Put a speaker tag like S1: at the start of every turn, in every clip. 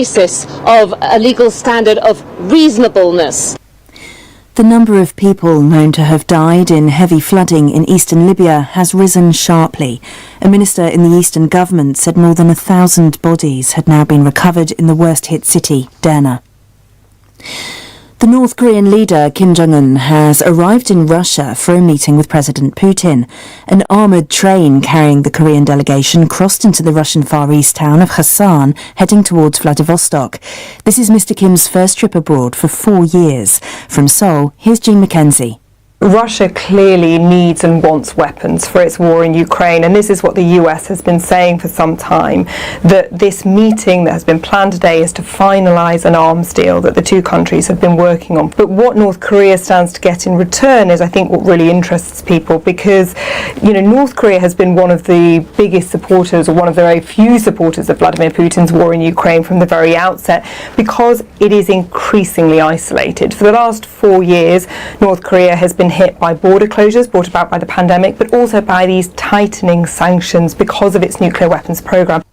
S1: basis of a legal standard of reasonableness.
S2: The number of people known to have died in heavy flooding in eastern Libya has risen sharply. A minister in the eastern government said more than 1,000 bodies had now been recovered in the worst-hit city, Derna. The North Korean leader Kim Jong-un has arrived in Russia for a meeting with President Putin. An armoured train carrying the Korean delegation crossed into the Russian Far East town of Khasan, heading towards Vladivostok. This is Mr. Kim's first trip abroad for 4 years. From Seoul, here's Jean Mackenzie.
S3: Russia clearly needs and wants weapons for its war in Ukraine, and this is what the US has been saying for some time, that this meeting that has been planned today is to finalise an arms deal that the two countries have been working on. But what North Korea stands to get in return is, I think, what really interests people, because, North Korea has been one of the biggest supporters, or one of the very few supporters of Vladimir Putin's war in Ukraine from the very outset, because it is increasingly isolated. For the last 4 years, North Korea has been hit by border closures brought about by the pandemic, but also by these tightening sanctions because of its nuclear weapons program.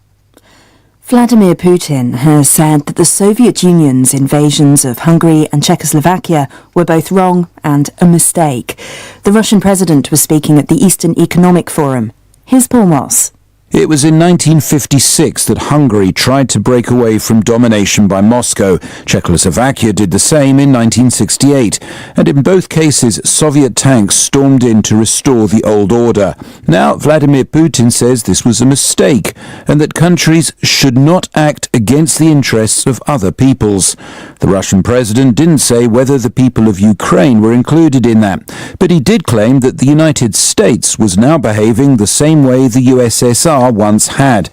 S2: Vladimir Putin has said that the Soviet Union's invasions of Hungary and Czechoslovakia were both wrong and a mistake. The Russian president was speaking at the Eastern Economic Forum. Here's Paul Moss.
S4: It was in 1956 that Hungary tried to break away from domination by Moscow. Czechoslovakia did the same in 1968, and in both cases Soviet tanks stormed in to restore the old order. Now Vladimir Putin says this was a mistake, and that countries should not act against the interests of other peoples. The Russian president didn't say whether the people of Ukraine were included in that, but he did claim that the United States was now behaving the same way the USSR once had.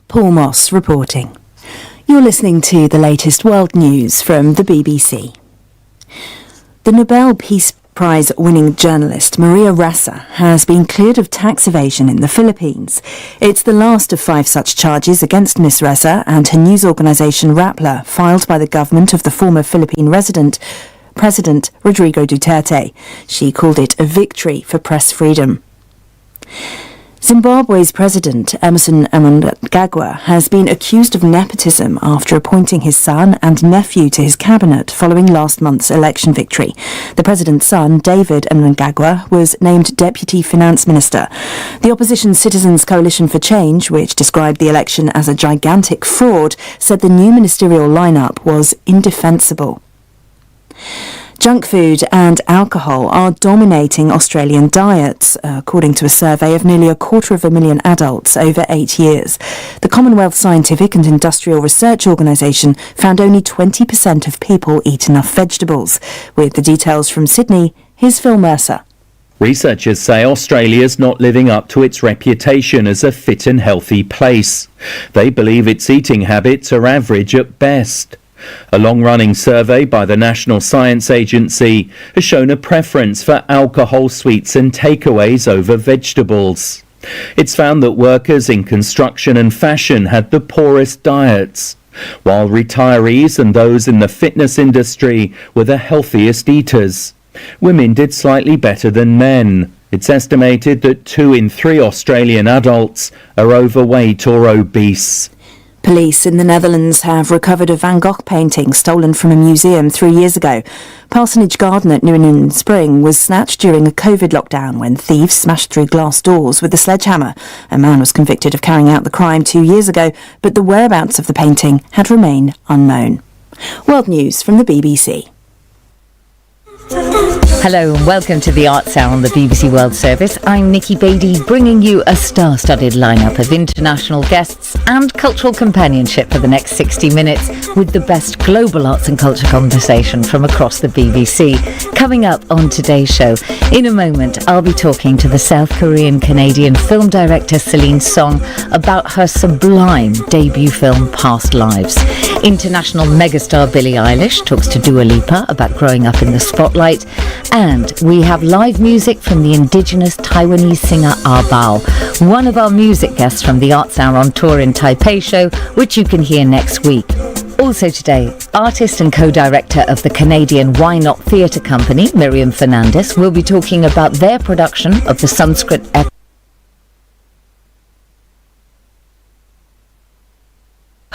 S2: Paul Moss reporting. You're listening to the latest world news from the BBC. The Nobel Peace Prize winning journalist Maria Ressa has been cleared of tax evasion in the Philippines. It's the last of 5 such charges against Ms. Ressa and her news organisation Rappler, filed by the government of the former Philippine President Rodrigo Duterte. She called it a victory for press freedom. Zimbabwe's President Emmerson Mnangagwa has been accused of nepotism after appointing his son and nephew to his cabinet following last month's election victory. The president's son, David Mnangagwa, was named Deputy Finance Minister. The opposition Citizens Coalition for Change, which described the election as a gigantic fraud, said the new ministerial lineup was indefensible. Junk food and alcohol are dominating Australian diets, according to a survey of nearly 250,000 adults over 8 years. The Commonwealth Scientific and Industrial Research Organisation found only 20% of people eat enough vegetables. With the details from Sydney, here's Phil Mercer.
S5: Researchers say Australia's not living up to its reputation as a fit and healthy place. They believe its eating habits are average at best. A long-running survey by the National Science Agency has shown a preference for alcohol, sweets and takeaways over vegetables. It's found that workers in construction and fashion had the poorest diets, while retirees and those in the fitness industry were the healthiest eaters. Women did slightly better than men. It's estimated that 2 in 3 Australian adults are overweight or obese.
S2: Police in the Netherlands have recovered a Van Gogh painting stolen from a museum 3 years ago. Parsonage Garden at Newnan Spring was snatched during a COVID lockdown when thieves smashed through glass doors with a sledgehammer. A man was convicted of carrying out the crime 2 years ago, but the whereabouts of the painting had remained unknown. World News from the BBC.
S6: Hello and welcome to the Arts Hour on the BBC World Service. I'm Nikki Beattie, bringing you a star-studded lineup of international guests and cultural companionship for the next 60 minutes with the best global arts and culture conversation from across the BBC. Coming up on today's show, in a moment I'll be talking to the South Korean-Canadian film director Celine Song about her sublime debut film Past Lives. International megastar Billie Eilish talks to Dua Lipa about growing up in the spotlight. And we have live music from the indigenous Taiwanese singer Ah Bao, one of our music guests from the Arts Hour on Tour in Taipei show, which you can hear next week. Also today, artist and co-director of the Canadian Why Not Theatre Company, Miriam Fernandez, will be talking about their production of the Sanskrit epic.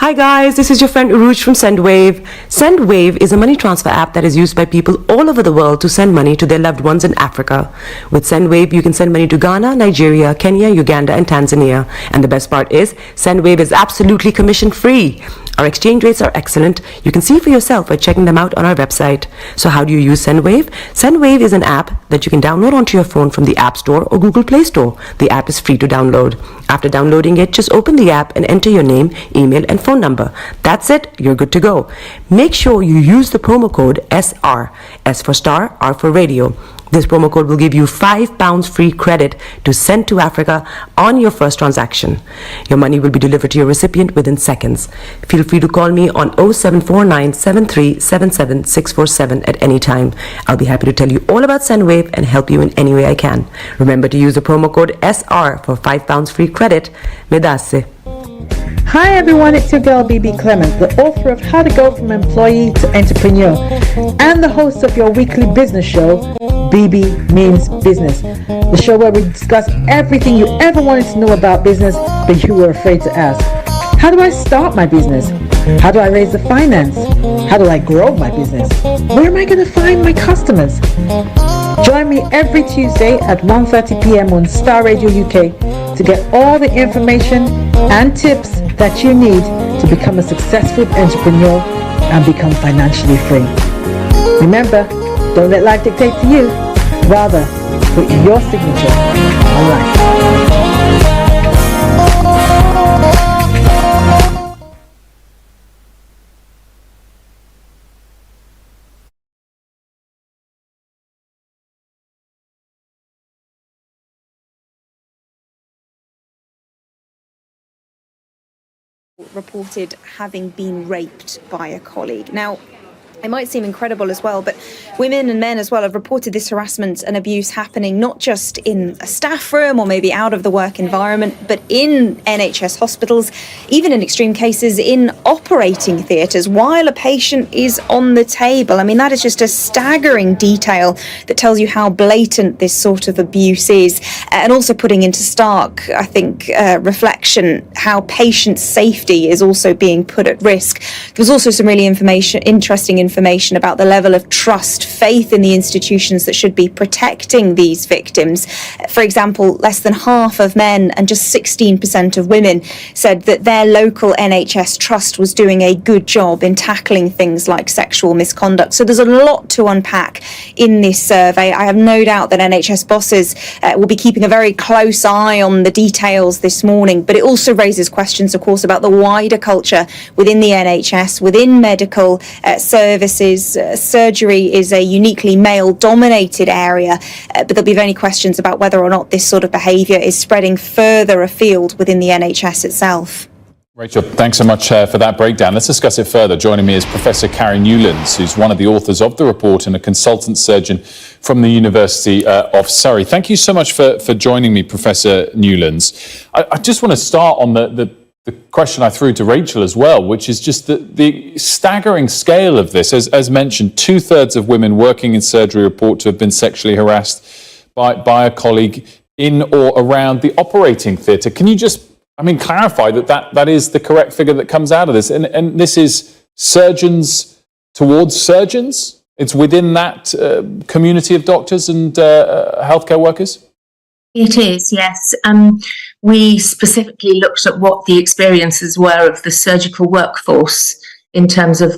S7: Hi guys, this is your friend Uruj from SendWave. SendWave is a money transfer app that is used by people all over the world to send money to their loved ones in Africa. With SendWave, you can send money to Ghana, Nigeria, Kenya, Uganda and Tanzania. And the best part is, SendWave is absolutely commission free. Our exchange rates are excellent. You can see for yourself by checking them out on our website. So how do you use SendWave? SendWave is an app that you can download onto your phone from the App Store or Google Play Store. The app is free to download. After downloading it, just open the app and enter your name, email and phone number. That's it, you're good to go. Make sure you use the promo code SR, S for Star, R for Radio. This promo code will give you £5 free credit to send to Africa on your first transaction. Your money will be delivered to your recipient within seconds. Feel free to call me on 0749 7377 647 at any time. I'll be happy to tell you all about SendWave and help you in any way I can. Remember to use the promo code SR for £5 free credit. Medasse.
S8: Hi everyone, it's your girl BB Clement, the author of How to Go From Employee to Entrepreneur and the host of your weekly business show, BB Means Business, the show where we discuss everything you ever wanted to know about business but you were afraid to ask. How do I start my business? How do I raise the finance? How do I grow my business? Where am I going to find my customers? Join me every Tuesday at 1:30 p.m. on Starr Radio UK to get all the information and tips that you need to become a successful entrepreneur and become financially free. Remember, don't let life dictate to you. Rather, put your signature on life.
S9: Reported having been raped by a colleague. Now, it might seem incredible as well, but women and men as well have reported this harassment and abuse happening not just in a staff room or maybe out of the work environment, but in NHS hospitals, even in extreme cases in operating theatres while a patient is on the table. I mean, that is just a staggering detail that tells you how blatant this sort of abuse is, and also putting into stark, I think, reflection how patient safety is also being put at risk. There was also some really interesting information about the level of trust, faith in the institutions that should be protecting these victims. For example, less than half of men and just 16% of women said that their local NHS trust was doing a good job in tackling things like sexual misconduct. So there's a lot to unpack in this survey. I have no doubt that NHS bosses will be keeping a very close eye on the details this morning, but it also raises questions, of course, about the wider culture within the NHS, within medical services. Surgery is a uniquely male-dominated area, but there'll be many questions about whether or not this sort of behaviour is spreading further afield within the NHS itself.
S10: Rachel, thanks so much for that breakdown. Let's discuss it further. Joining me is Professor Carrie Newlands, who's one of the authors of the report and a consultant surgeon from the University of Surrey. Thank you so much for joining me, Professor Newlands. I just want to start on the question I threw to Rachel as well, which is just the staggering scale of this. As mentioned, 2/3 of women working in surgery report to have been sexually harassed by a colleague in or around the operating theatre. Can you just, clarify that is the correct figure that comes out of this? And this is surgeons towards surgeons? It's within that community of doctors and healthcare workers?
S11: It is, yes. We specifically looked at what the experiences were of the surgical workforce in terms of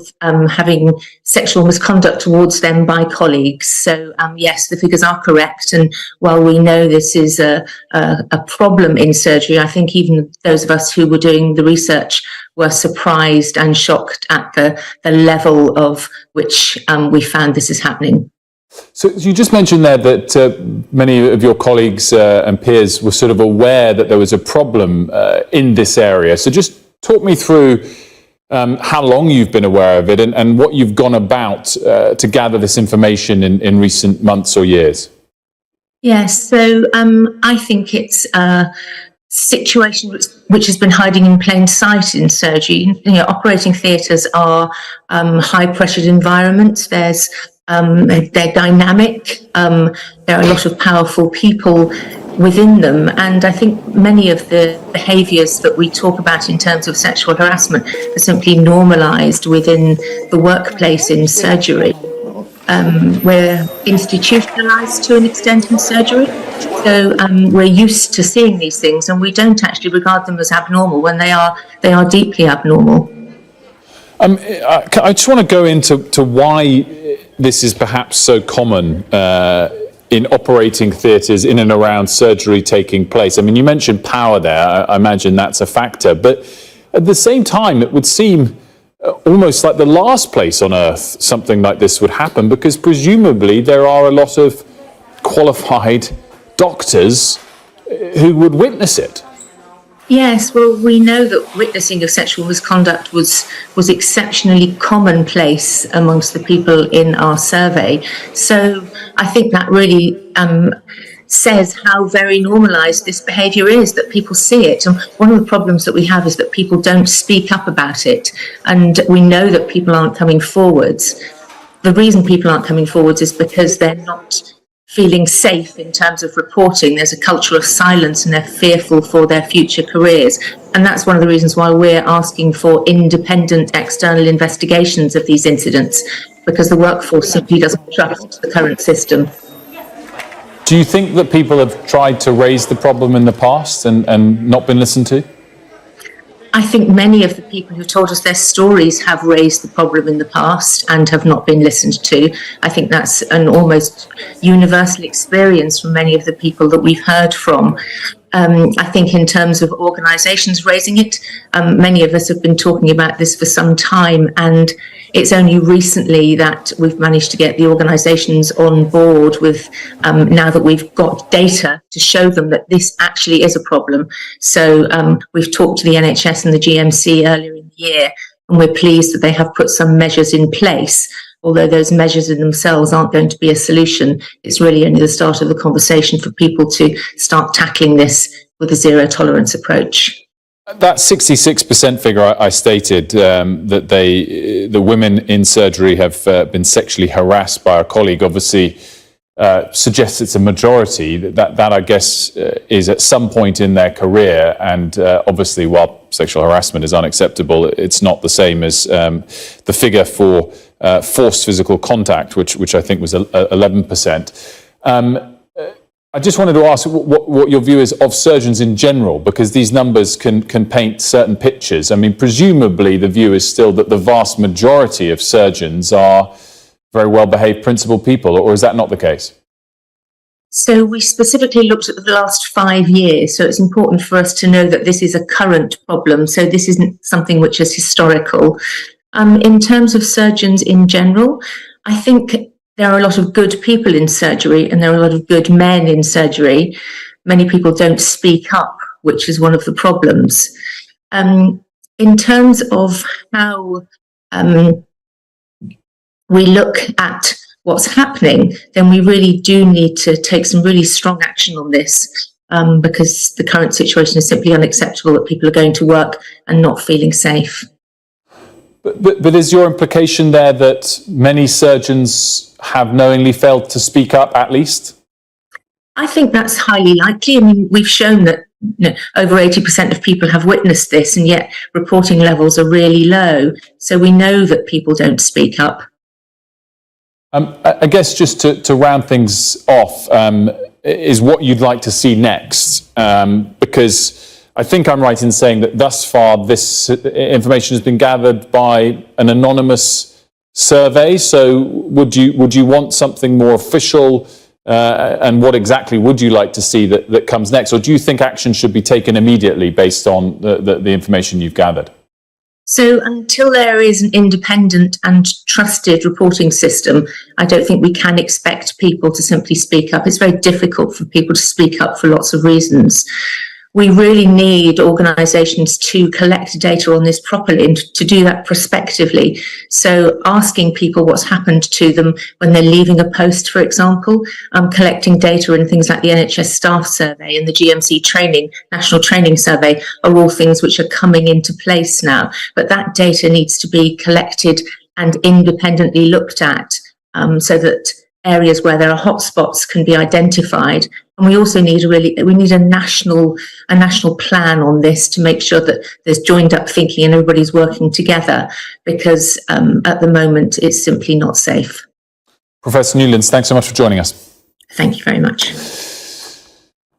S11: having sexual misconduct towards them by colleagues. So, yes, the figures are correct. And while we know this is a problem in surgery, I think even those of us who were doing the research were surprised and shocked at the level of which we found this is happening.
S10: So you just mentioned there that many of your colleagues and peers were sort of aware that there was a problem in this area. So just talk me through how long you've been aware of it and what you've gone about to gather this information in recent months or years.
S11: Yes, so I think it's a situation which has been hiding in plain sight in surgery. Operating theatres are high-pressured environments. They're dynamic. There are a lot of powerful people within them. And I think many of the behaviours that we talk about in terms of sexual harassment are simply normalised within the workplace in surgery. We're institutionalised to an extent in surgery. So we're used to seeing these things, and we don't actually regard them as abnormal when they are deeply abnormal.
S10: I just want to go into why this is perhaps so common in operating theatres in and around surgery taking place. I mean, you mentioned power there. I imagine that's a factor. But at the same time, it would seem almost like the last place on earth something like this would happen, because presumably there are a lot of qualified doctors who would witness it.
S11: Yes, well, we know that witnessing of sexual misconduct was exceptionally commonplace amongst the people in our survey. So I think that really says how very normalised this behaviour is, that people see it. And one of the problems that we have is that people don't speak up about it. And we know that people aren't coming forwards. The reason people aren't coming forwards is because they're not feeling safe in terms of reporting. There's a culture of silence and they're fearful for their future careers. And that's one of the reasons why we're asking for independent external investigations of these incidents, because the workforce simply doesn't trust the current system.
S10: Do you think that people have tried to raise the problem in the past and not been listened to?
S11: I think many of the people who told us their stories have raised the problem in the past and have not been listened to. I think that's an almost universal experience from many of the people that we've heard from. I think in terms of organisations raising it, many of us have been talking about this for some time, and it's only recently that we've managed to get the organisations on board with, now that we've got data to show them that this actually is a problem. So we've talked to the NHS and the GMC earlier in the year, and we're pleased that they have put some measures in place. Although those measures in themselves aren't going to be a solution, it's really only the start of the conversation for people to start tackling this with a zero tolerance approach.
S10: That 66% figure I stated, that the women in surgery have been sexually harassed by a colleague, obviously suggests it's a majority. That I guess is at some point in their career, and obviously while sexual harassment is unacceptable, it's not the same as the figure for forced physical contact, which I think was 11%. I just wanted to ask what your view is of surgeons in general, because these numbers can paint certain pictures. I mean, presumably the view is still that the vast majority of surgeons are very well-behaved, principled people, or is that not the case?
S11: So we specifically looked at the last 5 years, so it's important for us to know that this is a current problem, so this isn't something which is historical. In terms of surgeons in general, I think there are a lot of good people in surgery and there are a lot of good men in surgery. Many people don't speak up, which is one of the problems. In terms of how we look at what's happening, then we really do need to take some really strong action on this, because the current situation is simply unacceptable, that people are going to work and not feeling safe.
S10: But is your implication there that many surgeons have knowingly failed to speak up, at least?
S11: I think that's highly likely. I mean, we've shown that over 80% of people have witnessed this, and yet reporting levels are really low. So we know that people don't speak up.
S10: I guess just to round things off, is what you'd like to see next, because I think I'm right in saying that thus far this information has been gathered by an anonymous survey. So would you want something more official, and what exactly would you like to see that comes next? Or do you think action should be taken immediately based on the information you've gathered?
S11: So until there is an independent and trusted reporting system, I don't think we can expect people to simply speak up. It's very difficult for people to speak up for lots of reasons. We really need organisations to collect data on this properly and to do that prospectively. So asking people what's happened to them when they're leaving a post, for example, collecting data and things like the NHS staff survey and the GMC national training survey are all things which are coming into place now. But that data needs to be collected and independently looked at, so that areas where there are hotspots can be identified. And we also need a national plan on this to make sure that there's joined up thinking and everybody's working together, because at the moment it's simply not safe.
S10: Professor Newlands, thanks so much for joining us.
S11: Thank you very much.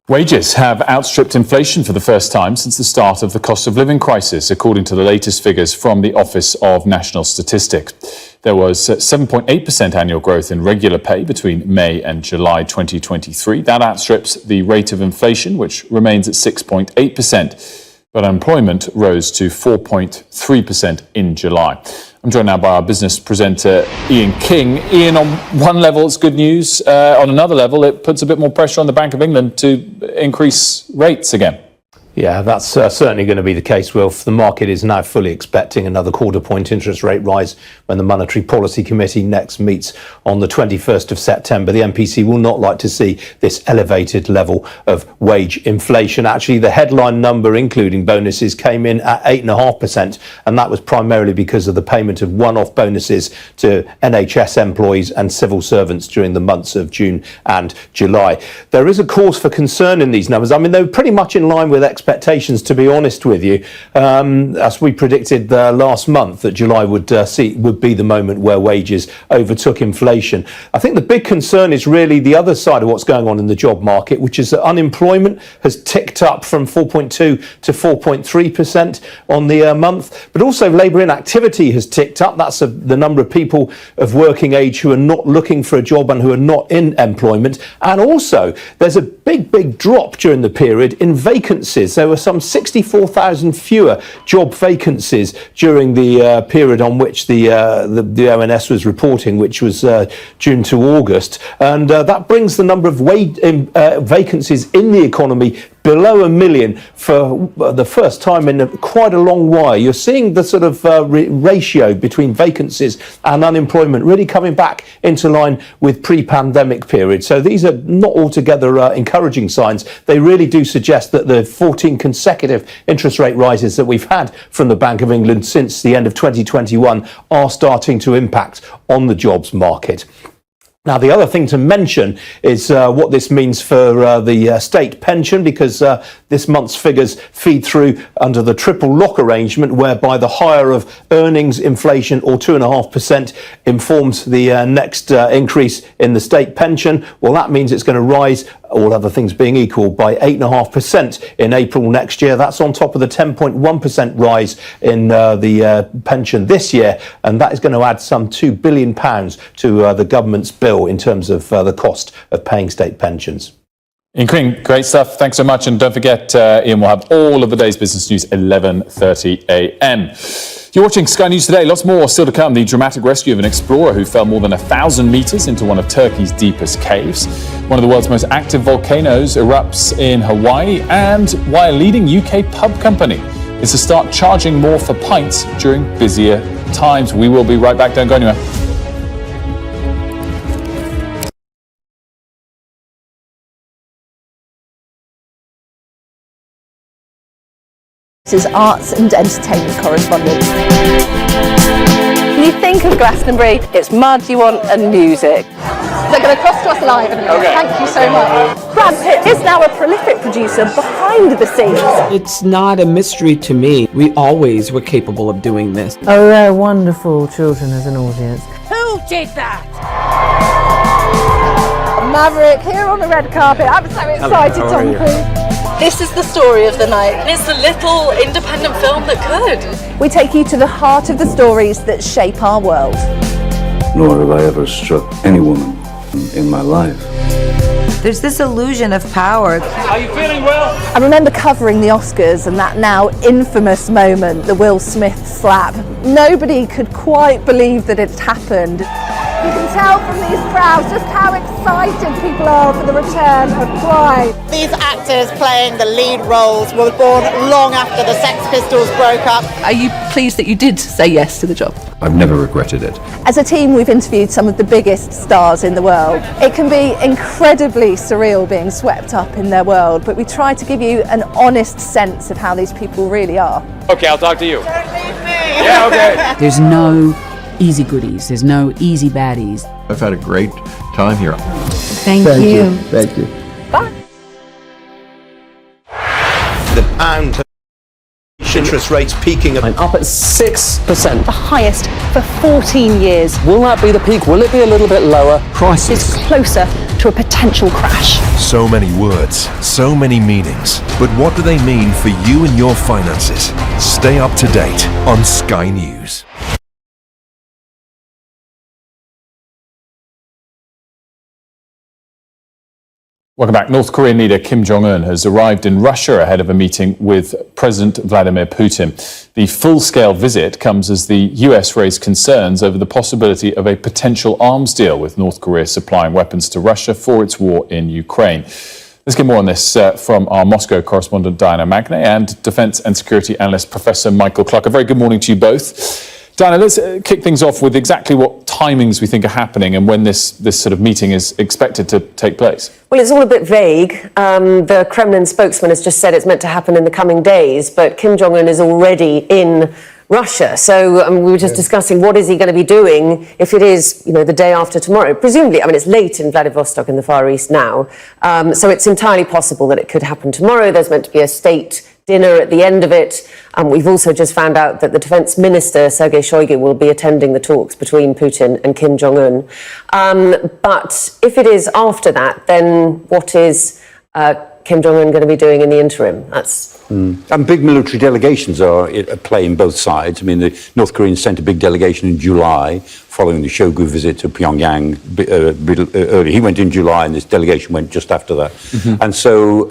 S10: Wages have outstripped inflation for the first time since the start of the cost of living crisis, according to the latest figures from the Office of National Statistics. There was 7.8% annual growth in regular pay between May and July 2023. That outstrips the rate of inflation, which remains at 6.8%. But unemployment rose to 4.3% in July. I'm joined now by our business presenter, Ian King. Ian, on one level, it's good news. On another level, it puts a bit more pressure on the Bank of England to increase rates again.
S12: Yeah, that's certainly going to be the case, Wilf. The market is now fully expecting another quarter-point interest rate rise when the Monetary Policy Committee next meets on the 21st of September. The MPC will not like to see this elevated level of wage inflation. Actually, the headline number, including bonuses, came in at 8.5%, and that was primarily because of the payment of one-off bonuses to NHS employees and civil servants during the months of June and July. There is a cause for concern in these numbers. I mean, they were pretty much in line with expectations, to be honest with you, as we predicted last month that July would be the moment where wages overtook inflation. I think the big concern is really the other side of what's going on in the job market, which is that unemployment has ticked up from 4.2 to 4.3% on the month, but also labour inactivity has ticked up. That's the number of people of working age who are not looking for a job and who are not in employment. And also there's a big drop during the period in vacancies. There were some 64,000 fewer job vacancies during the period on which the ONS was reporting, which was June to August, and that brings the number of vacancies in the economy below 1 million for the first time in quite a long while. You're seeing the sort of ratio between vacancies and unemployment really coming back into line with pre-pandemic periods. So these are not altogether encouraging signs. They really do suggest that the 14 consecutive interest rate rises that we've had from the Bank of England since the end of 2021 are starting to impact on the jobs market. Now, the other thing to mention is what this means for the state pension, because this month's figures feed through under the triple lock arrangement, whereby the higher of earnings inflation or 2.5% informs the next increase in the state pension. Well, that means it's going to rise, all other things being equal, by 8.5% in April next year. That's on top of the 10.1% rise in the pension this year, and that is going to add some £2 billion to the government's bill in terms of the cost of paying state pensions.
S10: Ian King, great stuff. Thanks so much. And don't forget, Ian will have all of the day's business news 11:30 a.m. You're watching Sky News Today. Lots more still to come. The dramatic rescue of an explorer who fell more than 1,000 metres into one of Turkey's deepest caves. One of the world's most active volcanoes erupts in Hawaii. And why a leading UK pub company is to start charging more for pints during busier times. We will be right back. Don't go anywhere.
S13: This is arts and entertainment correspondent. When you think of Glastonbury, it's mud you want and music. They're going to cross to us live in a minute. Okay. Thank you so much. Brad Pitt is now a prolific producer behind the scenes.
S14: It's not a mystery to me. We always were capable of doing this.
S15: Oh, they're wonderful children as an audience.
S13: Who did that? Maverick here on the red carpet. I'm so excited, Tom Cruise. This is the story of the night.
S16: And it's the little independent film that could.
S13: We take you to the heart of the stories that shape our world.
S17: Nor have I ever struck any woman in my life.
S18: There's this illusion of power.
S16: Are you feeling well?
S13: I remember covering the Oscars and that now infamous moment, the Will Smith slap. Nobody could quite believe that it happened. You can tell from these crowds just how excited people are for the return of Pride.
S19: These actors playing the lead roles were born long after the Sex Pistols broke up.
S20: Are you pleased that you did say yes to the job?
S17: I've never regretted it.
S13: As a team, we've interviewed some of the biggest stars in the world. It can be incredibly surreal being swept up in their world, but we try to give you an honest sense of how these people really are.
S16: Okay, I'll talk to you.
S19: Don't leave me.
S16: Yeah, okay.
S21: There's no easy goodies, there's no easy baddies. I've had a great time here.
S18: Thank you.
S21: Thank you.
S18: Bye.
S22: The pound interest rates peaking
S14: I'm up at 6%.
S13: The highest for 14 years.
S14: Will that be the peak? Will it be a little bit lower?
S21: Crisis.
S13: It's closer to a potential crash.
S22: So many words, so many meanings. But what do they mean for you and your finances? Stay up to date on Sky News.
S10: Welcome back. North Korean leader Kim Jong-un has arrived in Russia ahead of a meeting with President Vladimir Putin. The full-scale visit comes as the US raised concerns over the possibility of a potential arms deal with North Korea supplying weapons to Russia for its war in Ukraine. Let's get more on this from our Moscow correspondent Diana Magne and defence and security analyst Professor Michael Clark. A very good morning to you both. Diana, let's kick things off with exactly what timings we think are happening and when this sort of meeting is expected to take place.
S23: Well, it's all a bit vague. The Kremlin spokesman has just said it's meant to happen in the coming days, but Kim Jong-un is already in Russia. So we were just discussing what is he going to be doing if it is, the day after tomorrow. Presumably, it's late in Vladivostok in the Far East now. So it's entirely possible that it could happen tomorrow. There's meant to be a state dinner at the end of it. We've also just found out that the defense minister, Sergei Shoigu, will be attending the talks between Putin and Kim Jong-un. But if it is after that, then what is Kim Jong-un going to be doing in the interim?
S24: And big military delegations are at play in both sides. The North Koreans sent a big delegation in July following the Shoigu visit to Pyongyang earlier. He went in July and this delegation went just after that. Mm-hmm. And so,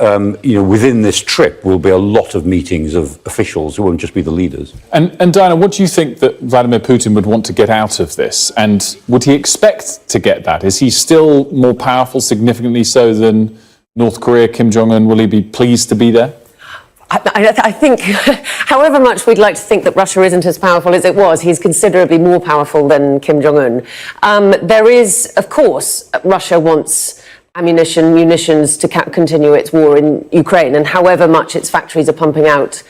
S24: within this trip will be a lot of meetings of officials. It won't just be the leaders.
S10: And Diana, what do you think that Vladimir Putin would want to get out of this? And would he expect to get that? Is he still more powerful, significantly so, than North Korea, Kim Jong-un? Will he be pleased to be there?
S23: I think, however much we'd like to think that Russia isn't as powerful as it was, he's considerably more powerful than Kim Jong-un. There is, of course, Russia wants munitions to continue its war in Ukraine, and however much its factories are pumping out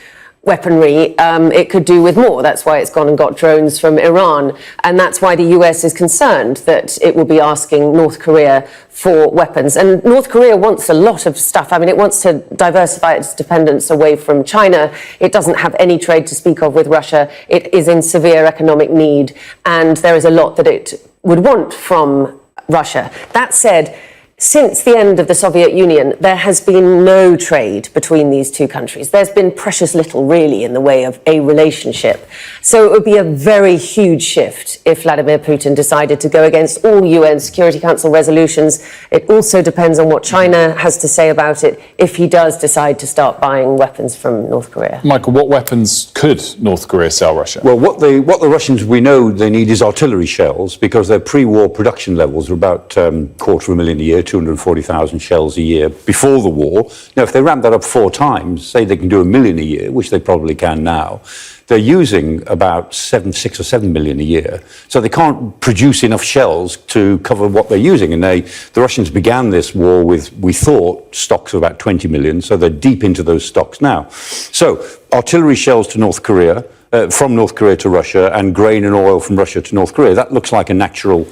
S23: weaponry, it could do with more. That's why it's gone and got drones from Iran. And that's why the US is concerned that it will be asking North Korea for weapons. And North Korea wants a lot of stuff. It wants to diversify its dependence away from China. It doesn't have any trade to speak of with Russia. It is in severe economic need. And there is a lot that it would want from Russia. That said, since the end of the Soviet Union, there has been no trade between these two countries. There's been precious little, really, in the way of a relationship. So it would be a very huge shift if Vladimir Putin decided to go against all UN Security Council resolutions. It also depends on what China has to say about it if he does decide to start buying weapons from North Korea.
S10: Michael, what weapons could North Korea sell Russia?
S24: Well, what the Russians, we know they need is artillery shells because their pre-war production levels are about 250,000 a year, 240,000 shells a year before the war. Now, if they ramp that up 4 times, say they can do 1 million a year, which they probably can now, they're using about 6 or 7 million a year. So they can't produce enough shells to cover what they're using. And the Russians began this war with, we thought, stocks of about 20 million. So they're deep into those stocks now. So artillery shells to North Korea, from North Korea to Russia, and grain and oil from Russia to North Korea. That looks like a natural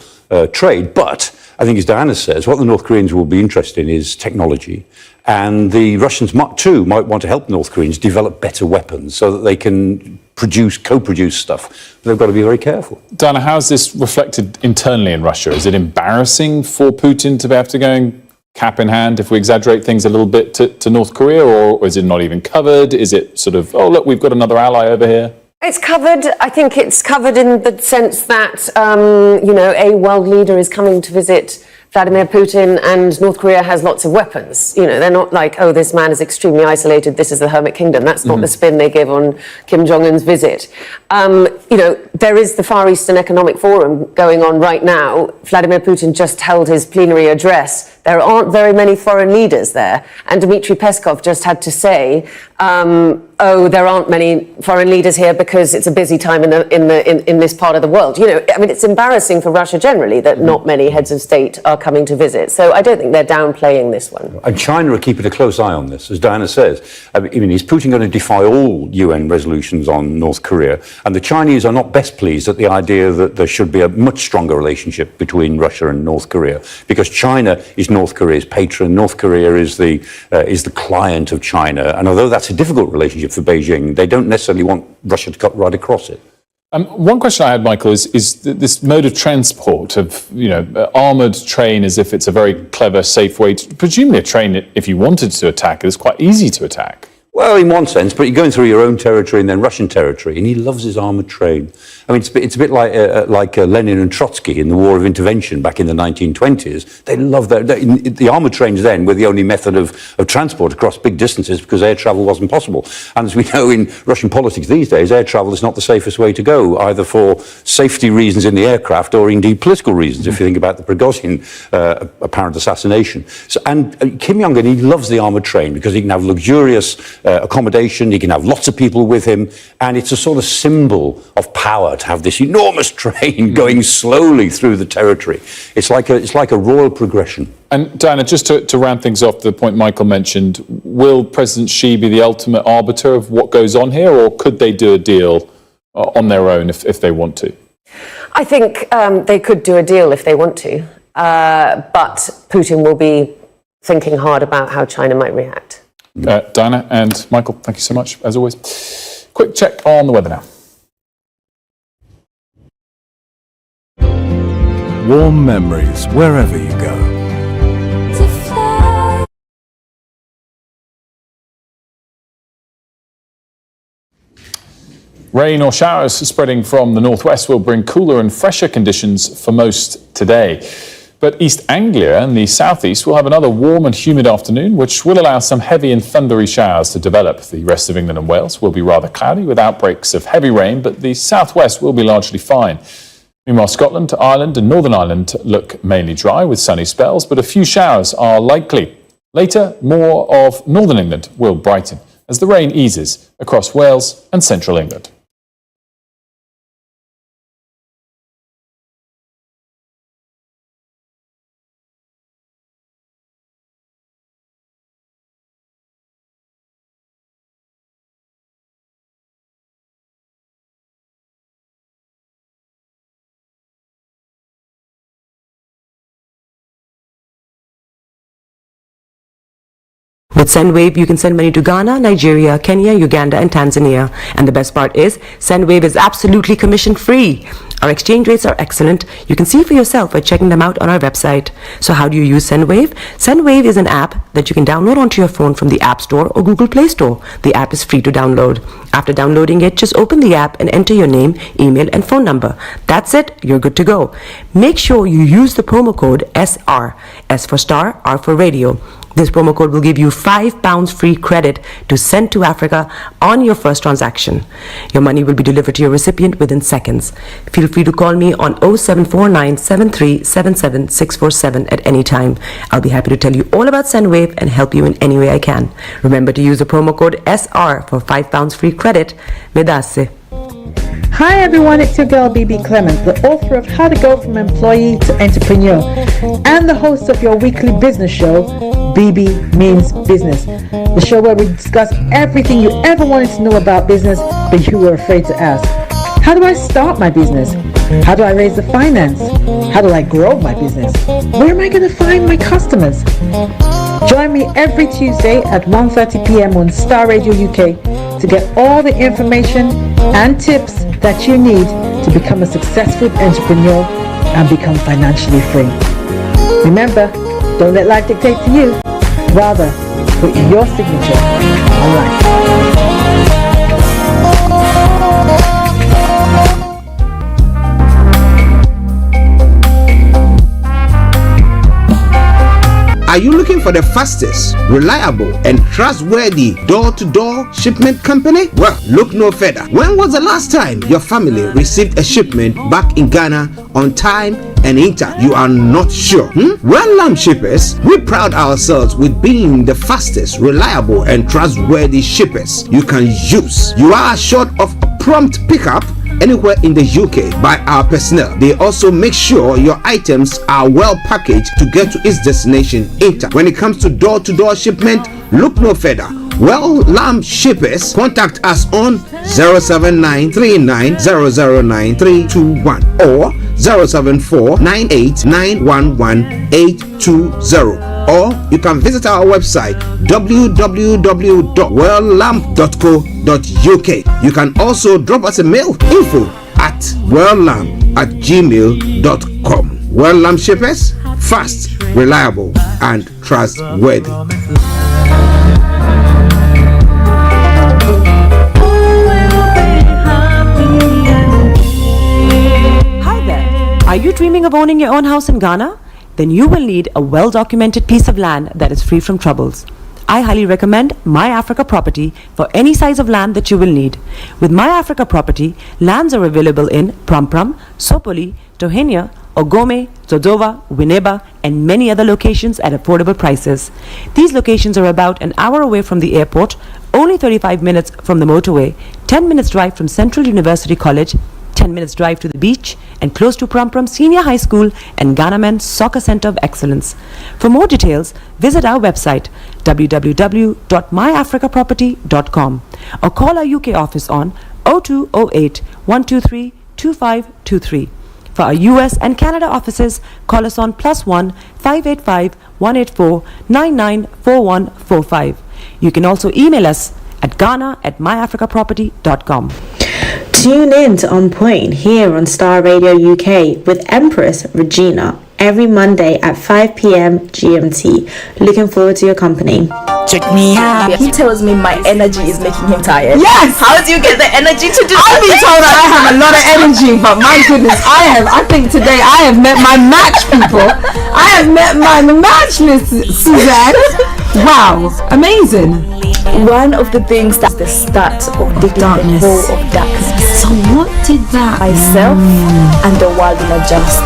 S24: trade. But I think, as Diana says, what the North Koreans will be interested in is technology. And the Russians, too, might want to help North Koreans develop better weapons so that they can co-produce stuff. But they've got to be very careful.
S10: Diana, how is this reflected internally in Russia? Is it embarrassing for Putin to have to go cap in hand, if we exaggerate things a little bit, to North Korea? Or is it not even covered? Is it sort of, oh, look, we've got another ally over here?
S23: It's covered. I think it's covered in the sense that, a world leader is coming to visit Vladimir Putin and North Korea has lots of weapons. They're not like, oh, this man is extremely isolated, this is the hermit kingdom. That's not the spin they give on Kim Jong-un's visit. There is the Far Eastern Economic Forum going on right now. Vladimir Putin just held his plenary address There aren't very many foreign leaders there. And Dmitry Peskov just had to say, there aren't many foreign leaders here because it's a busy time in this part of the world. You know, I mean, it's embarrassing for Russia generally that not many heads of state are coming to visit. So I don't think they're downplaying this one.
S24: And China are keeping a close eye on this, as Diana says. I mean, is Putin going to defy all UN resolutions on North Korea? And the Chinese are not best pleased at the idea that there should be a much stronger relationship between Russia and North Korea, because China is North Korea's patron. North Korea is the client of China. And although that's a difficult relationship for Beijing, they don't necessarily want Russia to cut right across it.
S10: One question I had, Michael, is this mode of transport of, armoured train as if it's a very clever, safe way to, presumably a train, if you wanted to attack it, is quite easy to attack.
S24: Well, in one sense, but you're going through your own territory and then Russian territory, and he loves his armoured train. I mean, it's a bit like Lenin and Trotsky in the War of Intervention back in the 1920s. They love that. The armoured trains then were the only method of transport across big distances because air travel wasn't possible. And as we know in Russian politics these days, air travel is not the safest way to go, either for safety reasons in the aircraft or indeed political reasons, if you think about the Prigozhin apparent assassination. And Kim Jong-un, he loves the armoured train because he can have luxurious accommodation, he can have lots of people with him, and it's a sort of symbol of power to have this enormous train going slowly through the territory. It's like a royal progression.
S10: And Diana, just to round things off, the point Michael mentioned, will President Xi be the ultimate arbiter of what goes on here, or could they do a deal on their own if they want to?
S23: I think they could do a deal if they want to, but Putin will be thinking hard about how China might react.
S10: Diana and Michael, thank you so much, as always. Quick check on the weather now.
S22: Warm memories wherever you go.
S10: Rain or showers spreading from the northwest will bring cooler and fresher conditions for most today. But East Anglia and the southeast will have another warm and humid afternoon, which will allow some heavy and thundery showers to develop. The rest of England and Wales will be rather cloudy with outbreaks of heavy rain, but the southwest will be largely fine. Meanwhile, Scotland, Ireland and Northern Ireland look mainly dry with sunny spells, but a few showers are likely. Later, more of Northern England will brighten as the rain eases across Wales and central England.
S7: With SendWave, you can send money to Ghana, Nigeria, Kenya, Uganda, and Tanzania. And the best part is, SendWave is absolutely commission-free. Our exchange rates are excellent. You can see for yourself by checking them out on our website. So how do you use SendWave? SendWave is an app that you can download onto your phone from the App Store or Google Play Store. The app is free to download. After downloading it, just open the app and enter your name, email, and phone number. That's it. You're good to go. Make sure you use the promo code SR. S for Starr, R for Radio. This promo code will give you £5 free credit to send to Africa on your first transaction. Your money will be delivered to your recipient within seconds. Feel free to call me on 0749 7377 647 at any time. I'll be happy to tell you all about SendWave and help you in any way I can. Remember to use the promo code SR for £5 free credit. Medasse.
S8: Hi everyone, it's your girl BB Clement, the author of How to Go From Employee to Entrepreneur and the host of your weekly business show, BB Means Business, the show where we discuss everything you ever wanted to know about business but you were afraid to ask. How do I start my business? How do I raise the finance? How do I grow my business? Where am I going to find my customers? Join me every Tuesday at 1:30 p.m. on Starr Radio UK to get all the information and tips that you need to become a successful entrepreneur and become financially free. Remember, don't let life dictate to you. Rather, put your signature on life.
S1: Are you looking for the fastest, reliable, and trustworthy door-to-door shipment company? Well, look no further. When was the last time your family received a shipment back in Ghana on time and Inter, you are not sure? Well, Lamb Shippers, we pride ourselves with being the fastest, reliable, and trustworthy shippers you can use. You are assured of a prompt pickup anywhere in the UK by our personnel. They also make sure your items are well packaged to get to its destination Inter. When it comes to door-to-door shipment, look no further. Well, Lamb Shippers, contact us on 07939009321 or 07498911820, or you can visit our website www.welllamb.co.uk. You can also drop us a mail, info@welllamb@gmail.com. Well Lamb Shippers, fast, reliable, and trustworthy.
S7: Are you dreaming of owning your own house in Ghana? Then you will need a well-documented piece of land that is free from troubles. I highly recommend My Africa Property for any size of land that you will need. With My Africa Property, lands are available in Pram, Sopoli, Tohenia, Ogome, Dodova, Winneba, and many other locations at affordable prices. These locations are about an hour away from the airport, only 35 minutes from the motorway, 10 minutes drive from Central University College, 10 minutes drive to the beach, and close to Pram Senior High School and Ghana Men's Soccer Center of Excellence. For more details, visit our website www.myafricaproperty.com or call our UK office on 0208 123 2523. For our US and Canada offices, call us on +1 585 184 994145. You can also email us at ghana@myafricaproperty.com.
S2: Tune in to On Point here on Starr Radio UK with Empress Regina every Monday at 5 p.m. GMT. Looking forward to your company.
S3: Check me out. He tells me my energy is making him tired.
S8: Yes!
S3: How do you get the energy to do
S8: I've been told that I have a lot of energy, but my goodness, I think today I have met my match, people. I have met my match, Miss Suzanne. Wow, amazing.
S3: One of the things that's the start of the darkness. Of darkness.
S8: So what did that?
S3: Myself and the world will adjust.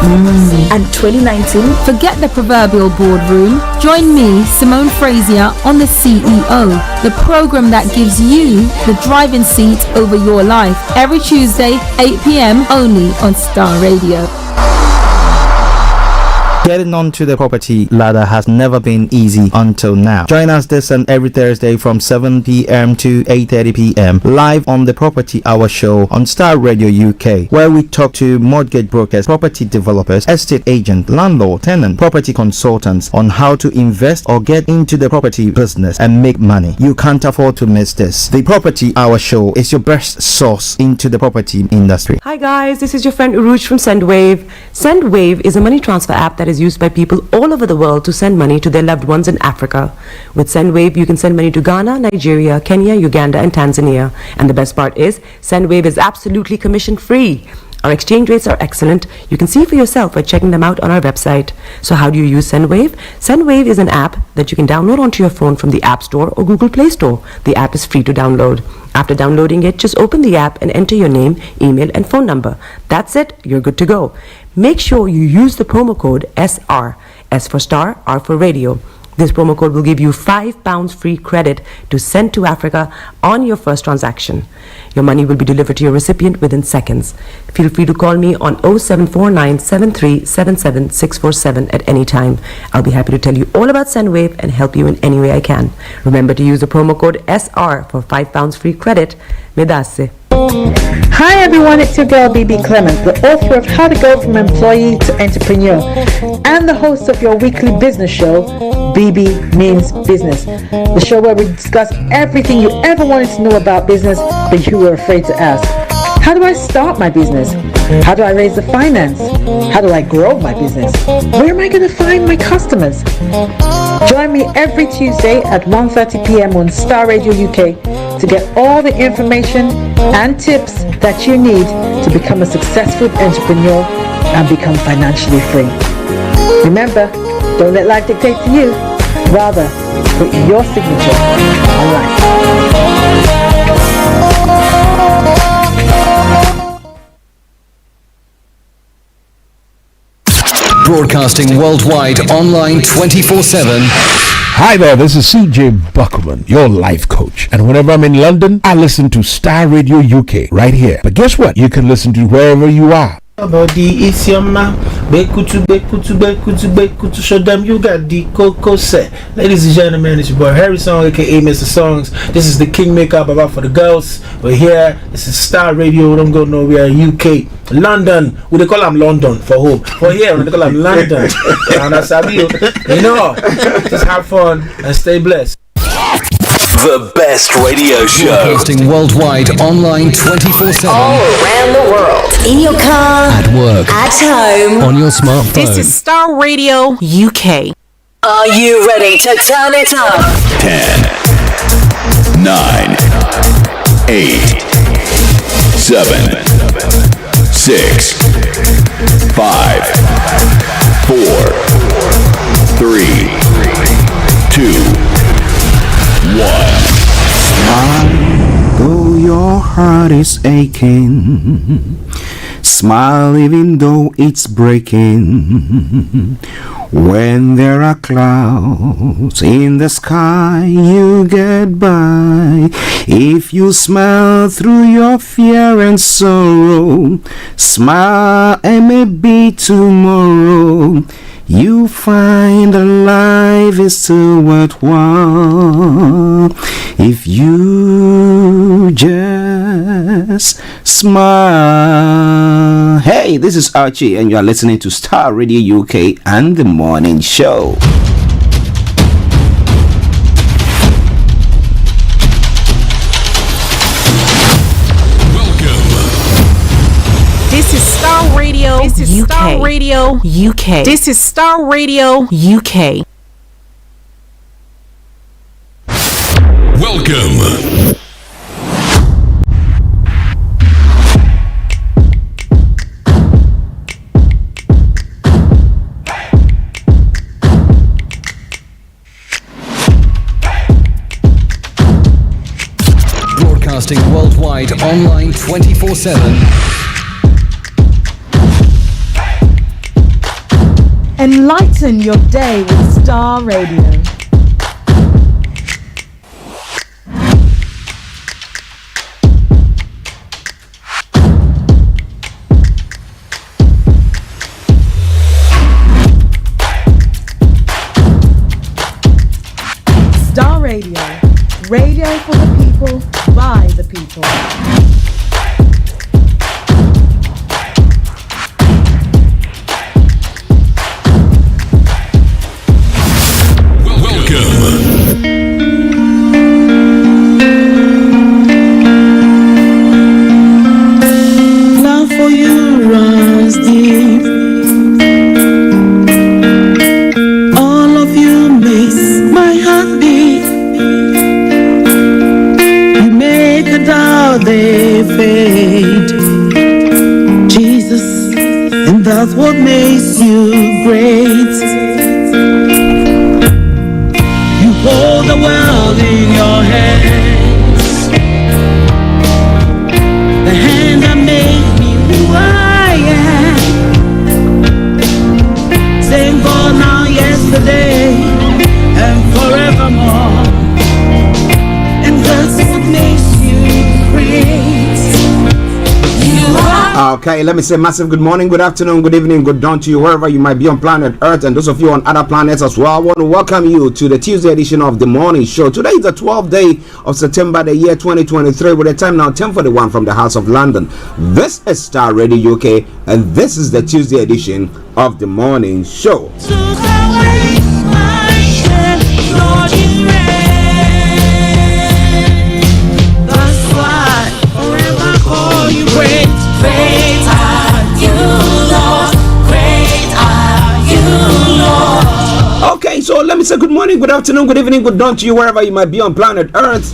S3: And 2019.
S4: Forget the proverbial boardroom. Join me, Simone Frazier, on The CEO, the program that gives you the driving seat over your life. Every Tuesday, 8 p.m. only on Starr Radio.
S5: Getting onto the property ladder has never been easy until now. Join us this and every Thursday from 7 p.m. to 8:30 p.m. live on the Property Hour Show on Starr Radio UK, where we talk to mortgage brokers, property developers, estate agents, landlord, tenant, property consultants on how to invest or get into the property business and make money. You can't afford to miss this. The Property Hour Show is your best source into the property industry.
S7: Hi guys, this is your friend Uruj from SendWave. SendWave is a money transfer app that is used by people all over the world to send money to their loved ones in Africa. With SendWave, you can send money to Ghana, Nigeria, Kenya, Uganda, and Tanzania. And the best part is, SendWave is absolutely commission-free. Our exchange rates are excellent. You can see for yourself by checking them out on our website. So how do you use SendWave? SendWave is an app that you can download onto your phone from the App Store or Google Play Store. The app is free to download. After downloading it, just open the app and enter your name, email, and phone number. That's it. You're good to go. Make sure you use the promo code SR. S for Starr, R for Radio. This promo code will give you £5 free credit to send to Africa on your first transaction. Your money will be delivered to your recipient within seconds. Feel free to call me on 0749 7377 647 at any time. I'll be happy to tell you all about SendWave and help you in any way I can. Remember to use the promo code SR for £5 free credit. Medasse.
S8: Hi everyone, it's your girl BB Clement, the author of How to Go From Employee to Entrepreneur and the host of your weekly business show, BB Means Business, the show where we discuss everything you ever wanted to know about business but you were afraid to ask. How do I start my business? How do I raise the finance? How do I grow my business? Where am I going to find my customers? Join me every Tuesday at 1:30 p.m. on Starr Radio UK to get all the information and tips that you need to become a successful entrepreneur and become financially free. Remember, don't let life dictate to you. Rather, put your signature on life.
S6: Broadcasting worldwide, online 24/7.
S9: Hi there, this is CJ Buckman, your life coach. And whenever I'm in London, I listen to Star Radio UK right here. But guess what? You can listen to wherever you are.
S11: Body is your man. Bekutu, show them you got the cocoa set. Ladies and gentlemen, it's your boy Harry Song, aka Mr. Songs. This is the Kingmaker Baba for the girls. We're here. This is Star Radio. Don't go nowhere. UK, London. We call them London for home. For here, we call them London. And that's how you know. Just have fun and stay blessed.
S6: The best radio show. Broadcasting worldwide, online 24/7.
S12: All around the world. In your car.
S6: At work.
S12: At home.
S6: On your smartphone.
S12: This is Starr Radio UK. Are you ready to turn it up?
S6: 10, 9, 8, 7, 6, 5, 4, 3, 2, 1.
S1: Smile, though your heart is aching. Smile even though it's breaking. When there are clouds in the sky, you get by. If you smile through your fear and sorrow, smile and maybe tomorrow you find that life is still worthwhile if you just smile. Hey, this is Archie and you are listening to Star Radio UK and the Morning Show.
S12: This is Starr Radio. This is UK. Starr Radio UK. This is Starr Radio UK.
S6: Welcome. Broadcasting worldwide, online 24/7.
S25: Enlighten your day with Starr Radio. Starr Radio. Radio for the people, by the people.
S11: Love for you runs deep. All of you makes my heart beat. You make a doubt they fade. Jesus, and that's what makes you great. You hold the world in your hands. The hand that made me who I am. Same for now, yesterday, and forevermore. And that's what makes you great. You are.
S1: Okay, let me say massive good morning, good afternoon, good evening, good dawn to you wherever you might be on planet Earth, and those of you on other planets as well. I want to welcome you to the Tuesday edition of the Morning Show. Today is the 12th day of September, the year 2023, with the time now 10:41 from the House of London. This is Star Radio UK, and this is the Tuesday edition of the Morning Show. Okay, so let me say good morning, good afternoon, good evening, good dawn to you wherever you might be on planet Earth.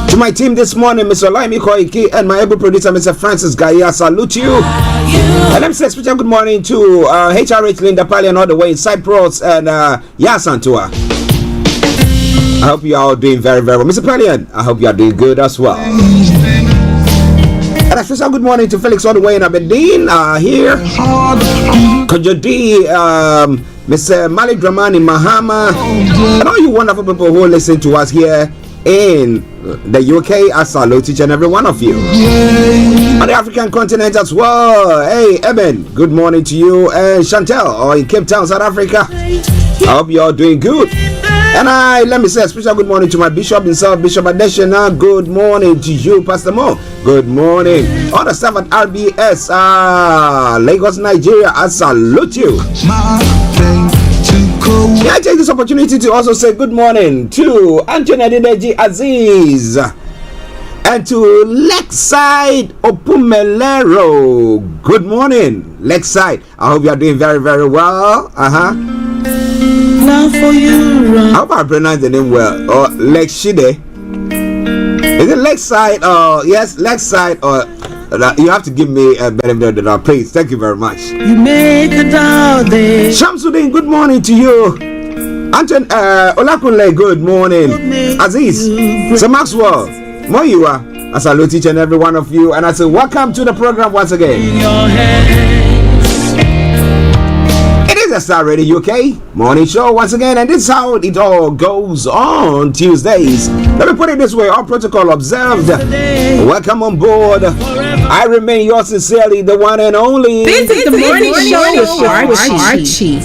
S1: To my team this morning, Mr. Olayomi, Koiki, and my able producer, Mr. Francis Gaia, salute you. And let me say a special good morning to HRH Linda Palian all the way in Cyprus and Yasantua. I hope you are all doing very, very well. Mr. Palian, I hope you are doing good as well. And a special good morning to Felix all the way in Aberdeen here. Kajodi, Mr. Malik Dramani Mahama, and all you wonderful people who listen to us here in the UK. I salute each and every one of you. On the African continent as well. Hey, Eben, good morning to you. And Chantel, or in Cape Town, South Africa. I hope you're doing good. And let me say a special good morning to my bishop himself, Bishop Adeshina. Good morning to you, Pastor Mo. Good morning. All the staff at RBS, Lagos, Nigeria, I salute you. I take this opportunity to also say good morning to Anthony Adedeji Aziz and to Lakeside Opumelero. Good morning, Lakeside. I hope you are doing very, very well.
S15: Love for you.
S1: I hope I pronounce the name well. Or Lakeshide. Is it Lakeside? Or yes, Lakeside. Or you have to give me a better please. Thank you very much.
S15: You make a doubt there.
S1: Shamsuddin, good morning to you. Anton Olakunle, good morning. Aziz, Sir Maxwell, Moyua, I salute each and every one of you, and I say welcome to the program once again. It is a Starr Radio UK morning show once again, and this is how it all goes on Tuesdays. Let me put it this way: all protocol observed. Welcome on board. I remain yours sincerely, the one and only.
S12: This is the morning show with Archie.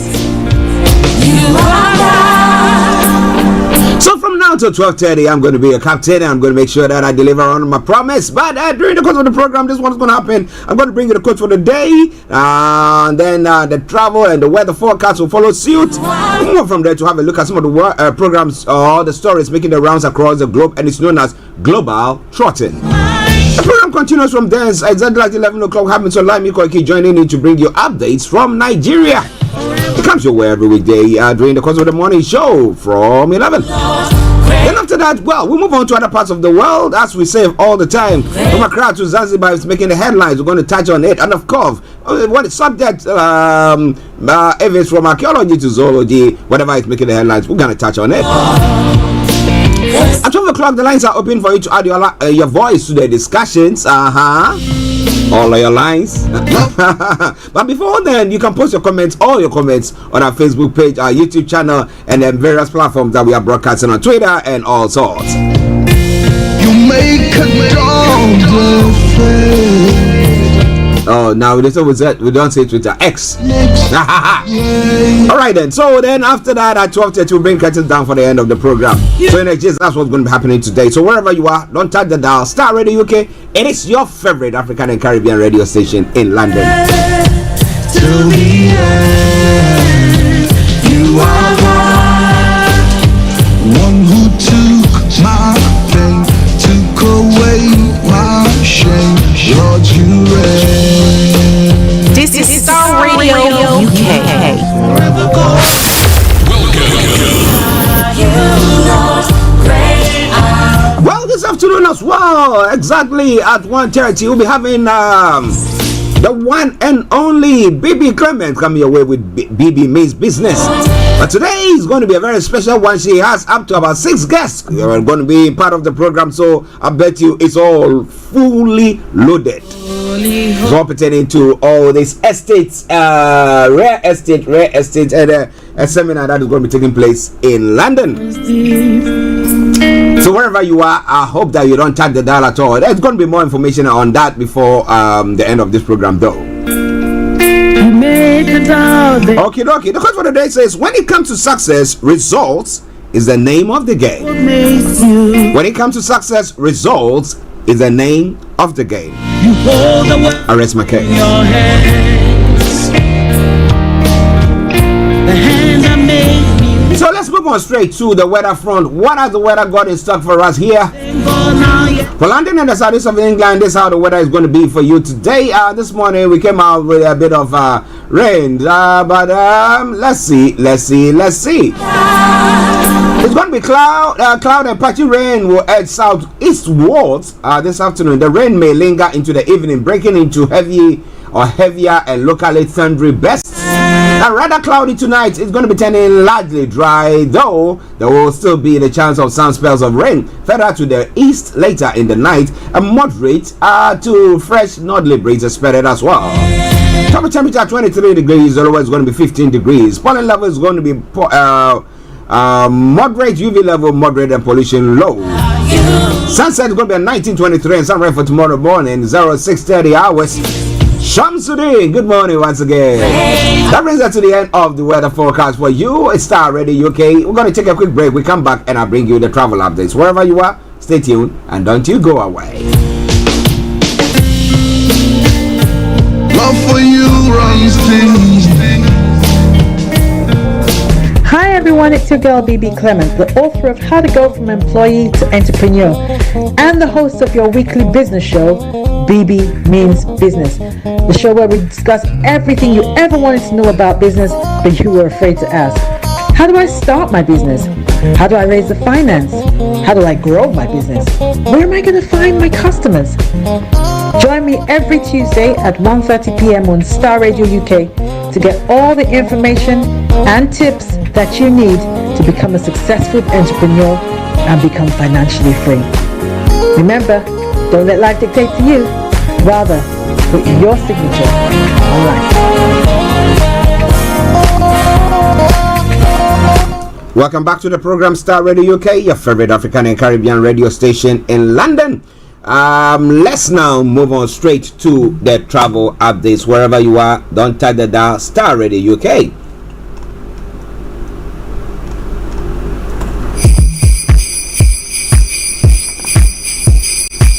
S1: So from now till 12:30, I'm going to be a captain, and I'm going to make sure that I deliver on my promise. But during the course of the program, this is what's going to happen. I'm going to bring you the quote for the day, and then the travel and the weather forecast will follow suit. We'll move from there to have a look at some of the programs or the stories making the rounds across the globe, and it's known as Global Trotting. The program continues from there. Exactly like 11 o'clock, having Olayomi Koiki joining in to bring you updates from Nigeria. It comes your way every weekday during the course of the morning show from 11. Then after that, well, we move on to other parts of the world, as we say all the time. From Accra to Zanzibar is making the headlines. We're going to touch on it. And of course, what is subject, if it's from archaeology to zoology, whatever is making the headlines, we're going to touch on it. At 12 o'clock, the lines are open for you to add your voice to the discussions. All of your lines. But before then, you can post your comments, all your comments, on our Facebook page, our YouTube channel, and then various platforms that we are broadcasting on Twitter and all sorts.
S15: You make a dog
S1: Oh, now we don't say Twitter, X. Alright then, so then after that at 12:30 we'll bring curtains down for the end of the program. So in exchange, that's what's going to be happening today. So wherever you are, don't touch the dial. Starr Radio UK, it is your favorite African and Caribbean radio station in London.
S15: Till the end, you are God. One who took my pain, took away my shame. Lord, you reign.
S12: This is Starr Radio UK.
S1: Well, this afternoon as well, exactly at 1:30, we'll be having the one and only BB Clement coming your way with BB Means Business. But today is going to be a very special one. She has up to about 6 guests who are going to be part of the program, so I bet you it's all fully loaded. It's all pertaining to all these estates, rare estate, and a seminar that is going to be taking place in London. So wherever you are, I hope that you don't tap the dial at all. There's going to be more information on that before the end of this program, though. Okay, okay. The quote for the day says, when it comes to success, results is the name of the game. When it comes to success, results is the name of the game. I rest my case. So let's move on straight to the weather front. What has the weather got in stock for us here? For London and the southeast of England, this is how the weather is going to be for you today. This morning we came out with a bit of rain, but let's see. It's going to be cloud and patchy rain will edge southeastwards this afternoon. The rain may linger into the evening, breaking into heavier and locally thundery bursts. Now, rather cloudy tonight. It's going to be turning largely dry, though there will still be the chance of some spells of rain further to the east later in the night. A moderate to fresh northerly breeze expected as well. Top temperature 23 degrees, the lower is going to be 15 degrees. Pollen level is going to be moderate, UV level moderate, and pollution low. Sunset is going to be at 19:23 and sunrise for tomorrow morning 06:30 hours. Shamsuddin, good morning once again. That brings us to the end of the weather forecast for you. It's Starr Radio UK. We're going to take a quick break. We come back and I'll bring you the travel updates. Wherever you are, stay tuned and don't you go away.
S15: Love for you runs deep.
S8: Hi everyone, it's your girl BB Clement, the author of How to Go from Employee to Entrepreneur and the host of your weekly business show, BB Means Business, the show where we discuss everything you ever wanted to know about business but you were afraid to ask. How do I start my business? How do I raise the finance? How do I grow my business? Where am I going to find my customers? Join me every Tuesday at 1:30 p.m. on Starr Radio UK to get all the information and tips that you need to become a successful entrepreneur and become financially free. Remember, don't let life dictate to you. Rather, put your signature on life.
S1: Welcome back to the program Starr Radio UK, your favorite African and Caribbean radio station in London. Let's now move on straight to the travel updates. Wherever you are, don't touch the dial. Starr Radio UK.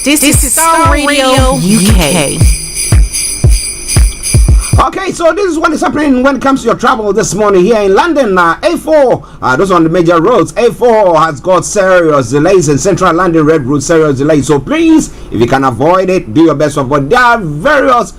S12: This is Starr Radio UK.
S1: Okay, so this is what is happening when it comes to your travel this morning here in London. A4, those on the major roads. A4 has got serious delays in central London Red Route, serious delays. So please, if you can avoid it, do your best to avoid. There are various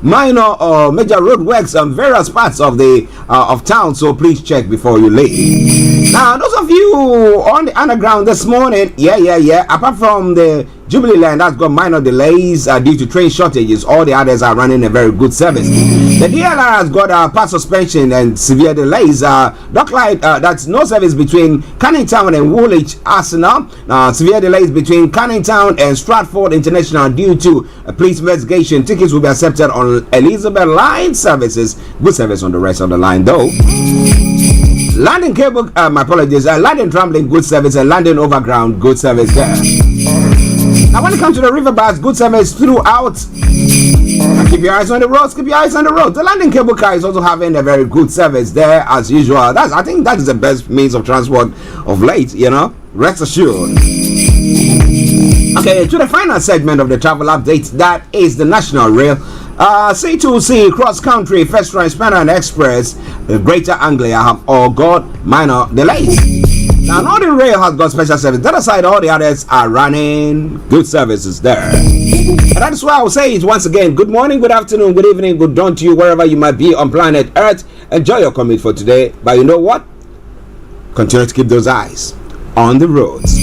S1: minor or major road works on various parts of the of town. So please check before you leave. Now, those of you on the underground this morning, yeah. Apart from the Jubilee line that's got minor delays due to train shortages, all the others are running a very good service. The DLR has got part suspension and severe delays. Docklight, that's no service between Canning Town and Woolwich Arsenal. Severe delays between Canning Town and Stratford International due to a police investigation. Tickets will be accepted on Elizabeth Line services. Good service on the rest of the line though. London Cable, my apologies, London Tramlink, good service, and London Overground, good service there. Now when it comes to the river bars, good service throughout. Keep your eyes on the roads, keep your eyes on the road. The London Cable Car is also having a very good service there as usual. I think that is the best means of transport of late, you know, rest assured. Okay, to the final segment of the travel update, that is the National Rail. C2C, Cross Country, First Spanner and Express, Greater Anglia have all got minor delays. Now, Northern Rail has got special service. The other side, all the others are running good services there. And that is why I will say it once again. Good morning, good afternoon, good evening, good dawn to you, wherever you might be on planet Earth. Enjoy your commute for today. But you know what? Continue to keep those eyes on the roads.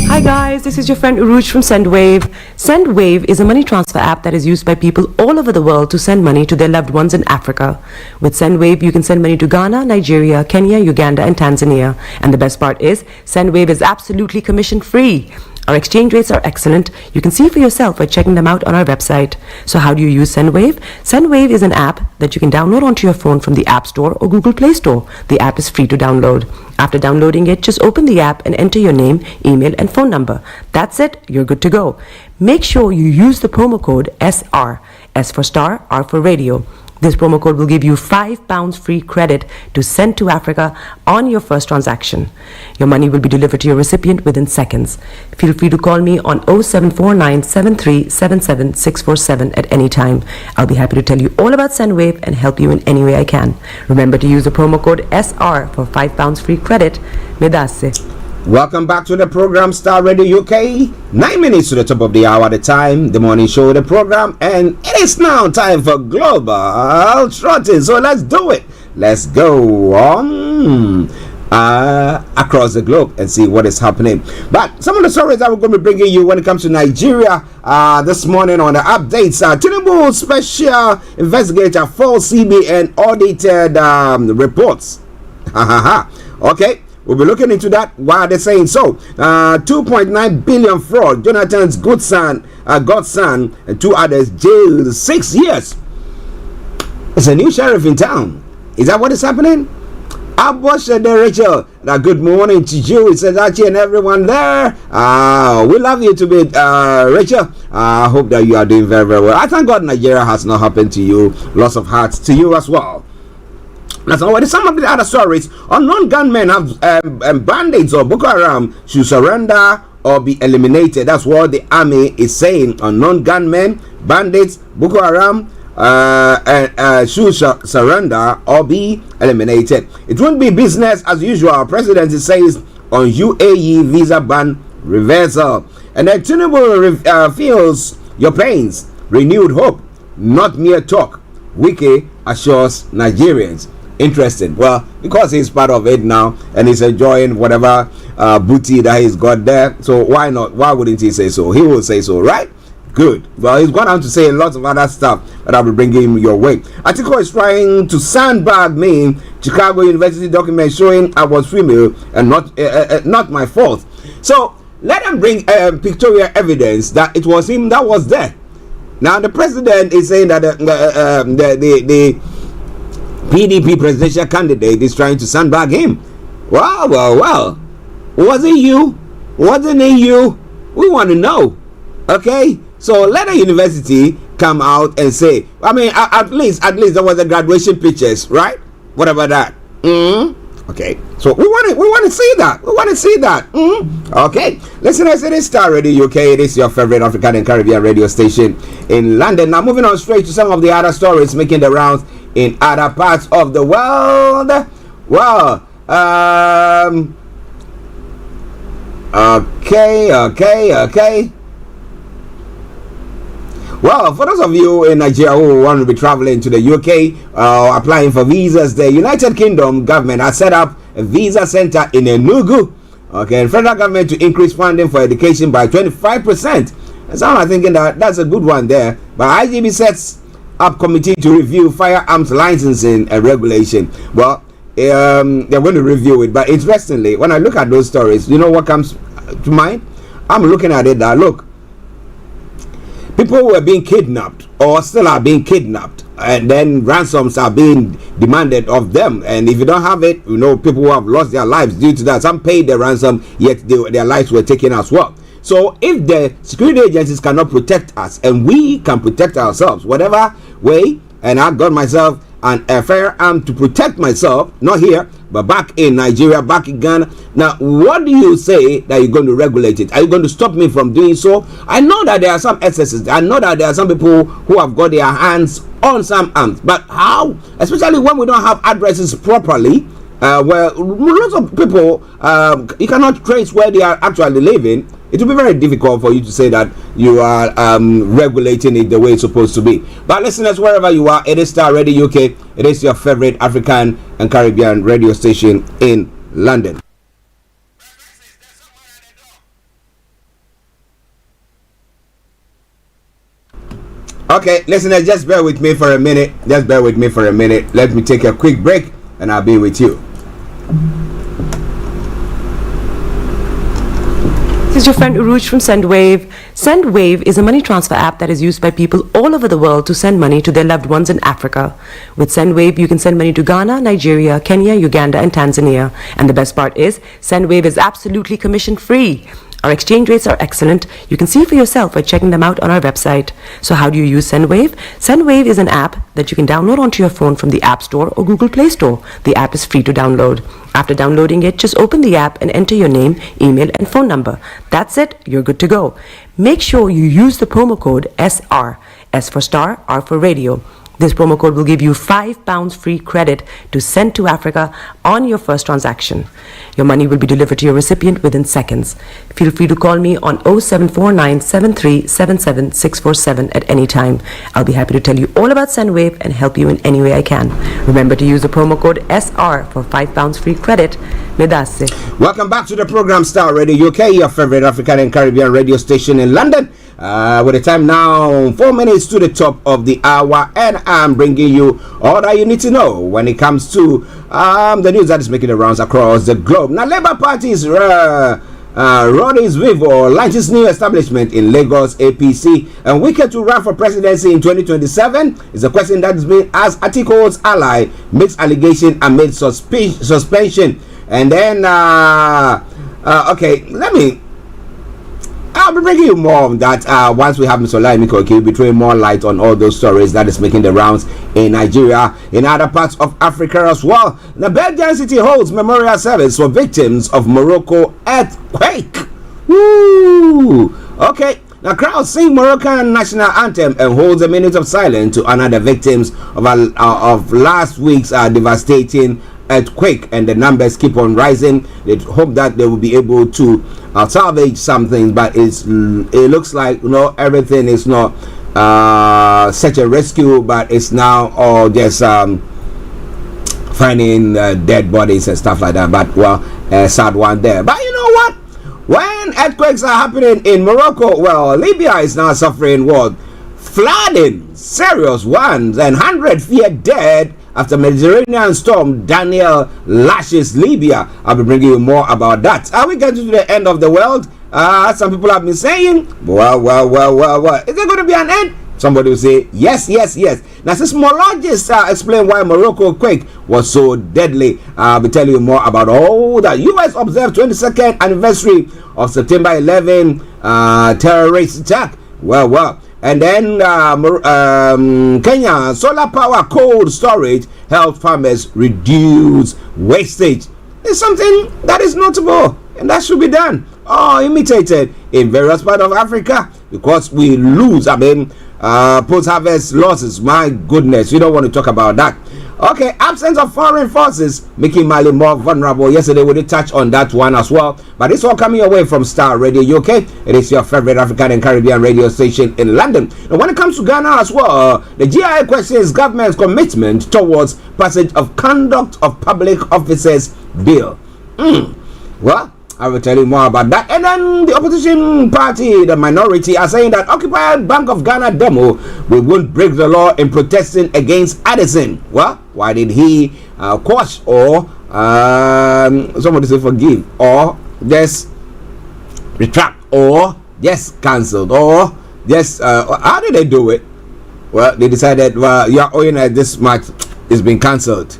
S7: Hi guys, this is your friend Uruj from SendWave. SendWave is a money transfer app that is used by people all over the world to send money to their loved ones in Africa. With SendWave, you can send money to Ghana, Nigeria, Kenya, Uganda, and Tanzania. And the best part is, SendWave is absolutely commission free. Our exchange rates are excellent. You can see for yourself by checking them out on our website. So how do you use SendWave? SendWave is an app that you can download onto your phone from the App Store or Google Play Store. The app is free to download. After downloading it, just open the app and enter your name, email, and phone number. That's it. You're good to go. Make sure you use the promo code SR. S for Starr, R for Radio. This promo code will give you £5 free credit to send to Africa on your first transaction. Your money will be delivered to your recipient within seconds. Feel free to call me on 0749 7377 647 at any time. I'll be happy to tell you all about SendWave and help you in any way I can. Remember to use the promo code SR for £5 free credit. Medasse.
S1: Welcome back to the program Starr Radio UK. 9 minutes to the top of the hour at the time, the morning show, the program, and it is now time for Global Trotting. So let's do it. Let's go on. across the globe and see what is happening. But some of the stories that we're going to be bringing you when it comes to Nigeria this morning on the updates. Tinubu special investigator for CBN audited reports. Okay, we'll be looking into that. Why are they saying so? 2.9 billion fraud. Jonathan's godson and two others jailed 6 years. It's a new sheriff in town. Is that what is happening? Rachel, good morning to you. It says Archie and everyone there. We love you to be Rachel. I hope that you are doing very, very well. I thank God Nigeria has not happened to you. Lots of hearts to you as well. That's already some of the other stories. Unknown gunmen have bandits or Boko Haram should surrender or be eliminated. That's what the army is saying. Unknown gunmen, bandits, Boko Haram should surrender or be eliminated. It won't be business as usual. President says on UAE visa ban reversal. And then Tinubu feels your pains. Renewed hope, not mere talk. Wiki assures Nigerians. Interesting. Well, because he's part of it now and he's enjoying whatever booty that he's got there, so why not? Why wouldn't he say so? He will say so, right? Good. Well, he's gone on to say lots of other stuff that I'll be bringing your way. Atiko is trying to sandbag me. Chicago University document showing I was female and not my fault. So let them bring pictorial evidence that it was him that was there. Now the president is saying that the PDP presidential candidate is trying to sandbag him. Well. Was it you? Wasn't it you? We want to know. Okay? So let the university come out and say, I mean, at least there was a graduation pictures, right? What about that? Okay. So we want to see that. We want to see that. Okay. Listeners, it is Starr Radio UK. It is your favorite African and Caribbean radio station in London. Now moving on straight to some of the other stories making the rounds in other parts of the world. Well, okay. Well, for those of you in Nigeria who want to be traveling to the UK, applying for visas, the United Kingdom government has set up a visa center in Enugu. Okay, and federal government to increase funding for education by 25%. And some are thinking that that's a good one there. But IGB sets up committee to review firearms licensing and regulation. Well, they're going to review it. But interestingly, when I look at those stories, you know what comes to mind? I'm looking at it that, look, people who are being kidnapped or still are being kidnapped, and then ransoms are being demanded of them. And if you don't have it, you know, people who have lost their lives due to that. Some paid the ransom, yet their lives were taken as well. So if the security agencies cannot protect us and we can protect ourselves, whatever way, and I got myself a firearm to protect myself, not here, but back in Nigeria, back in Ghana. Now, what do you say that you're going to regulate it? Are you going to stop me from doing so? I know that there are some excesses. I know that there are some people who have got their hands on some arms. But how? Especially when we don't have addresses properly, where lots of people, you cannot trace where they are actually living. It will be very difficult for you to say that you are regulating it the way it's supposed to be. But listeners, wherever you are, it is Starr Radio UK. It is your favorite African and Caribbean radio station in London. Okay, listeners, just bear with me for a minute. Let me take a quick break and I'll be with you.
S7: This is your friend Uruj from SendWave. SendWave is a money transfer app that is used by people all over the world to send money to their loved ones in Africa. With SendWave, you can send money to Ghana, Nigeria, Kenya, Uganda, and Tanzania. And the best part is, SendWave is absolutely commission-free. Our exchange rates are excellent. You can see for yourself by checking them out on our website. So how do you use SendWave? SendWave is an app that you can download onto your phone from the App Store or Google Play Store. The app is free to download. After downloading it, just open the app and enter your name, email, and phone number. That's it. You're good to go. Make sure you use the promo code SR, S for Star, R for Radio. This promo code will give you £5 free credit to send to Africa on your first transaction. Your money will be delivered to your recipient within seconds. Feel free to call me on 0749 7377 647 at any time. I'll be happy to tell you all about SendWave and help you in any way I can. Remember to use the promo code SR for £5 free credit. Medase.
S1: Welcome back to the program Starr Radio UK, your favorite African and Caribbean radio station in London. With the time now 4 minutes to the top of the hour, and I'm bringing you all that you need to know when it comes to the news that is making the rounds across the globe. Now, Labour Party's Roddy's Vivo launches new establishment in Lagos, APC, and wicked to run for presidency in 2027 is a question that has been asked. Atiko's ally makes allegation amid suspension. And then okay, I'll be bringing you more of that once we have Mr. Olayomi Koiki. We'll be throwing more light on all those stories that is making the rounds in Nigeria, in other parts of Africa as well. The Belgian city holds memorial service for victims of Morocco earthquake. Woo! Okay, the crowd sing Moroccan national anthem and holds a minute of silence to honor the victims of last week's devastating earthquake, and the numbers keep on rising. They hope that they will be able to salvage some things, but it looks like everything is not such a rescue, but it's now all just finding dead bodies and stuff like that. But a sad one there. But you know what? When earthquakes are happening in Morocco, Libya is now suffering flooding, serious ones, and 100 feared dead after Mediterranean storm Daniel lashes Libya. I'll be bringing you more about that. Are we getting to the end of the world? Some people have been saying, well. Is there going to be an end? Somebody will say, yes. Now, seismologists explain why Morocco quake was so deadly. I'll be telling you more about all that. U.S. observed 22nd anniversary of September 11 terrorist attack. Well. And then Kenya, solar power cold storage help farmers reduce wastage. It's something that is notable, and that should be done or imitated in various parts of Africa, because we lose, post-harvest losses. My goodness, we don't want to talk about that. Okay, absence of foreign forces making Mali more vulnerable. Yesterday we did touch on that one as well, but it's all coming away from Starr Radio UK. It is your favorite African and Caribbean radio station in London. And when it comes to Ghana as well, the GIA questions government's commitment towards passage of Conduct of Public Officers Bill. Well, I will tell you more about that. And then the opposition party, the minority, are saying that occupied Bank of Ghana demo won't break the law in protesting against Addison. Well, why did he quash or somebody say forgive or just retract or just cancelled or just how did they do it? Well, they decided you're owing this much, it's been cancelled.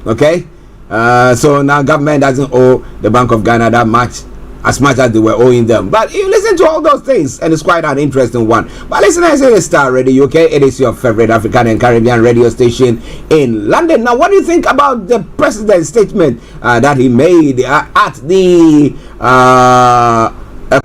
S1: Okay. So now government doesn't owe the Bank of Ghana that much, as much as they were owing them. But you listen to all those things, and it's quite an interesting one. But listen, I say the Starr Radio UK. It is your favorite African and Caribbean radio station in London. Now, what do you think about the president's statement that he made at the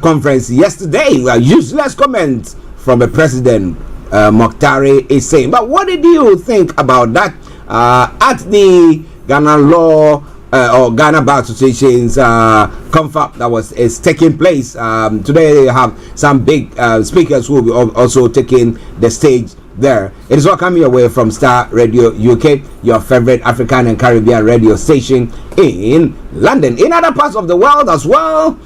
S1: conference yesterday? Useless comments from the president, Mokhtari is saying. But what did you think about that at the Ghana Law or Ghana Bar Association's confab that is taking place today? They have some big speakers who will be also taking the stage there. It is all coming away from Starr Radio UK, your favorite African and Caribbean radio station in London. In other parts of the world as well,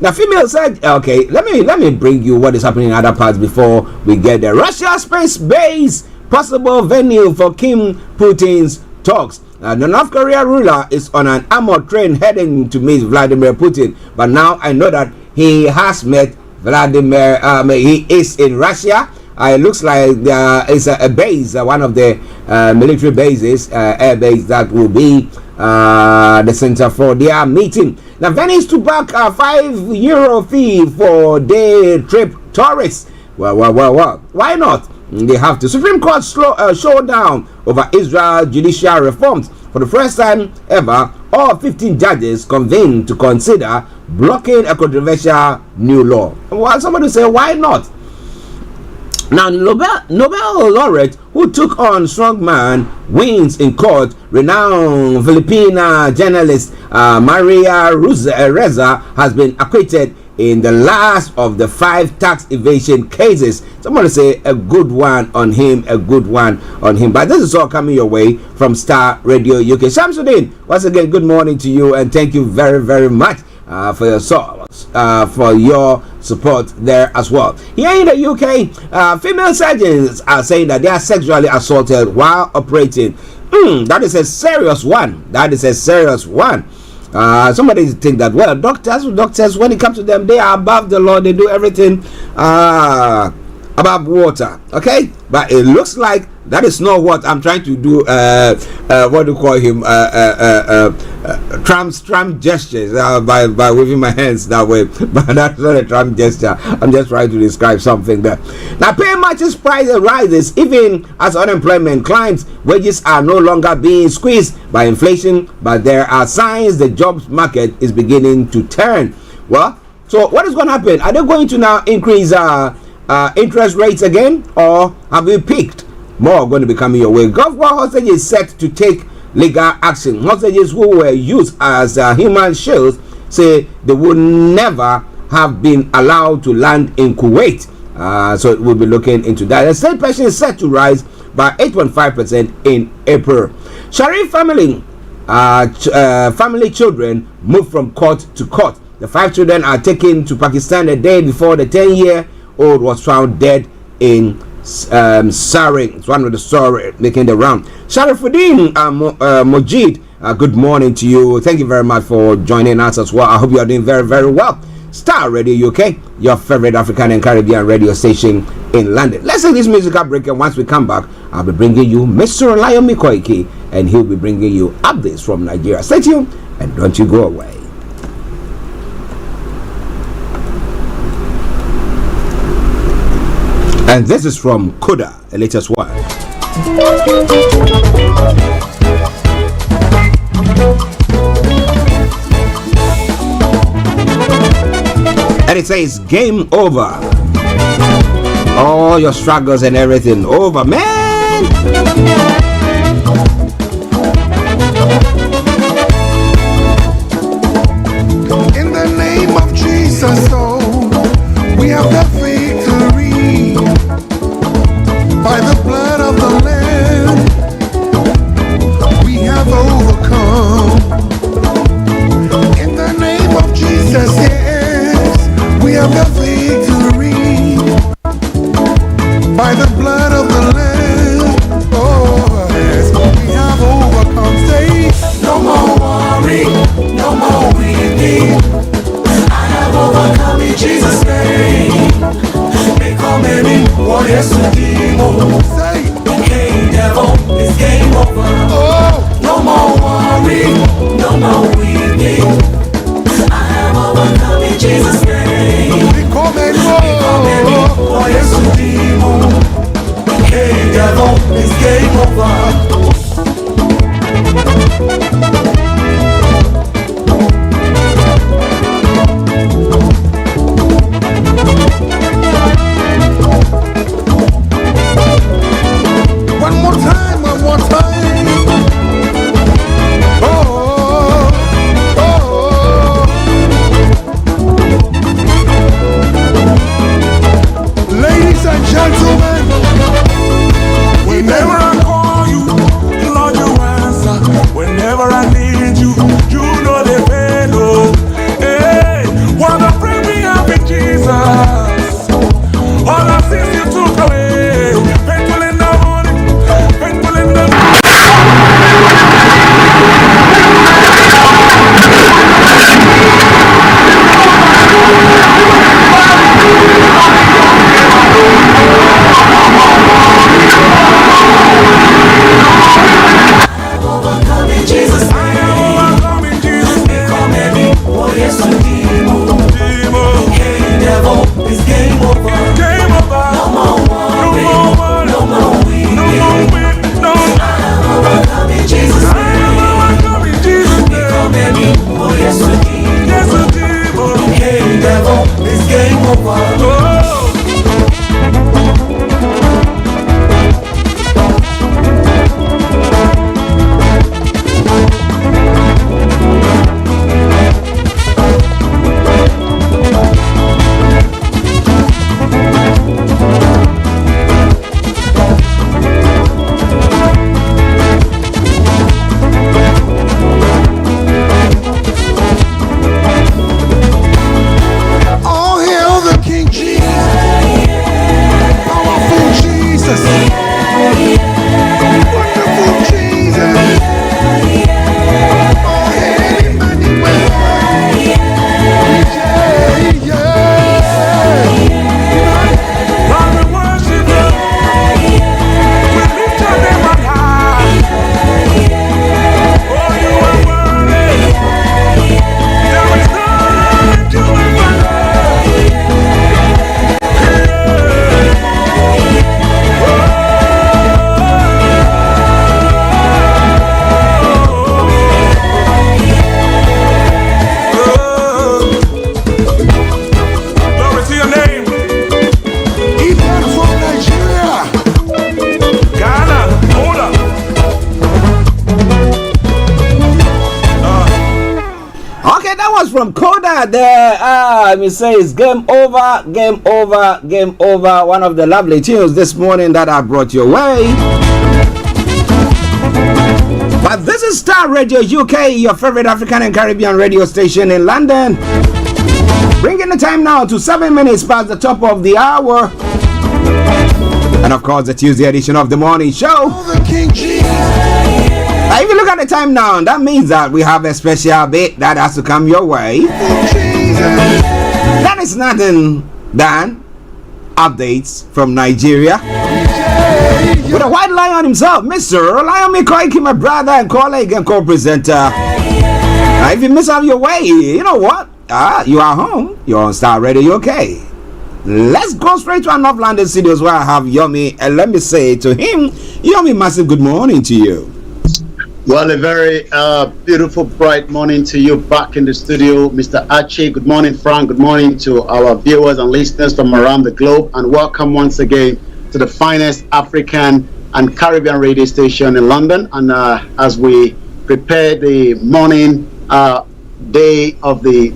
S1: the female said, okay, let me bring you what is happening in other parts before we get there. Russia space base possible venue for Kim Putin's talks. The North Korea ruler is on an armored train heading to meet Vladimir Putin. But now I know that he has met Vladimir. He is in Russia. It looks like there is a base, one of the military bases, air base, that will be the center for their meeting. Now, Venice to back a €5 fee for day trip tourists. Well. Why not? They have to. Supreme Court showdown over Israel judicial reforms. For the first time ever, all 15 judges convened to consider blocking a controversial new law. Well, somebody say, why not? Now, Nobel laureate who took on strongman wins in court, renowned Filipina journalist Maria Reza has been acquitted in the last of the 5 tax evasion cases. Somebody say a good one on him, a good one on him. But this is all coming your way from Star Radio UK. Shamsuddin, once again, good morning to you, and thank you very, very much for your support there as well. Here in the UK, female surgeons are saying that they are sexually assaulted while operating. That is a serious one. That is a serious one. Somebody think that, well, doctors, when it comes to them, they are above the law. They do everything above water. Okay, but it looks like that is not what I'm trying to do. What do you call him? Trump gestures by waving my hands that way. But that's not a Trump gesture. I'm just trying to describe something there. Now, pay matches price rises even as unemployment climbs. Wages are no longer being squeezed by inflation, but there are signs the jobs market is beginning to turn. Well, so what is going to happen? Are they going to now increase interest rates again, or have we peaked? More going to be coming your way. Gulf War hostages set to take legal action. Hostages who were used as human shields say they would never have been allowed to land in Kuwait. So we'll be looking into that. The state pension is set to rise by 8.5% in April. Sharif family children move from court to court. The 5 children are taken to Pakistan a day before the 10-year-old was found dead in Saring. It's one of the story making the round. Sharifuddin Mojid, good morning to you. Thank you very much for joining us as well. I hope you are doing very, very well. Star Radio UK, your favorite African and Caribbean radio station in London. Let's take this musical break, and once we come back, I'll be bringing you Mr. Olayomi Koiki, and he'll be bringing you updates from Nigeria. Stay tuned and don't you go away. And this is from Koda, the latest one. And it says, game over. All your struggles and everything over, man.
S15: In the name of Jesus, oh, we have the victory. By the blood of the Lamb, we have overcome. In the name of Jesus, yes, we have the victory. By the blood of the Lamb, oh yes, we have overcome. Say, no more worry, no more weeping. I have overcome in Jesus' name. Becoming warriors to demons. Say, hey devil, it's game over. Oh, no more worry, no more weeping. I have overcome in Jesus' name. Becoming warriors to demons. Hey devil, it's game over. One more time. Oh, oh, oh. Ladies and gentlemen, whenever I call you, Lord, you answer. Whenever I need you, you know the fellow. Hey, what a friend we have in Jesus. All our sins you took away. Faithful in the morning, faithful in the
S1: let me say it's game over. One of the lovely tunes this morning that I brought your way. But this is Star Radio UK, your favorite African and Caribbean radio station in London. Bringing the time now to 7 minutes past the top of the hour. And of course, the Tuesday edition of the morning show. Now, if you look at the time now, that means that we have a special bit that has to come your way. That is nothing than updates from Nigeria. With a white lion himself, Mr. Olayomi Koiki, my brother and colleague and co-presenter. If you miss out your way, you know what? You are home. You're on Star Radio UK. Let's go straight to our North London studios where I have Yomi, and let me say to him, Yomi, massive good morning to you.
S16: Well, a very beautiful, bright morning to you back in the studio, Mr. Archie. Good morning, Frank. Good morning to our viewers and listeners from around the globe, and welcome once again to the finest African and Caribbean radio station in London. And as we prepare the morning day of the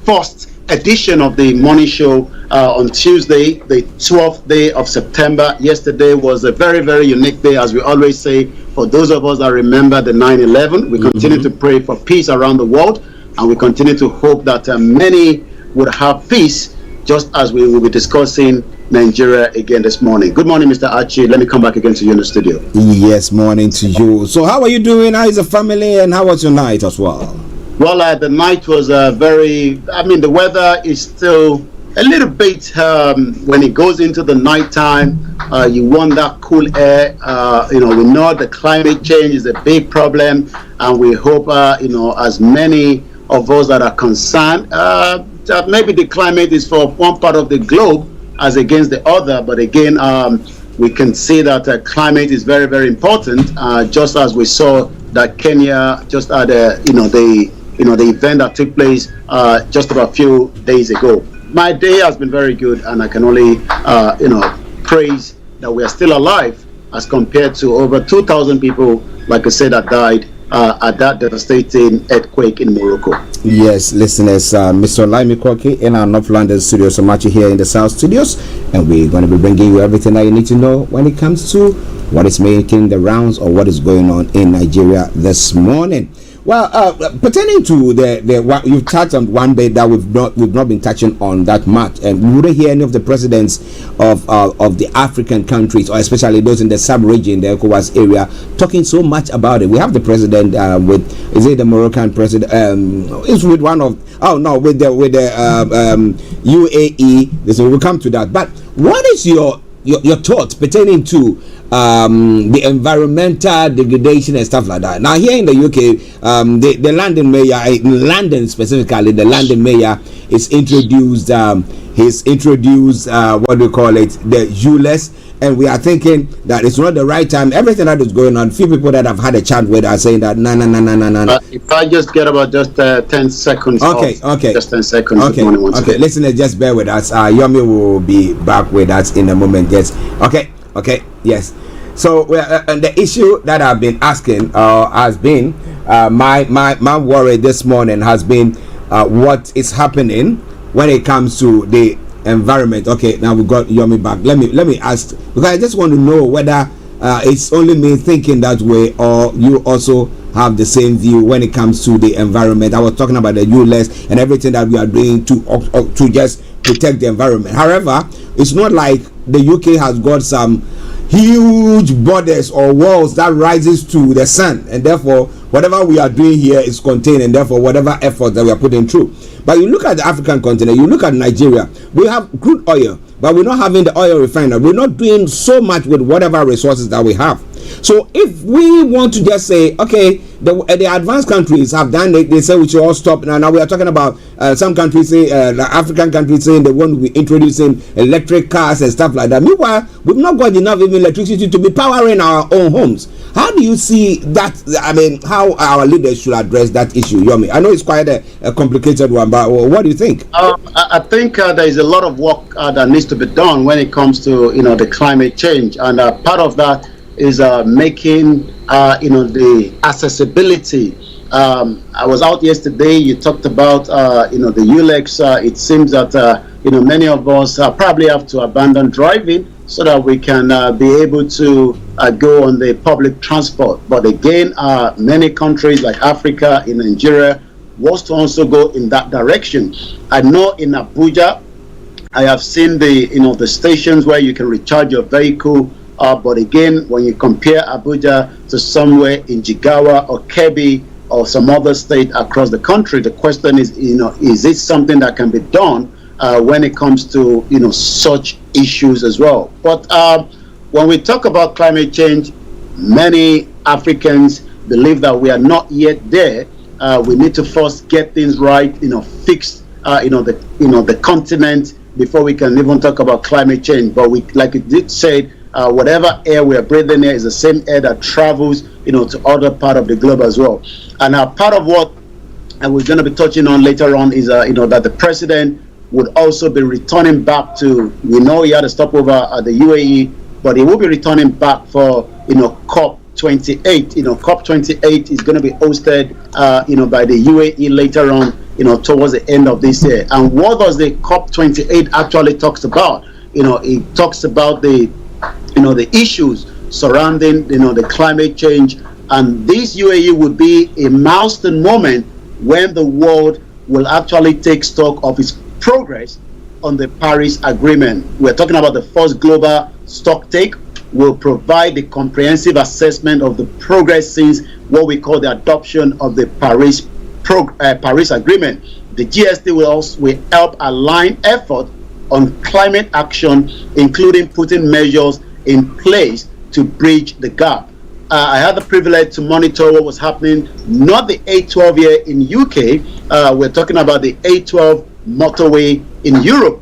S16: first edition of the morning show on Tuesday, the 12th day of September. Yesterday was a very, very unique day, as we always say. For those of us that remember the 9/11, we continue to pray for peace around the world, and we continue to hope that many would have peace, just as we will be discussing Nigeria again this morning. Good morning, Mr. Archie. Let me come back again to you in the studio.
S1: Yes, morning to you. So how are you doing? How is the family, and how was your night as well?
S16: Well, the night was the weather is still a little bit, when it goes into the nighttime, you want that cool air. We know the climate change is a big problem, and we hope, as many of us that are concerned, that maybe the climate is for one part of the globe as against the other. But again, we can see that climate is very, very important, just as we saw that Kenya just had the event that took place just about a few days ago. My day has been very good, and I can only praise that we are still alive as compared to over 2,000 people, like I said, that died at that devastating earthquake in Morocco.
S1: Yes, listeners, Mr. Olayomi Koiki in our North London studios, so much here in the South studios, and we're going to be bringing you everything that you need to know when it comes to what is making the rounds or what is going on in Nigeria this morning. Well, pertaining to the you've touched on one bit that we've not been touching on that much, and we wouldn't hear any of the presidents of the African countries, or especially those in the sub-region, the ECOWAS area, talking so much about it. We have the president is it the Moroccan president? It's with with the UAE. So we'll come to that. But what is your thoughts pertaining to the environmental degradation and stuff like that? Now here in the UK, the London mayor, in London specifically, the London mayor is introduced what do you call it, the ULEZ, and we are thinking that it's not the right time. Everything that is going on, few people that have had a chat with are saying that no.
S16: If I just get about just 10 seconds.
S1: Okay.
S16: Just 10 seconds.
S1: Okay. Listeners, just bear with us. Yomi will be back with us in a moment. Yes. Okay. Yes. So and the issue that I've been asking has been my worry this morning has been what is happening when it comes to the environment. Okay, now we got Yomi back. Let me ask, because I just want to know whether it's only me thinking that way, or you also have the same view when it comes to the environment. I was talking about the ULEZ and everything that we are doing to just protect the environment. However, it's not like the UK has got some huge borders or walls that rises to the sun, and therefore whatever we are doing here is contained, and therefore whatever effort that we are putting through. But you look at the African continent, you look at Nigeria, we have crude oil, but we're not having the oil refinery. We're not doing so much with whatever resources that we have. So if we want to just say, okay, the advanced countries have done it, they say we should all stop. Now we are talking about some countries, say the African countries saying they want to be introducing electric cars and stuff like that. Meanwhile, we've not got enough even electricity to be powering our own homes. How do you see that? I mean, how our leaders should address that issue, Yomi? I know it's quite a complicated one, but what do you think?
S16: I think there is a lot of work that needs to be done when it comes to the climate change, and part of that is making the accessibility I was out yesterday. You talked about, the ULEX. It seems that, many of us probably have to abandon driving so that we can be able to go on the public transport. But again, many countries like Africa, in Nigeria, wants to also go in that direction. I know in Abuja, I have seen the stations where you can recharge your vehicle. But again, when you compare Abuja to somewhere in Jigawa or Kebbi or some other state across the country, the question is, is it something that can be done when it comes to, such issues as well? But when we talk about climate change, many Africans believe that we are not yet there. We need to first get things right, fix, the continent before we can even talk about climate change. But we, like it did say, whatever air we are breathing here is the same air that travels, to other part of the globe as well. And part of what we're going to be touching on later on is, that the president would also be returning back to, we know he had a stopover at the UAE, but he will be returning back for, COP28. COP28 is going to be hosted, by the UAE later on, towards the end of this year. And what does the COP28 actually talks about? It talks about the issues surrounding, the climate change. And this UAE would be a milestone moment when the world will actually take stock of its progress on the Paris Agreement. We're talking about the first global stock take. Will provide the comprehensive assessment of the progress since what we call the adoption of the Paris Agreement. The GST will help align effort on climate action, including putting measures in place to bridge the gap. I had the privilege to monitor what was happening, not the A12 here in UK. We're talking about the A12 motorway in Europe,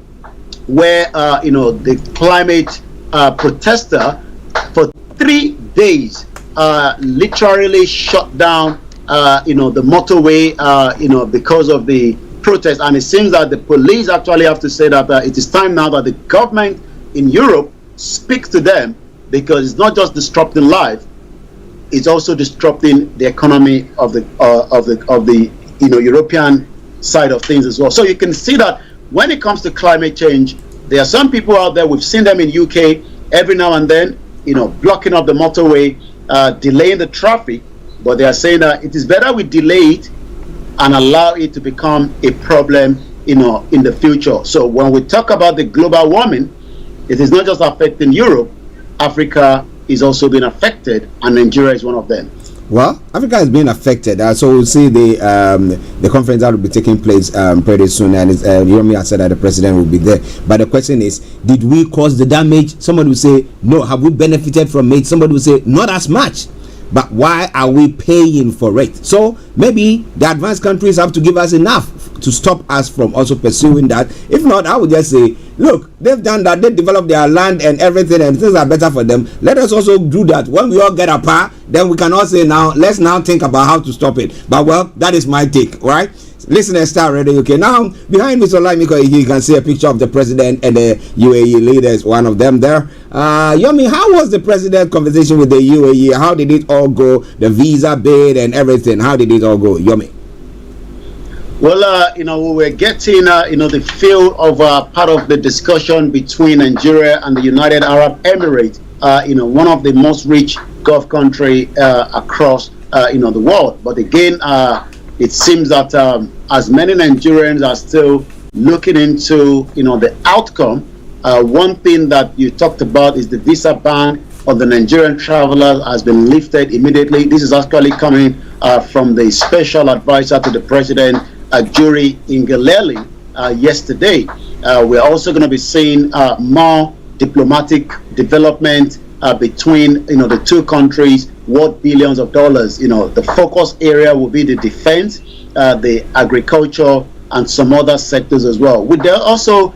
S16: where the climate protester for 3 days literally shut down the motorway because of the protest. And it seems that the police actually have to say that it is time now that the government in Europe speaks to them, because it's not just disrupting life, it's also disrupting the economy of the European side of things as well. So you can see that when it comes to climate change, there are some people out there, we've seen them in UK every now and then, blocking up the motorway, delaying the traffic, but they are saying that it is better we delay it and allow it to become a problem, in the future. So when we talk about the global warming, it is not just affecting Europe. Africa is also being affected, and Nigeria is one of them.
S1: Well, Africa is being affected, so we'll see the conference that will be taking place pretty soon, and Olayomi has said that the president will be there. But the question is, did we cause the damage? Somebody will say no. Have we benefited from it? Somebody will say not as much. But why are we paying for it? So maybe the advanced countries have to give us enough to stop us from also pursuing that. If not, I would just say, look, they've done that, they developed their land and everything, and things are better for them. Let us also do that. When we all get apart, then we can all say, now let's now think about how to stop it. But well, that is my take, right? Listen to Starr Radio UK. Now, behind Mr. Olayomi, you can see a picture of the president and the UAE leaders, one of them there. Yomi, how was the president conversation with the UAE? How did it all go? The visa bid and everything. How did it all go, Yomi?
S16: Well, we were getting, the feel of part of the discussion between Nigeria and the United Arab Emirates, one of the most rich Gulf country across, the world. But again, it seems that as many Nigerians are still looking into, the outcome. One thing that you talked about is the visa ban on the Nigerian travelers has been lifted immediately. This is actually coming from the special advisor to the president, Juri Ngeleli, yesterday. We're also going to be seeing more diplomatic development between the two countries, worth billions of dollars. The focus area will be the defense, the agriculture, and some other sectors as well. We also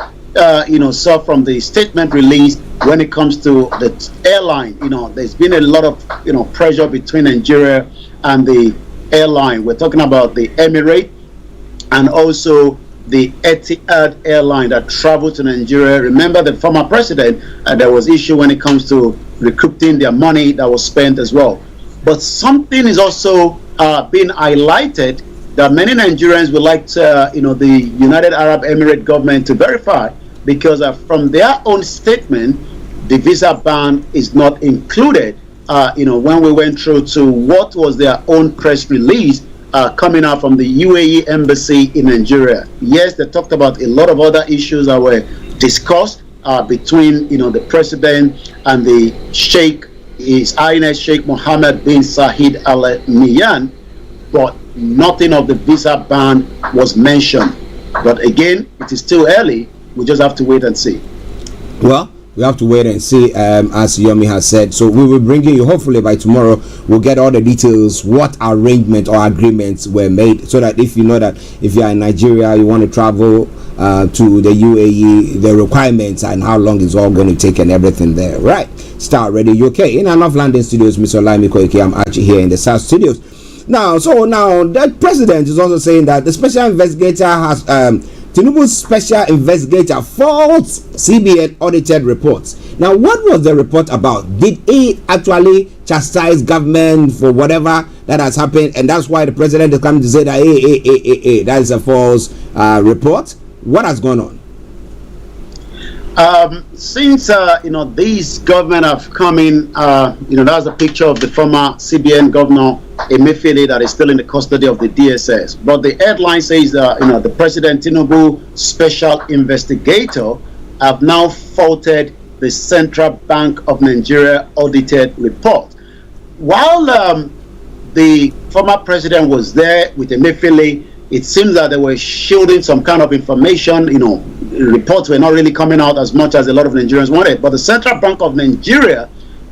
S16: saw from the statement released when it comes to the airline, there's been a lot of pressure between Nigeria and the airline. We're talking about the Emirates and also the Etihad airline that traveled to Nigeria. Remember the former president, there was issue when it comes to recouping their money that was spent as well. But something is also been highlighted that many Nigerians would like to, the United Arab Emirates government to verify, because from their own statement, the visa ban is not included. When we went through to what was their own press release coming out from the UAE embassy in Nigeria. Yes, they talked about a lot of other issues that were discussed between, the president and the Sheikh, His Highness Sheikh Mohammed bin Zayed Al Nahyan, but nothing of the visa ban was mentioned. But again, it is still early. We just have to wait and see.
S1: Well, we have to wait and see, as Yomi has said. So we will bring you, hopefully by tomorrow, we'll get all the details, what arrangement or agreements were made, so that if you know that if you are in Nigeria, you want to travel to the UAE, the requirements and how long it's all going to take and everything there. Right. Starr Radio UK. In and off London studios, Mr. Olayomi Koiki, I'm Archie here in the South studios. Now, the president is also saying that the special investigator has Tinubu's special investigator faults CBN audited reports. Now, what was the report about? Did he actually chastise government for whatever that has happened, and that's why the president is coming to say that hey, that is a false report? What has gone on?
S16: Since these government have come in, that's a picture of the former CBN governor Emefiele that is still in the custody of the DSS. But the headline says that the President Tinubu special investigator have now faulted the Central Bank of Nigeria audited report. While the former president was there with Emefiele, it seems that they were shielding some kind of information. Reports were not really coming out as much as a lot of Nigerians wanted. But the Central Bank of Nigeria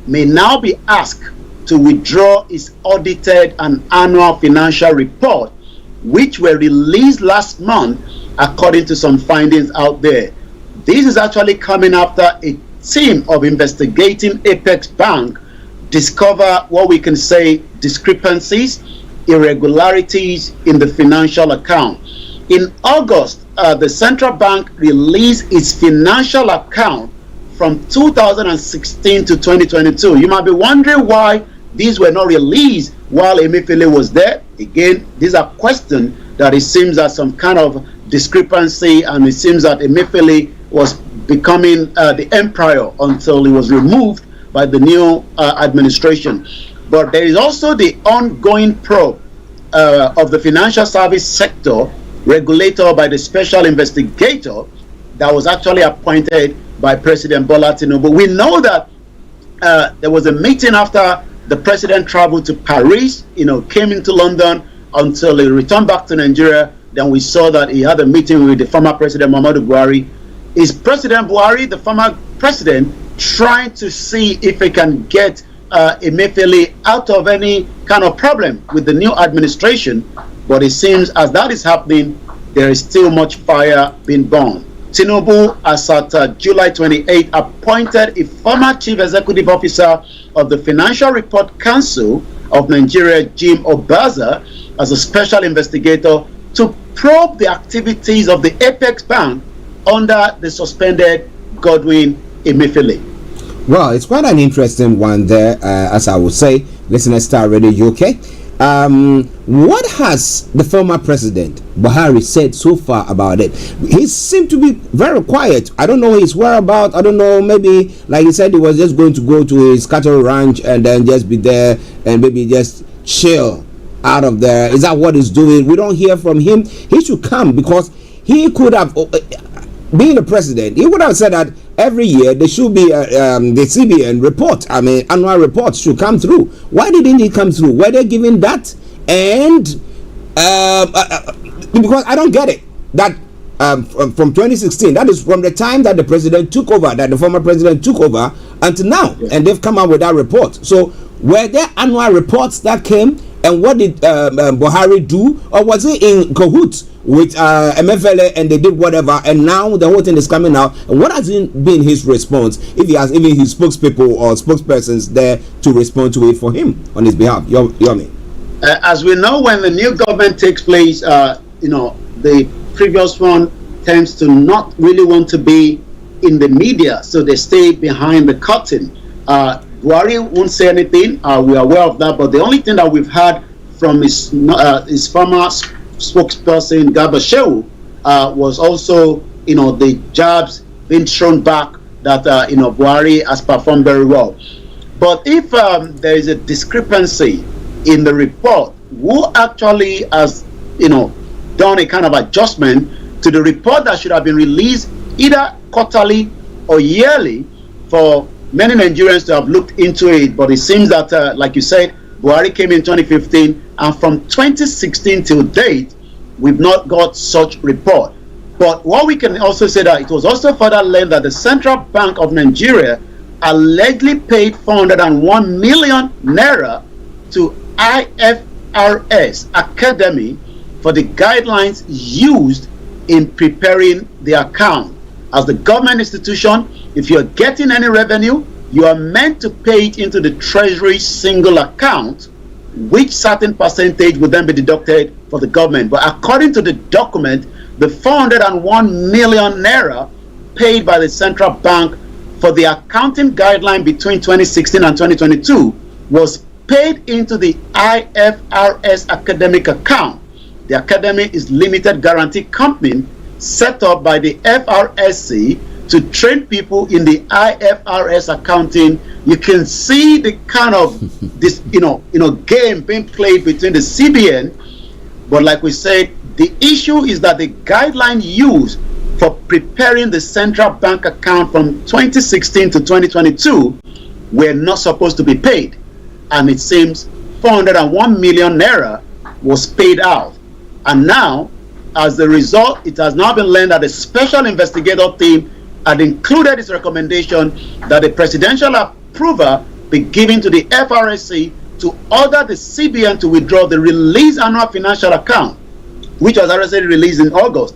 S16: may now be asked to withdraw its audited and annual financial report, which were released last month, according to some findings out there. This is actually coming after a team of investigating Apex Bank discover what we can say discrepancies, irregularities in the financial account. In August, the central bank released its financial account from 2016 to 2022. You might be wondering why these were not released while Emefiele was there. Again, these are questions that it seems that some kind of discrepancy, and it seems that Emefiele was becoming the emperor until he was removed by the new administration. But there is also the ongoing probe of the financial service sector, regulator by the special investigator that was actually appointed by President Bola Tinubu. We know that there was a meeting after the president traveled to Paris, came into London until he returned back to Nigeria. Then we saw that he had a meeting with the former president, Muhammadu Buhari. Is President Buhari, the former president, trying to see if he can get Emefiele out of any kind of problem with the new administration? But it seems as that is happening, there is still much fire being burned. Tinubu, as at July 28, appointed a former chief executive officer of the Financial Report Council of Nigeria, Jim Obaza, as a special investigator to probe the activities of the Apex Bank under the suspended Godwin Emefiele.
S1: Well, it's quite an interesting one there, as I would say. Listener Starr Radio UK. What has the former president Buhari said so far about it? He seemed to be very quiet. I don't know his whereabouts. I don't know, maybe like he said he was just going to go to his cattle ranch and then just be there and maybe just chill out of there. Is that what he's doing? We don't hear from him. He should come, because he could have, being the president, he would have said that every year there should be the CBN report. Annual reports should come through. Why didn't he come through? Were they giving that? And because I don't get it, that from 2016, that is from the time that the president took over, that the former president took over until now, and they've come out with that report. So were there annual reports that came, and what did Buhari do, or was he in cahoots with Emefiele and they did whatever, and now the whole thing is coming out? And what has been his response, if he has even his spokespeople or spokespersons there to respond to it for him on his behalf? Yomi.
S16: As we know, when the new government takes place, the previous one tends to not really want to be in the media, so they stay behind the curtain. Buhari won't say anything. We are aware of that, but the only thing that we've heard from his former spokesperson Garba Shehu was also, the jabs being thrown back that Buhari has performed very well. But if there is a discrepancy in the report, who actually has done a kind of adjustment to the report that should have been released either quarterly or yearly for many Nigerians to have looked into it? But it seems that, like you said, Buhari came in 2015, and from 2016 till date, we've not got such report. But what we can also say that it was also further learned that the Central Bank of Nigeria allegedly paid 401 million naira to IFRS Academy for the guidelines used in preparing the account. As the government institution, if you're getting any revenue, you are meant to pay it into the Treasury single account, which certain percentage would then be deducted for the government. But according to the document, the 401 million naira paid by the Central Bank for the accounting guideline between 2016 and 2022 was paid into the IFRS academic account. The academy is limited guarantee company set up by the FRSC to train people in the IFRS accounting. You can see the kind of this game being played between the CBN. But like we said, the issue is that the guideline used for preparing the central bank account from 2016 to 2022 were not supposed to be paid, and it seems 401 million naira was paid out. And now, as a result, it has now been learned that a special investigator team had included its recommendation that a presidential approval be given to the FRSC to order the CBN to withdraw the released annual financial account, which was already released in August.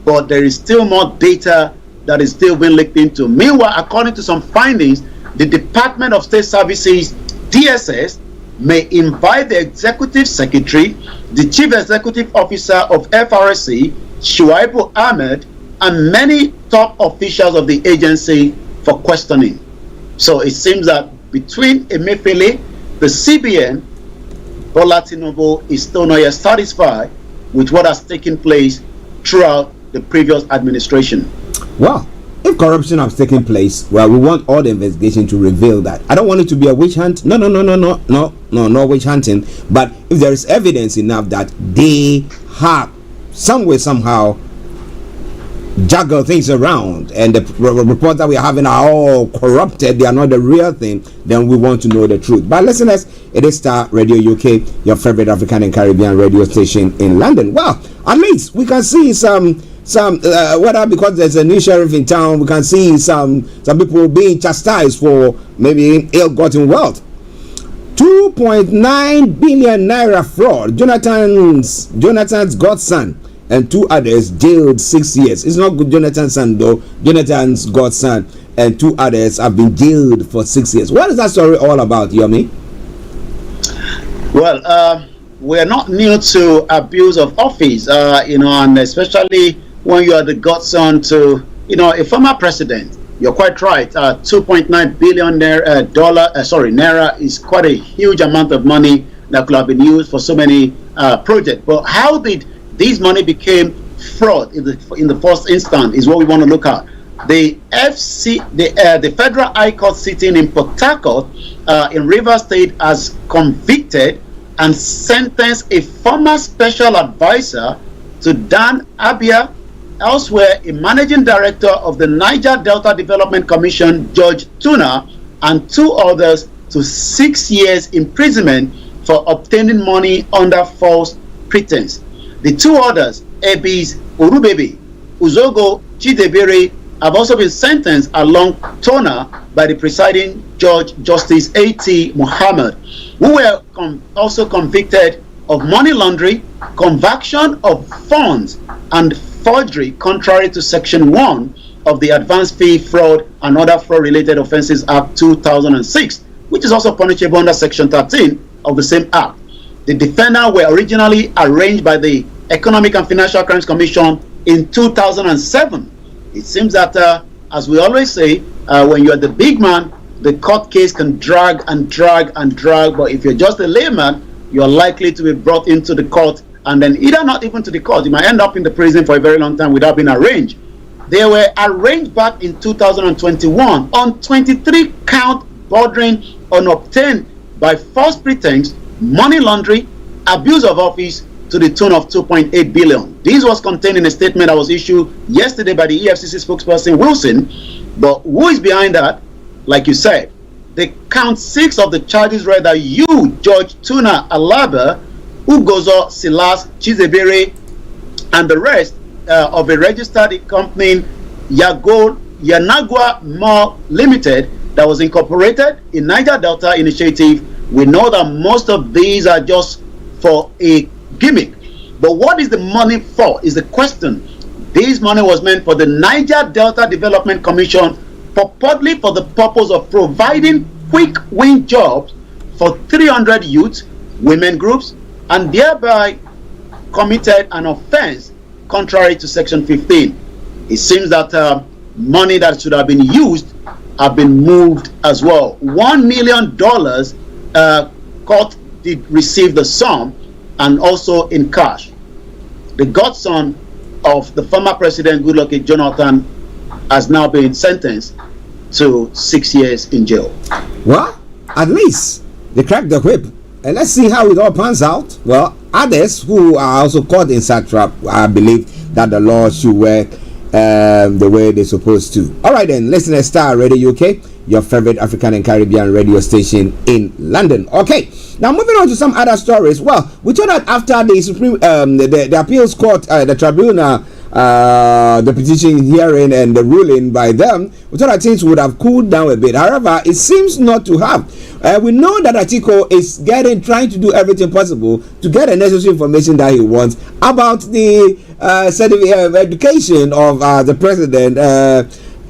S16: But there is still more data that is still being looked into. Meanwhile, according to some findings, the Department of State Services, DSS, may invite the Executive Secretary, the Chief Executive Officer of FRSC, Shuaibu Ahmed, and many top officials of the agency for questioning. So it seems that between Emefiele, the CBN, Bola Tinubu is still not yet satisfied with what has taken place throughout the previous administration.
S1: Well, if corruption has taken place, well, we want all the investigation to reveal that. I don't want it to be a witch hunt. No, witch hunting. But if there is evidence enough that they have some way, somehow juggle things around, and the reports that we are having are all corrupted, they are not the real thing, then we want to know the truth. But listeners, it is Star Radio UK, your favorite African and Caribbean radio station in London. Well, at least we can see some whether because there's a new sheriff in town, we can see some people being chastised for maybe ill-gotten wealth. 2.9 billion naira fraud. Jonathan's godson and two others jailed 6 years. It's not good Jonathan's son though. Jonathan's godson and two others have been jailed for 6 years. What is that story all about, Yomi?
S16: Well, we're not new to abuse of office, and especially when you are the godson to, a former president. You're quite right. 2.9 billion naira is quite a huge amount of money that could have been used for so many projects. But how did this money became fraud in the first instance is what we want to look at. The Federal High Court sitting in Port Harcourt in Rivers State has convicted and sentenced a former special advisor to Dan Abia, elsewhere a managing director of the Niger Delta Development Commission, George Tuna, and two others to 6 years imprisonment for obtaining money under false pretense. The two others, Ebis Urubebe, Uzogo Chidebere, have also been sentenced along Tona by the presiding judge, Justice A.T. Muhammad, who were also convicted of money laundering, conversion of funds, and forgery contrary to Section 1 of the Advanced Fee Fraud and Other Fraud-Related Offences Act 2006, which is also punishable under Section 13 of the same Act. The defendants were originally arraigned by the Economic and Financial Crimes Commission in 2007. It seems that, as we always say, when you are the big man, the court case can drag and drag and drag, but if you're just a layman, you're likely to be brought into the court, and then either not even to the court, you might end up in the prison for a very long time without being arraigned. They were arraigned back in 2021 on 23 count bordering on obtained by false pretense, money laundering, abuse of office to the tune of 2.8 billion. This was contained in a statement that was issued yesterday by the EFCC spokesperson Wilson. But who is behind that? Like you said, the count 6 of the charges read that you, Judge Tuna Alaba, Ugozo Silas Chizebere, and the rest of a registered company, Yanagwa Mall Limited, that was incorporated in Niger Delta Initiative. We know that most of these are just for a gimmick. But what is the money for is the question. This money was meant for the Niger Delta Development Commission, purportedly for the purpose of providing quick win jobs for 300 youth, women groups, and thereby committed an offense contrary to Section 15. It seems that money that should have been used have been moved as well. $1 million court did receive the sum, and also in cash. The godson of the former president Goodluck Jonathan has now been sentenced to 6 years in jail.
S1: Well, at least they cracked the whip, and let's see how it all pans out. Well, others who are also caught in such trap, I believe that the law should work the way they're supposed to. All right then, listen to Starr Radio UK, your favorite African and Caribbean radio station in London. Okay, now moving on to some other stories. Well, we thought that after the Supreme, the appeals court, the tribunal, the petition hearing and the ruling by them, we thought that things would have cooled down a bit. However, it seems not to have. We know that Atiko is trying to do everything possible to get the necessary information that he wants about the education of the president,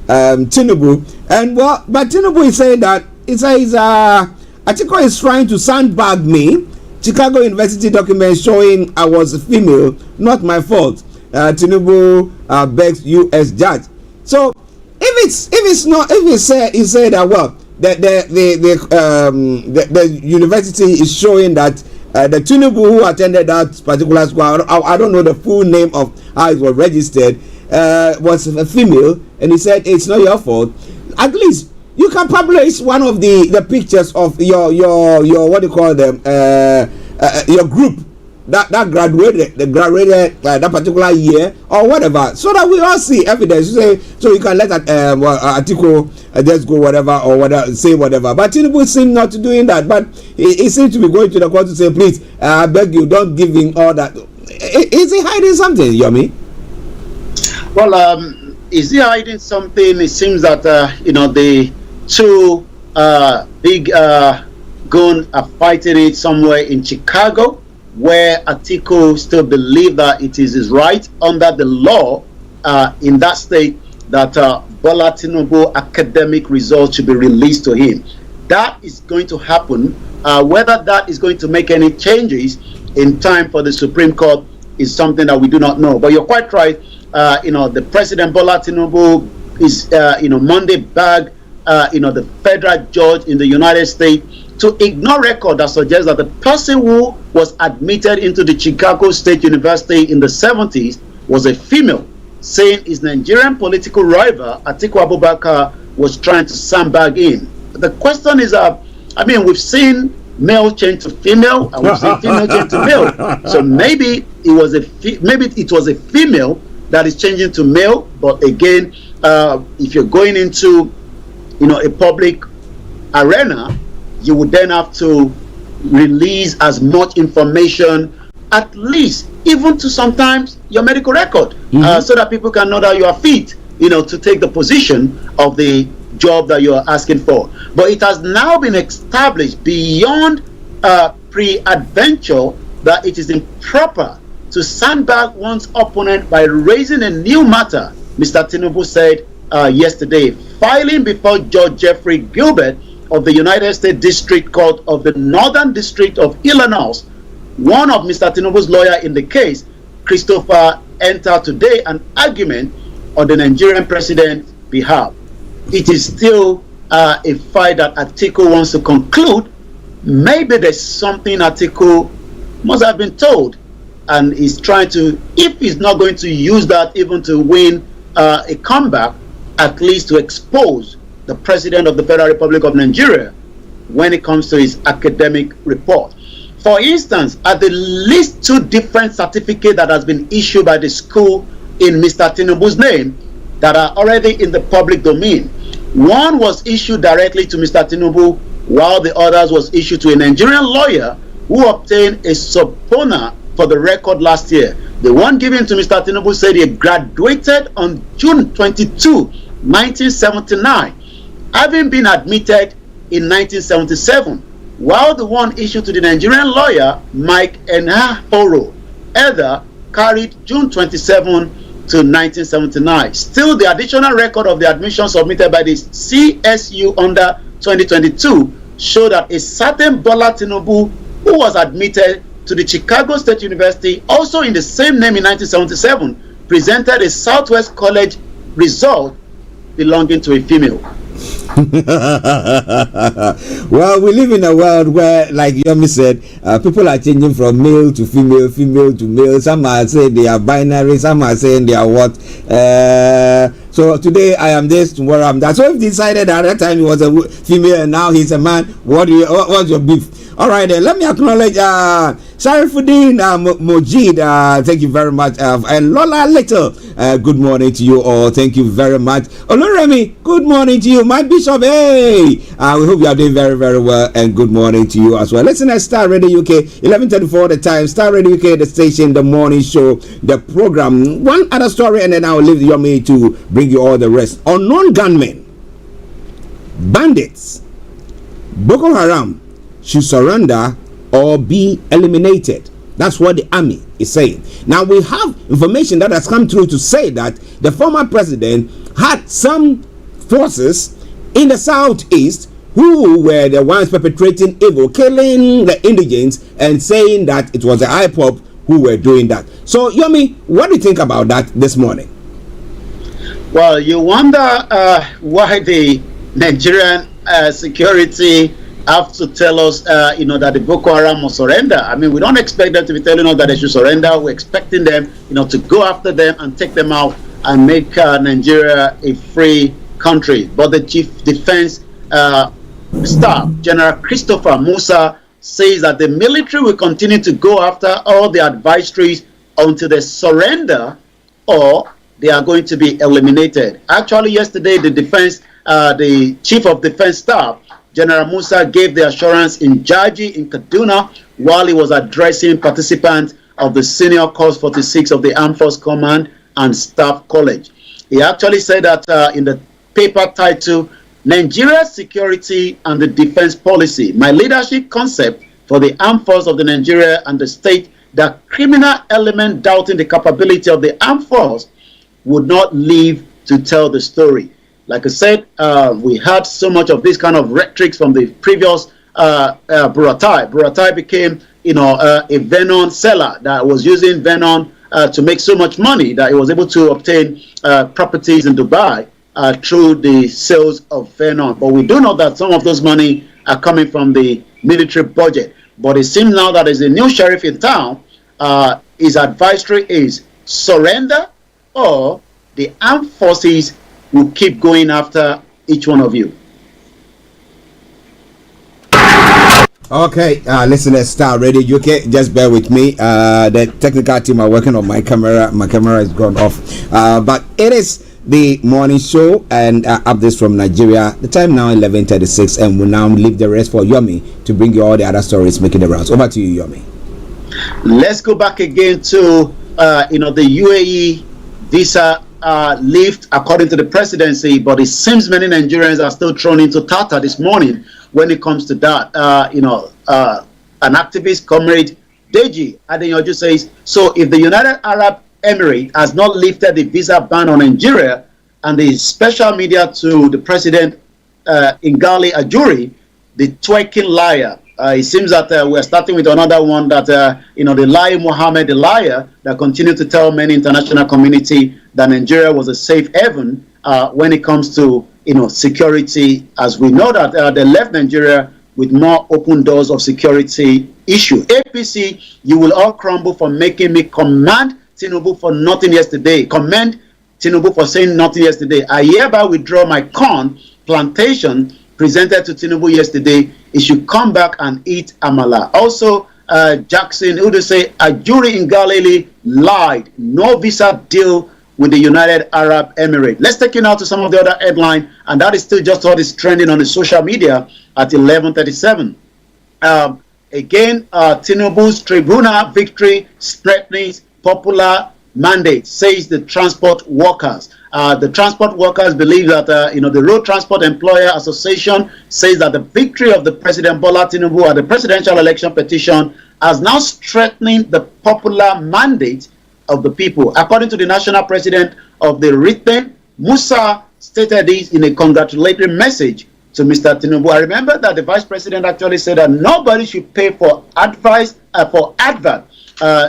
S1: Tinubu. And well, but Tinubu is saying that it says Atiko is trying to sandbag me. Chicago University document showing I was a female, not my fault. Tinubu begs U.S. judge. So if he said that, well, the university is showing that the Tinubu who attended that particular school, I don't know the full name of how it was registered, was a female, and he said it's not your fault. At least you can publish one of the pictures of your what do you call them, your group that graduated that particular year or whatever, so that we all see evidence. So you can let Atiko just go whatever or whatever, say whatever. But Tinubu seems not to doing that. But he seems to be going to the court to say, please, I beg you, don't give him all that. Is he hiding something, Yomi?
S16: Well, is he hiding something? It seems that the two big gun are fighting it somewhere in Chicago, where Atiko still believes that it is his right under the law in that state that Bola Tinubu academic results should be released to him. That is going to happen. Whether that is going to make any changes in time for the Supreme Court is something that we do not know. But you're quite right. The President Bola Tinubu is, Monday bagged, the federal judge in the United States to ignore record that suggests that the person who was admitted into the Chicago State University in the 70s was a female, saying his Nigerian political rival, Atiku Abubakar, was trying to sandbag in. The question is, we've seen male change to female, and we've seen female change to male. So maybe it was a female that is changing to male. But again, if you're going into, a public arena, you would then have to release as much information, at least even to sometimes your medical record, so that people can know that you are fit, to take the position of the job that you are asking for. But it has now been established beyond pre-adventure that it is improper to sandbag one's opponent by raising a new matter, Mr. Tinubu said yesterday, filing before Judge Jeffrey Gilbert of the United States District Court of the Northern District of Illinois. One of Mr. Tinubu's lawyer in the case, Christopher, entered today an argument on the Nigerian president's behalf. It is still a fight that Atiko wants to conclude maybe there's something Atiku must have been told, and he's trying to, if he's not going to use that even to win a comeback, at least to expose the President of the Federal Republic of Nigeria when it comes to his academic report. For instance, at the least 2 different certificates that has been issued by the school in Mr. Tinubu's name that are already in the public domain. One was issued directly to Mr. Tinubu, while the others was issued to a Nigerian lawyer who obtained a subpoena for the record last year. The one given to Mr. Tinubu said he graduated on June 22, 1979, having been admitted in 1977, while the one issued to the Nigerian lawyer, Mike Enahoro, either carried June 27 to 1979. Still, the additional record of the admission submitted by the CSU under 2022 showed that a certain Bola Tinubu, who was admitted to the Chicago State University, also in the same name in 1977, presented a Southwest College result belonging to a female.
S1: Well, we live in a world where, like Yomi said, people are changing from male to female, female to male. Some are saying they are binary, some are saying they are what. So today I am this, tomorrow I'm that. So if decided at that time he was a female and now he's a man, what's your beef? All right, then let me acknowledge Sharifuddin Mojid. Thank you very much. And Lola Little, good morning to you all. Thank you very much. Oluremi, good morning to you. My bishop, hey. We hope you are doing very, very well, and good morning to you as well. Listen at Star Radio UK, 11:34 the time. Star Radio UK, the station, the morning show, the program. One other story, and then I will leave Yomi to bring you all the rest. Unknown gunmen, bandits, Boko Haram should surrender or be eliminated. That's what the army is saying. Now we have information that has come through to say that the former president had some forces in the southeast who were the ones perpetrating evil, killing the indigents, and saying that it was the IPOP who were doing that. So Yomi, what do you think about that this morning?
S16: Well, you wonder why the Nigerian security have to tell us, that the Boko Haram must surrender. I mean, we don't expect them to be telling us that they should surrender. We're expecting them, to go after them and take them out and make Nigeria a free country. But the Chief Defense Staff, General Christopher Musa, says that the military will continue to go after all the advisories until they surrender or they are going to be eliminated. Actually, yesterday, the Chief of Defense Staff, General Musa, gave the assurance in Jaji in Kaduna while he was addressing participants of the Senior Course 46 of the Armed Force Command and Staff College. He actually said that in the paper titled Nigeria's Security and the Defense Policy, my leadership concept for the Armed Force of the Nigeria and the state, that criminal element doubting the capability of the armed force would not live to tell the story. Like I said, we had so much of this kind of rhetoric from the previous Buratai. Buratai became, a venom seller that was using venom to make so much money that he was able to obtain properties in Dubai through the sales of venom. But we do know that some of those money are coming from the military budget. But it seems now that there's a new sheriff in town. His advisory is surrender or the armed forces will keep going after each one of you.
S1: Okay, listen at Star Radio UK. Just bear with me. The technical team are working on my camera. My camera is gone off. But it is the morning show and updates from Nigeria. The time now 11:36, and we'll now leave the rest for Yomi to bring you all the other stories making the rounds. Over to you, Yomi.
S16: Let's go back again to the UAE visa lift according to the presidency, but it seems many Nigerians are still thrown into Tata this morning when it comes to that. An activist, Comrade Deji Adeyanju, says, so if the United Arab Emirates has not lifted the visa ban on Nigeria and the special media to the president, Ngali Ajuri, the twerking liar. It seems that we're starting with another one that, the liar Mohammed, the liar, that continued to tell many international community that Nigeria was a safe haven when it comes to, security. As we know that they left Nigeria with more open doors of security issue. APC, you will all crumble for making me commend Tinubu for nothing yesterday. Commend Tinubu for saying nothing yesterday. I hereby withdraw my corn plantation presented to Tinubu yesterday. He should come back and eat amala. Also, Jackson, who they say a jury in Galilee lied. No visa deal with the United Arab Emirates. Let's take you now to some of the other headline, and that is still just what is trending on the social media at 11:37. Again, Tinubu's tribunal victory strengthens popular mandate, says the transport workers. The transport workers believe that the Road Transport Employer Association says that the victory of the President Bola Tinubu at the presidential election petition has now strengthened the popular mandate of the people. According to the national president of the Written, Musa stated this in a congratulatory message to Mr. Tinubu. I remember that the vice president actually said that nobody should pay for advert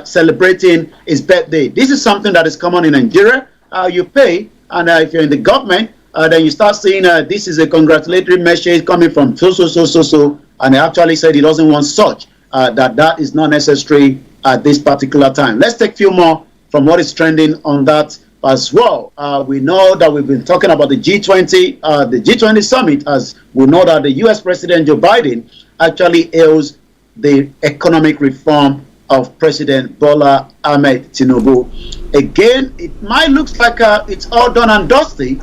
S16: celebrating his birthday. This is something that is common in Nigeria. You pay, and if you're in the government, then you start seeing this is a congratulatory message coming from so, and he actually said he doesn't want such, that is not necessary at this particular time. Let's take a few more from what is trending on that as well. We know that we've been talking about the G20 summit, as we know that the US President Joe Biden actually hails the economic reform of President Bola Ahmed Tinubu. Again, it might look like it's all done and dusty,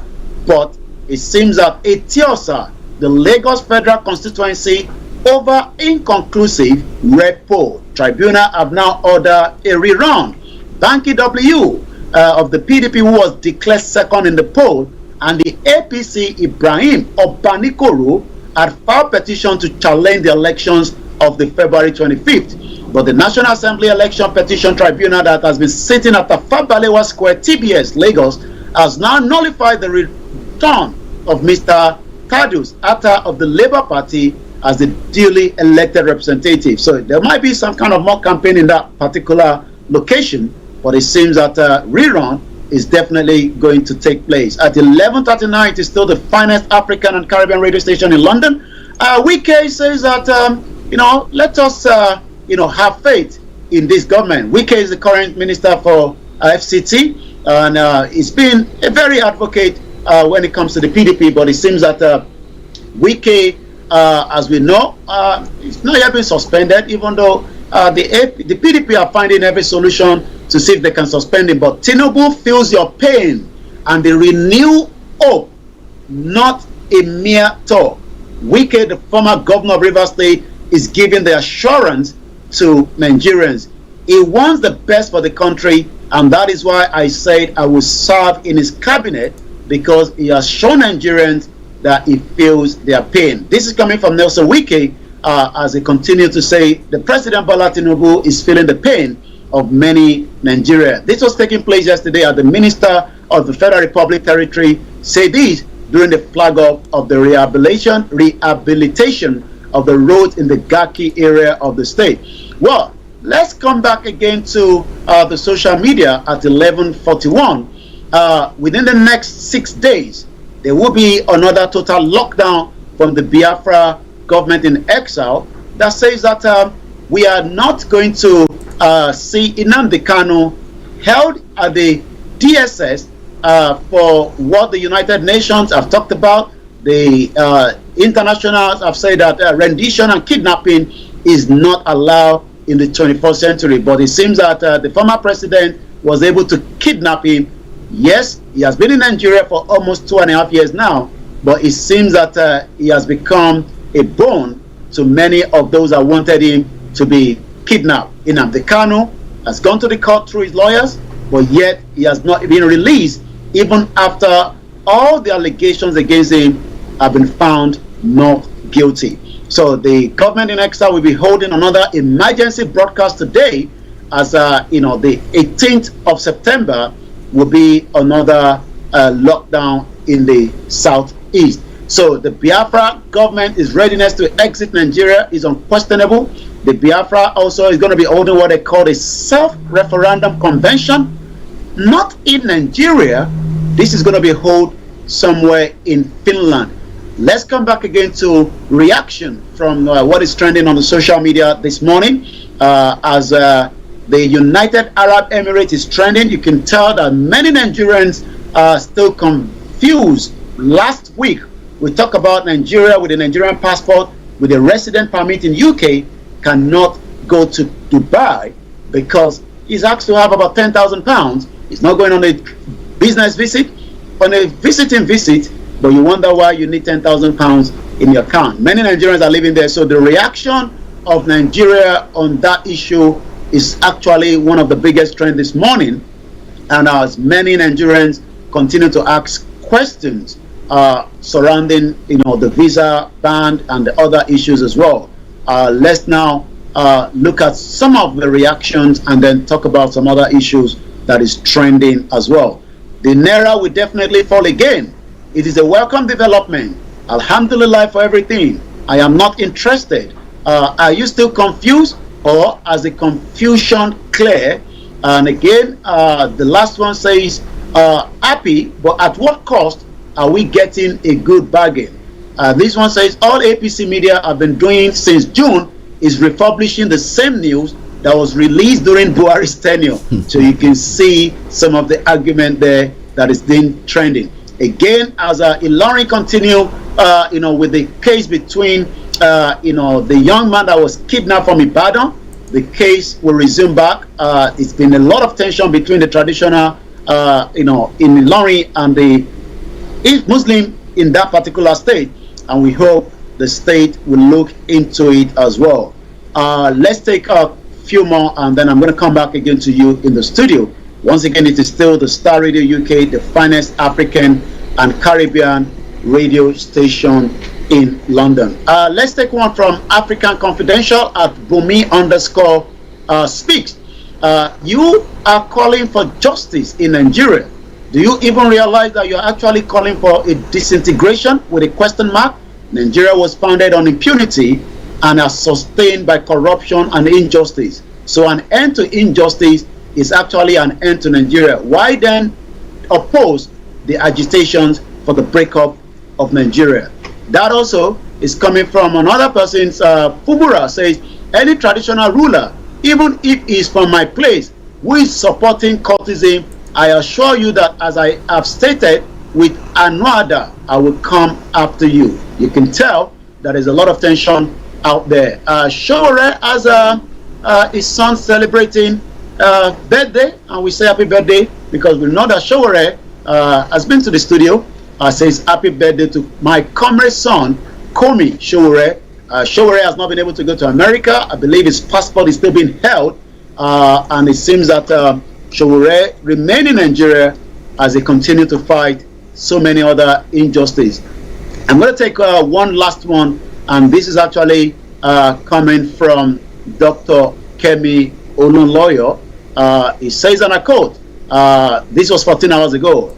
S16: but it seems that Etiosa, the Lagos Federal Constituency, over inconclusive red poll. Tribunal have now ordered a rerun. Banky W of the PDP, who was declared second in the poll, and the APC Ibrahim Obanikoro had filed petition to challenge the elections of the February 25th. But the National Assembly Election Petition Tribunal that has been sitting at the Fabalewa Square, TBS, Lagos, has now nullified the return of Mr. Thaddeus Atta of the Labour Party as the duly elected representative. So there might be some kind of mock campaign in that particular location, but it seems that rerun is definitely going to take place. At 11:39, it is still the finest African and Caribbean radio station in London. Wike says that, let us, have faith in this government. Wike is the current minister for FCT, and he's been a very advocate when it comes to the PDP, but it seems that Wike, as we know, it's not yet been suspended, even though the PDP are finding every solution to see if they can suspend him. But Tinubu feels your pain, and they renew hope, not a mere talk. Wike, the former governor of Rivers State, is giving the assurance to Nigerians. He wants the best for the country, and that is why I said I will serve in his cabinet, because he has shown Nigerians that he feels their pain. This is coming from Nelson Wike, as he continues to say the President Bola Tinubu is feeling the pain of many Nigerians. This was taking place yesterday at the Minister of the Federal Republic Territory said this during the flag off of the rehabilitation of the roads in the Gaki area of the state. Well, let's come back again to the social media at 11:41. Within the next 6 days, there will be another total lockdown from the Biafra government in exile that says that we are not going to see Nnamdi Kanu held at the DSS for what the United Nations have talked about. The internationals have said that rendition and kidnapping is not allowed in the 21st century. But it seems that the former president was able to kidnap him. Yes, he has been in Nigeria for almost 2.5 years now, but it seems that he has become a bone to many of those that wanted him to be kidnapped. Nnamdi Kanu has gone to the court through his lawyers, but yet he has not been released, even after all the allegations against him have been found not guilty. So the government in exile will be holding another emergency broadcast today, as the 18th of September will be another lockdown in the southeast. So the Biafra government is readiness to exit Nigeria is unquestionable. The Biafra also is going to be holding what they call a self-referendum convention, not in Nigeria. This is going to be held somewhere in Finland. Let's come back again to reaction from what is trending on the social media this morning. As the United Arab Emirates is trending, you can tell that many Nigerians are still confused. Last week, we talked about Nigeria with a Nigerian passport, with a resident permit in UK, cannot go to Dubai because he's asked to have about £10,000. He's not going on a business visit, on a visiting visit, but you wonder why you need £10,000 in your account. Many Nigerians are living there, so the reaction of Nigeria on that issue is actually one of the biggest trends this morning. And as many Nigerians continue to ask questions surrounding, the visa ban and the other issues as well. Let's now look at some of the reactions and then talk about some other issues that is trending as well. The Naira will definitely fall again. It is a welcome development. Alhamdulillah for everything. I am not interested. Are you still confused, or is the confusion clear? And again, the last one says, happy, but at what cost are we getting a good bargain? This one says, all APC media have been doing since June is republishing the same news that was released during Buhari's tenure. So you can see some of the argument there that is being trending. Again, as Ilorin continue, with the case between, the young man that was kidnapped from Ibadan, the case will resume back. It's been a lot of tension between the traditional, in Ilorin and the Muslim in that particular state, and we hope the state will look into it as well. Let's take a few more, and then I'm going to come back again to you in the studio. Once again, it is still the Star Radio UK, the finest African and Caribbean radio station in London. Let's take one from African Confidential at Bumi_speaks. You are calling for justice in Nigeria. Do you even realize that you're actually calling for a disintegration with a question mark? Nigeria was founded on impunity and are sustained by corruption and injustice. So an end to injustice is actually an end to Nigeria. Why then oppose the agitations for the breakup of Nigeria? That also is coming from another person's Fubura says, any traditional ruler, even if he is from my place, who is supporting cultism, I assure you that, as I have stated, with Anwada, I will come after you. You can tell there is a lot of tension out there. Showore has his son celebrating birthday, and we say happy birthday because we know that Showore has been to the studio. Says happy birthday to my comrade son, Komi Showore. Showore has not been able to go to America. I believe his passport is still being held, and it seems that Showore remain in Nigeria as they continue to fight so many other injustices. I'm going to take one last one, and this is actually coming from Dr. Kemi Olunloyo. He says, and I quote, this was 14 hours ago.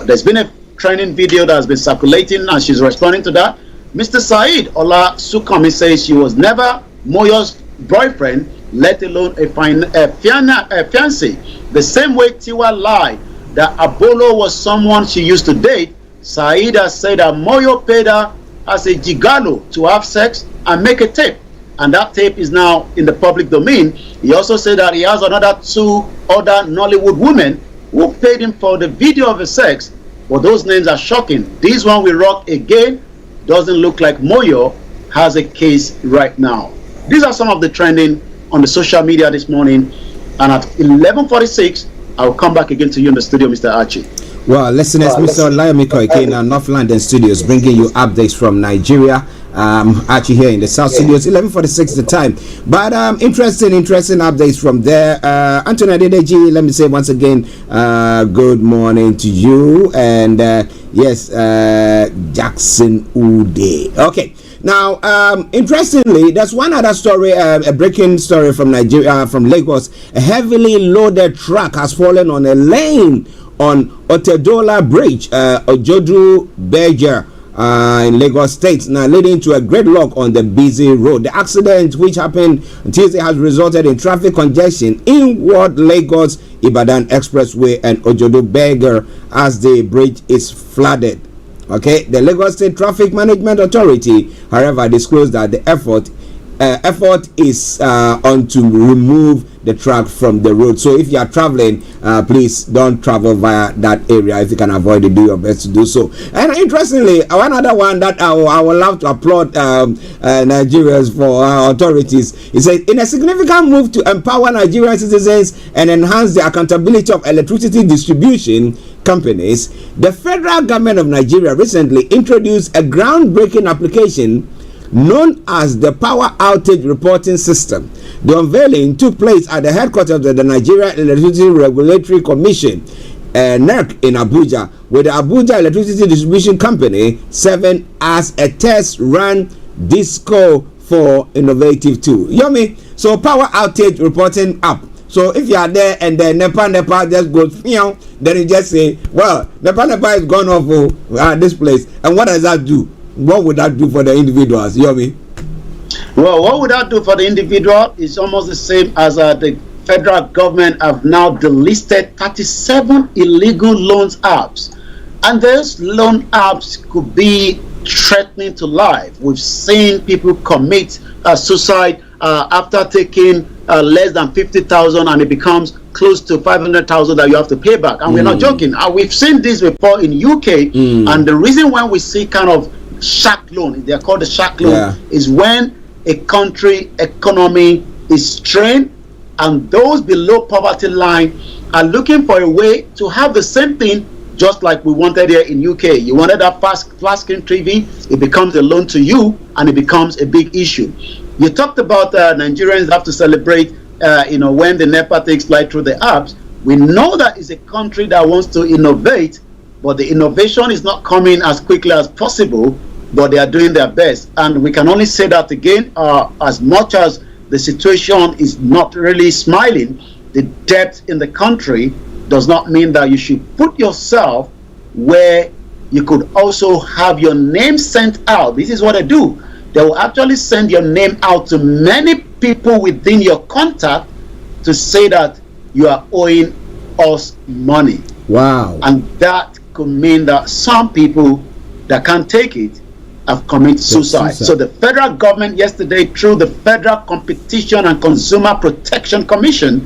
S16: There's been a training video that has been circulating, and she's responding to that. Mr. Said Ola Sukomi says she was never Moyo's boyfriend, let alone a fiancé. The same way Tiwa lied that Abolo was someone she used to date, Said has said that Moyo paid her as a gigolo to have sex and make a tape, and that tape is now in the public domain. He also said that he has another 2 other Nollywood women who paid him for the video of the sex, but those names are shocking. This one will rock again. Doesn't look like Moyo has a case right now. These are some of the trending on the social media this morning, and at 11:46 I'll come back again to you in the studio, Mr. Archie.
S1: Well, listeners, Mr. Olayomi Koiki in our North London studios, bringing you updates from Nigeria. Archie here in the South Studios, 11:46 the time. But interesting updates from there. Anthony Adedeji, let me say once again, good morning to you. And yes, Jackson Ude. Okay. Now, interestingly, there's one other story, a breaking story from Nigeria, from Lagos. A heavily loaded truck has fallen on a lane on Otedola Bridge, Ojodu Berger, in Lagos State, now leading to a gridlock on the busy road. The accident, which happened on Tuesday, has resulted in traffic congestion inward Lagos Ibadan Expressway and Ojodu Berger as the bridge is flooded. Okay, the Lagos State Traffic Management Authority, however, disclosed that the effort is on to remove the track from the road. So if you are traveling, please don't travel via that area. If you can avoid it, do your best to do so. And interestingly, one other one that I would love to applaud Nigerians for our authorities. It says, in a significant move to empower Nigerian citizens and enhance the accountability of electricity distribution companies, the federal government of Nigeria recently introduced a groundbreaking application known as the Power Outage Reporting System. The unveiling took place at the headquarters of the Nigeria Electricity Regulatory Commission, NERC, in Abuja, with the Abuja Electricity Distribution Company serving as a test run disco for innovative tool. Yomi, so Power Outage Reporting app. So if you are there and then NEPA just goes, then you just say, well, NEPA is gone off at this place. And what does that do? What would that do for the individuals? Yomi?
S16: Well, what would that do for the individual is almost the same as the federal government have now delisted 37 illegal loans apps. And those loan apps could be threatening to life. We've seen people commit suicide after taking less than 50,000 and it becomes close to 500,000 that you have to pay back. And we're not joking. We've seen this before in UK. And the reason why we see kind of shark loan, they're called the shark loan, is when a country economy is strained and those below poverty line are looking for a way to have the same thing, just like we wanted here in UK. You wanted that flat screen TV, it becomes a loan to you and it becomes a big issue. You talked about Nigerians have to celebrate when the NEPA takes flight through the apps. We know that it's a country that wants to innovate, but the innovation is not coming as quickly as possible, but they are doing their best. And we can only say that again, as much as the situation is not really smiling, the debt in the country does not mean that you should put yourself where you could also have your name sent out. This is what they do. They will actually send your name out to many people within your contact to say that you are owing us money.
S1: Wow.
S16: And that could mean that some people that can't take it have committed suicide. So the federal government yesterday, through the Federal Competition and Consumer Protection Commission,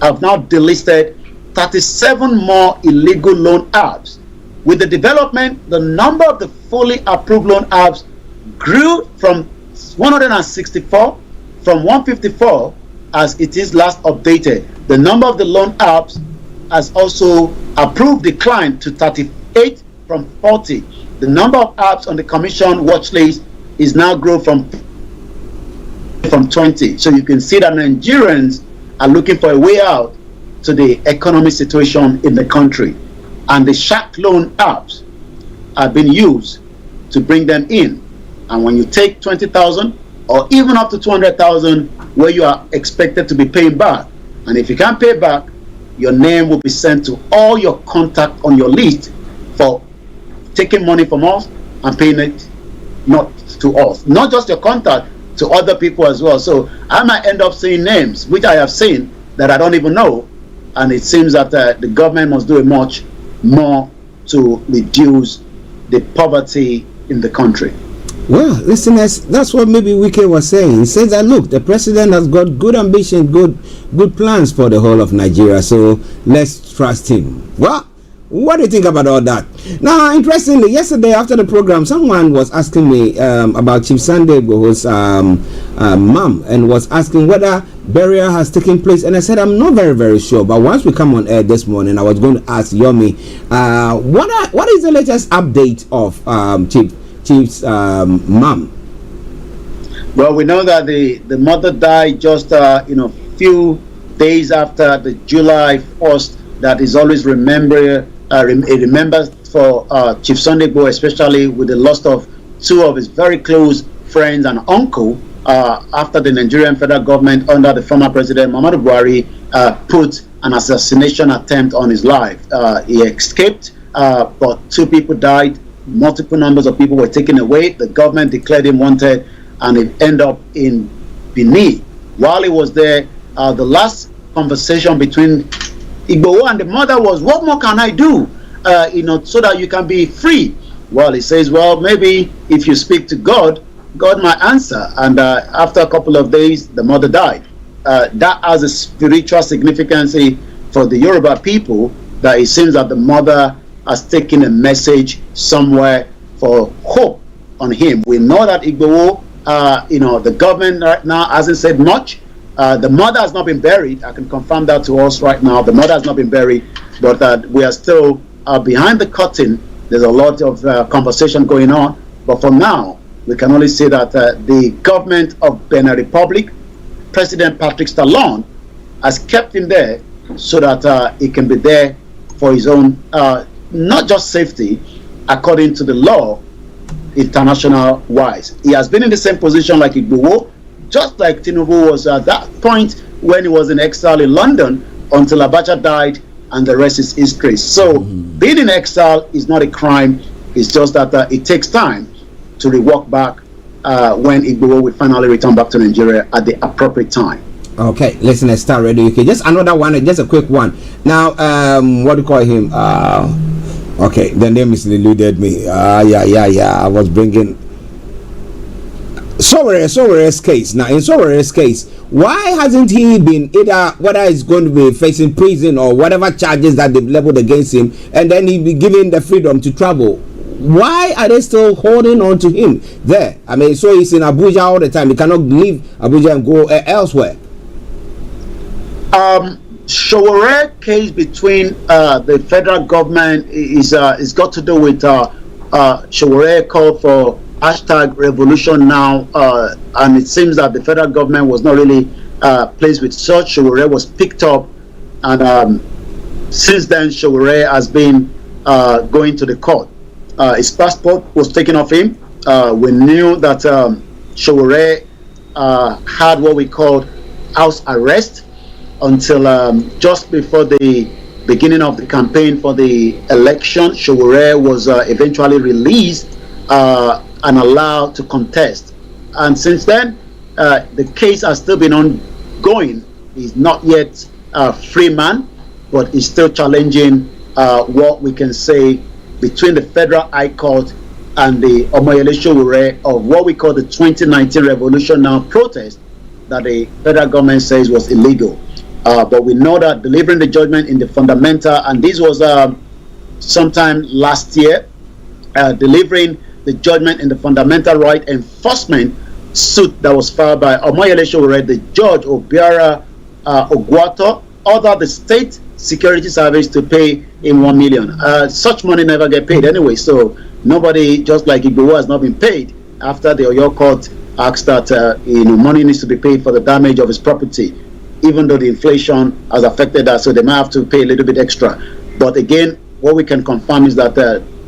S16: have now delisted 37 more illegal loan apps. With the development, the number of the fully approved loan apps grew from 164 from 154 as it is last updated. The number of the loan apps has also approved declined to 38 from 40. The number of apps on the commission watch list is now grown from 20. So you can see that Nigerians are looking for a way out to the economic situation in the country. And the shark loan apps are being used to bring them in. And when you take 20,000 or even up to 200,000 where you are expected to be paying back, and if you can't pay back, your name will be sent to all your contact on your list for taking money from us and paying it not to us. Not just your contact, to other people as well. So I might end up seeing names, which I have seen, that I don't even know. And it seems that the government must do much more to reduce the poverty in the country.
S1: Well, listeners, that's what maybe Wike was saying. He says that, look, the president has got good ambition, good plans for the whole of Nigeria, so let's trust him. Well, what do you think about all that? Now, interestingly, yesterday after the program, someone was asking me about Chief Sunday Igboho's mom, and was asking whether burial has taken place, and I said I'm not very sure, but once we come on air this morning, I was going to ask Yomi, what is the latest update of Chief's mom?
S16: Well, we know that the mother died just few days after the July 1st. That is always remembered for Chief Sunday Igboho, especially with the loss of two of his very close friends and uncle after the Nigerian federal government under the former president Muhammadu Buhari put an assassination attempt on his life. He escaped, but two people died. Multiple numbers of people were taken away. The government declared him wanted, and it ended up in Benin. While he was there, the last conversation between Igboho and the mother was, what more can I do so that you can be free? Well, he says, well, maybe if you speak to God, God might answer. And after a couple of days, the mother died. That has a spiritual significance for the Yoruba people, that it seems that the mother has taken a message somewhere for hope on him. We know that Igboho, the government right now hasn't said much. The mother has not been buried. I can confirm that to us right now. The mother has not been buried, but we are still behind the curtain. There's a lot of conversation going on. But for now, we can only say that the government of Benin Republic, President Patrick Talon, has kept him there so that he can be there for his own, not just safety, according to the law, international wise. He has been in the same position like Igboho, just like Tinubu was at that point when he was in exile in London until Abacha died, and the rest is history. So being in exile is not a crime. It's just that it takes time to walk back when Igboho will finally return back to Nigeria at the appropriate time.
S1: Okay, listen, let's start ready. Okay, just another one, just a quick one. Now, what do you call him? Okay, the name is eluded me. I was bringing Sowere's case. Now, in Sowere's case, why hasn't he been either, whether he's going to be facing prison or whatever charges that they've leveled against him, and then he'll be given the freedom to travel? Why are they still holding on to him there? I mean, so he's in Abuja all the time. He cannot leave Abuja and go elsewhere.
S16: Sowore case between the federal government is got to do with Sowore called for #revolution now, and it seems that the federal government was not really pleased with such. Sowore was picked up, and since then Sowore has been going to the court. His passport was taken off him. We knew that Sowore had what we called house arrest until just before the beginning of the campaign for the election. Sowore was eventually released and allowed to contest. And since then, the case has still been ongoing. He's not yet a free man, but he's still challenging what we can say between the Federal High Court and the Omoyele Sowore of what we call the 2019 Revolution Now protest that the federal government says was illegal. But we know that delivering the judgment in the fundamental, and this was sometime last year, delivering the judgment in the fundamental right enforcement suit that was filed by Omoyele Sowore, the judge Obiara Ogwato, ordered the state security service to pay him 1 million. Such money never get paid anyway, so nobody, just like Igboho, has not been paid after the Oyo court asked that money needs to be paid for the damage of his property, even though the inflation has affected that, so they might have to pay a little bit extra. But again, what we can confirm is that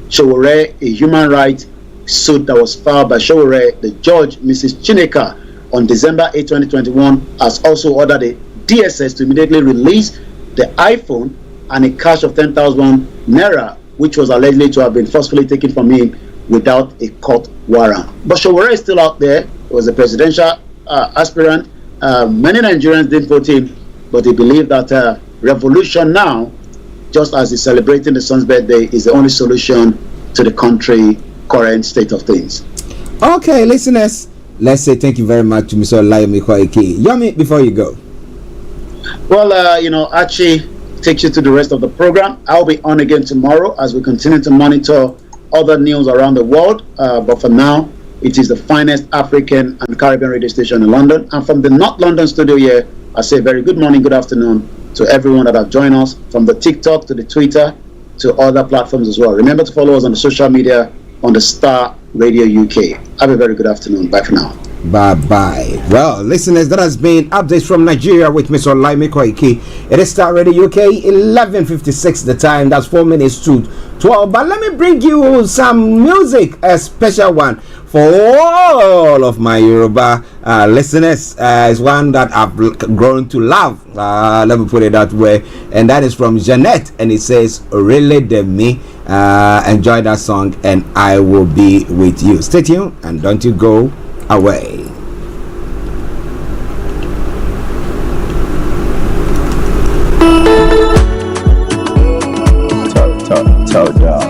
S16: Sowore, a human rights suit that was filed by Sowore, the judge, Mrs. Chineka, on December 8, 2021, has also ordered the DSS to immediately release the iPhone and a cash of 10,000 naira, which was allegedly to have been forcefully taken from him without a court warrant. But Sowore is still out there. He was a presidential aspirant. Many Nigerians didn't vote him, but he believed that revolution now, just as he's celebrating the son's birthday, is the only solution to the country current state of things.
S1: Okay, listeners, let's say thank you very much to Mr. Olayomi Koiki. Yomi, before you go.
S16: Well, Archie takes you to the rest of the program. I'll be on again tomorrow as we continue to monitor other news around the world. But for now, it is the finest African and Caribbean radio station in London. And from the North London studio here, I say very good morning, good afternoon to everyone that have joined us, from the TikTok to the Twitter to other platforms as well. Remember to follow us on the social media on the Starr Radio UK. Have a very good afternoon. Bye for now.
S1: Bye-bye. Well, listeners, that has been updates from Nigeria with Mr. Olayomi Koiki. It is Starr Radio UK, 11:56 the time. That's 4 minutes to 12. But let me bring you some music, a special one for all of my Yoruba listeners. It's one that I've grown to love. Let me put it that way. And that is from Jeanette, and it says, Really de me. Enjoy that song, and I will be with you. Stay tuned, and don't you go away.
S14: Talk dog.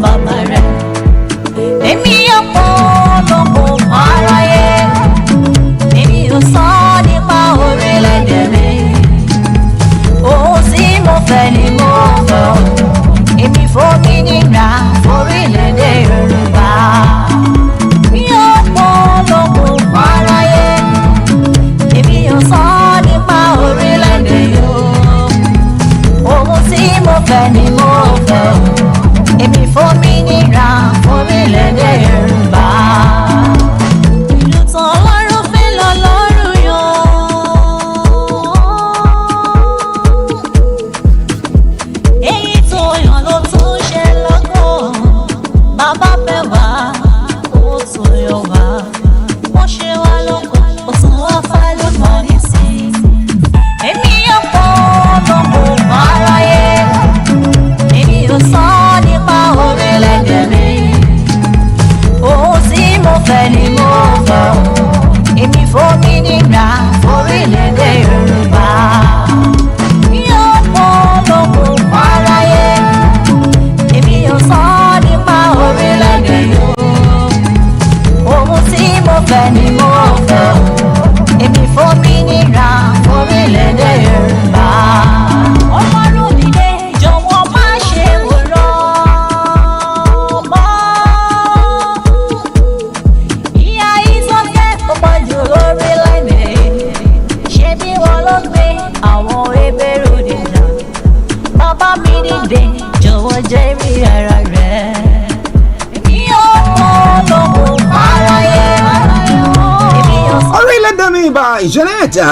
S14: bàbá rẹ̀. Èmi ọ̀pọ̀lọpọ̀ aráyé, èmi ò sọ nípa orílẹ̀-èdè mi. Ohun tí mo fẹ́ ni mo fẹ́, èmi fòmìnira orílẹ̀-èdè Yorùbá. Mi ọ̀pọ̀lọpọ̀ aráyé, èmi ò sọ nípa orílẹ̀-èdè Yorùbá. Ohun tí mo fẹ́ ni mo fẹ́, èmi fòmìnira orílẹ̀-èdè Yorùbá. Ìlú tán lọ́rùn fẹ́ lọ lọ́rùn yọ. Èyí tó yàn ló tún ṣe lọ́kàn. Bàbá fẹ́ wá, ó tó yọ wá. Wọ́n ṣe wá lọ́kàn, ó tún wá fẹ́ lọ́kàn nísìn. Èmi ọ̀pọ̀lọpọ̀ aráyé, èmi ò sọ nípa orílẹ̀-èdè mi. Ohun tí mo fẹ́ ni mo fẹ́, èmi fòmìnira orílẹ̀-èdè Yorùbá. Mi ọ̀pọ̀lọpọ̀ aráyé, èmi ò sọ nípa orílẹ̀-èdè Yorùbá. Ohun tí mo fẹ́ ni mo fẹ́, èmi fòmìnira orílẹ̀-èdè Yorùbá. Ọlọ́run nílé jọ̀wọ́ má ṣe wòran mọ́. Ìyà ìsọ̀kẹ́ kò pọ̀jù lórílẹ̀-èdè. Ṣé bí wọ́n ló gbé àwọn ebèrò dèjà? Bàbá mi dìde jọ̀wọ́ jẹ́rìí ara rẹ̀. Èmi ò mọ̀ lọ́wọ́ aráyé. Èmi ò sọ.
S1: Orílẹ̀-èdè mi by Jeanette.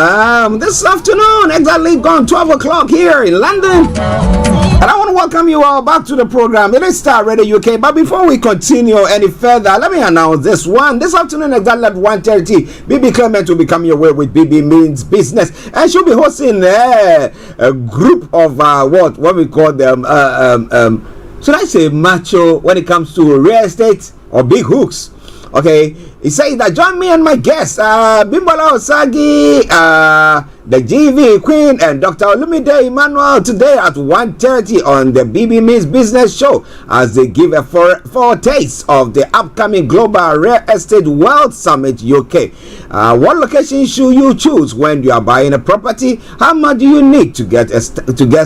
S1: This afternoon, exactly gone 12 o'clock here in London. And I want to welcome you all back to the program. It is Starr Radio UK. But before we continue any further, let me announce this one. This afternoon, exactly at 1:30, BB Clement will be coming your way with BB Means Business. And she'll be hosting a group of what we call them, should I say macho when it comes to real estate or big hooks. Okay, he says that join me and my guests, Bimbola Osagi, the GV Queen, and Dr. Olumide Emmanuel today at 1:30 on the BB Means Business Show as they give a foretaste of the upcoming Global Real Estate World Summit UK. What location should you choose when you are buying a property? How much do you need to get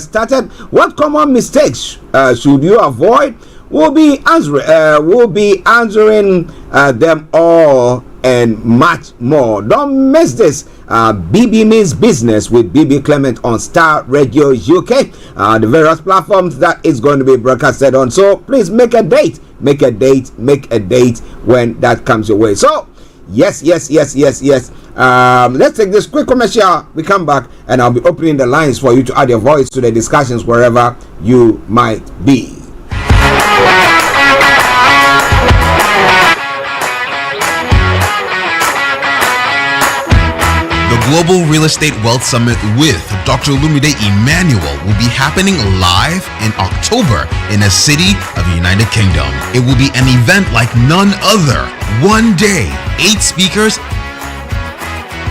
S1: started? What common mistakes should you avoid? We'll be answering them all and much more. Don't miss this. BB Means Business with BB Clement on Starr Radio UK, the various platforms that is going to be broadcasted on. So please make a date when that comes your way. So yes. Let's take this quick commercial. We come back and I'll be opening the lines for you to add your voice to the discussions wherever you might be.
S17: The Global Real Estate Wealth Summit with Dr. Olumide Emmanuel will be happening live in October in a city of the United Kingdom. It will be an event like none other. 1 day, 8 speakers,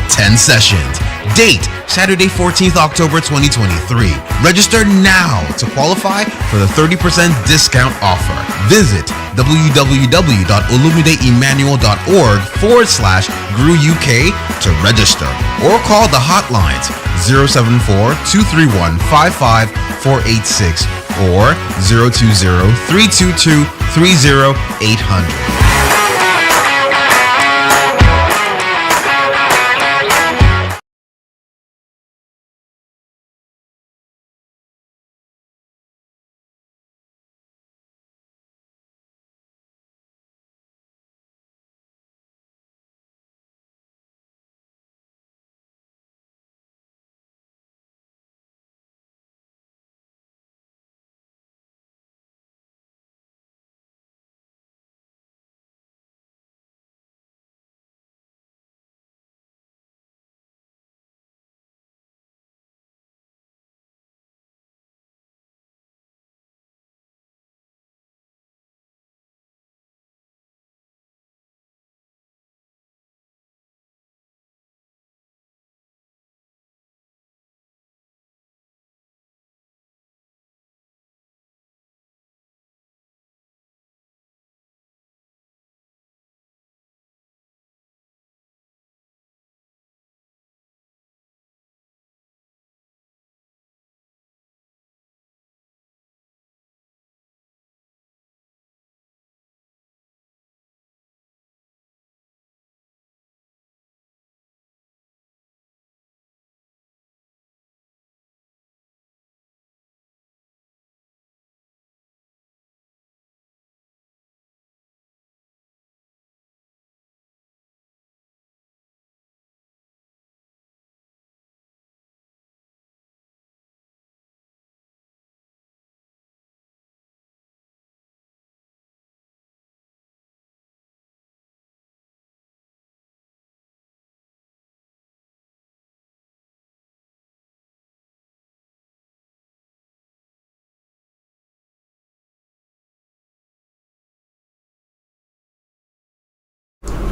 S17: 10 sessions. Date, Saturday 14th October 2023. Register now to qualify for the 30% discount offer. Visit www.olumideemmanuel.org/GrewUK to register or call the hotlines 074-231-55486 or 020-322-30800.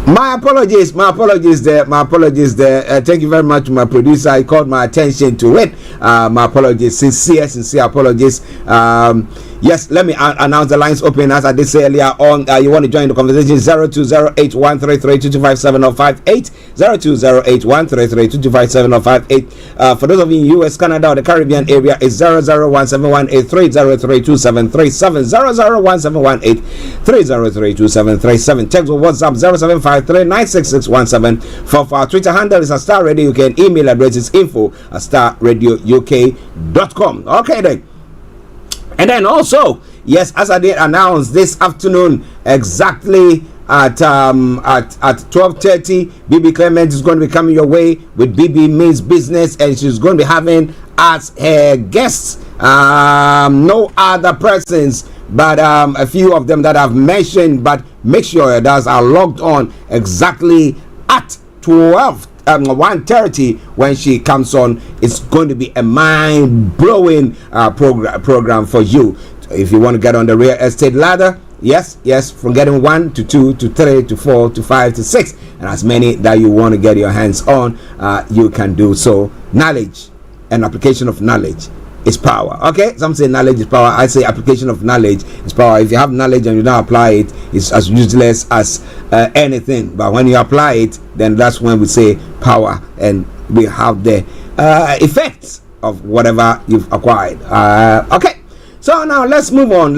S1: My apologies there. Thank you very much to my producer. I called my attention to it. My apologies, sincere apologies. Yes, let me announce the lines open as I did say earlier on. You want to join the conversation? 0208-133-2257-58, 0208-133-2257-58. For those of you in US, Canada, or the Caribbean area, is 0017183032737, 0017183032737. Text or WhatsApp 0753-96617. For our Twitter handle is Starr Radio UK, and email address is info@starradiouk.com. Okay then. And then also, yes, as I did announce this afternoon, exactly at 12:30, BB Clement is going to be coming your way with BB Means Business, and she's going to be having as her guests no other persons but a few of them that I've mentioned. But make sure that are logged on exactly at 1:30 when she comes on. It's going to be a mind-blowing program for you. If you want to get on the real estate ladder, yes, from getting 1 to 2 to 3 to 4 to 5 to 6, and as many that you want to get your hands on, you can do so. Knowledge and application of knowledge is power. Okay, some say knowledge is power. I say application of knowledge is power. If you have knowledge and you don't apply it, it's as useless as anything. But when you apply it, then that's when we say power, and we have the effects of whatever you've acquired. Okay, so now let's move on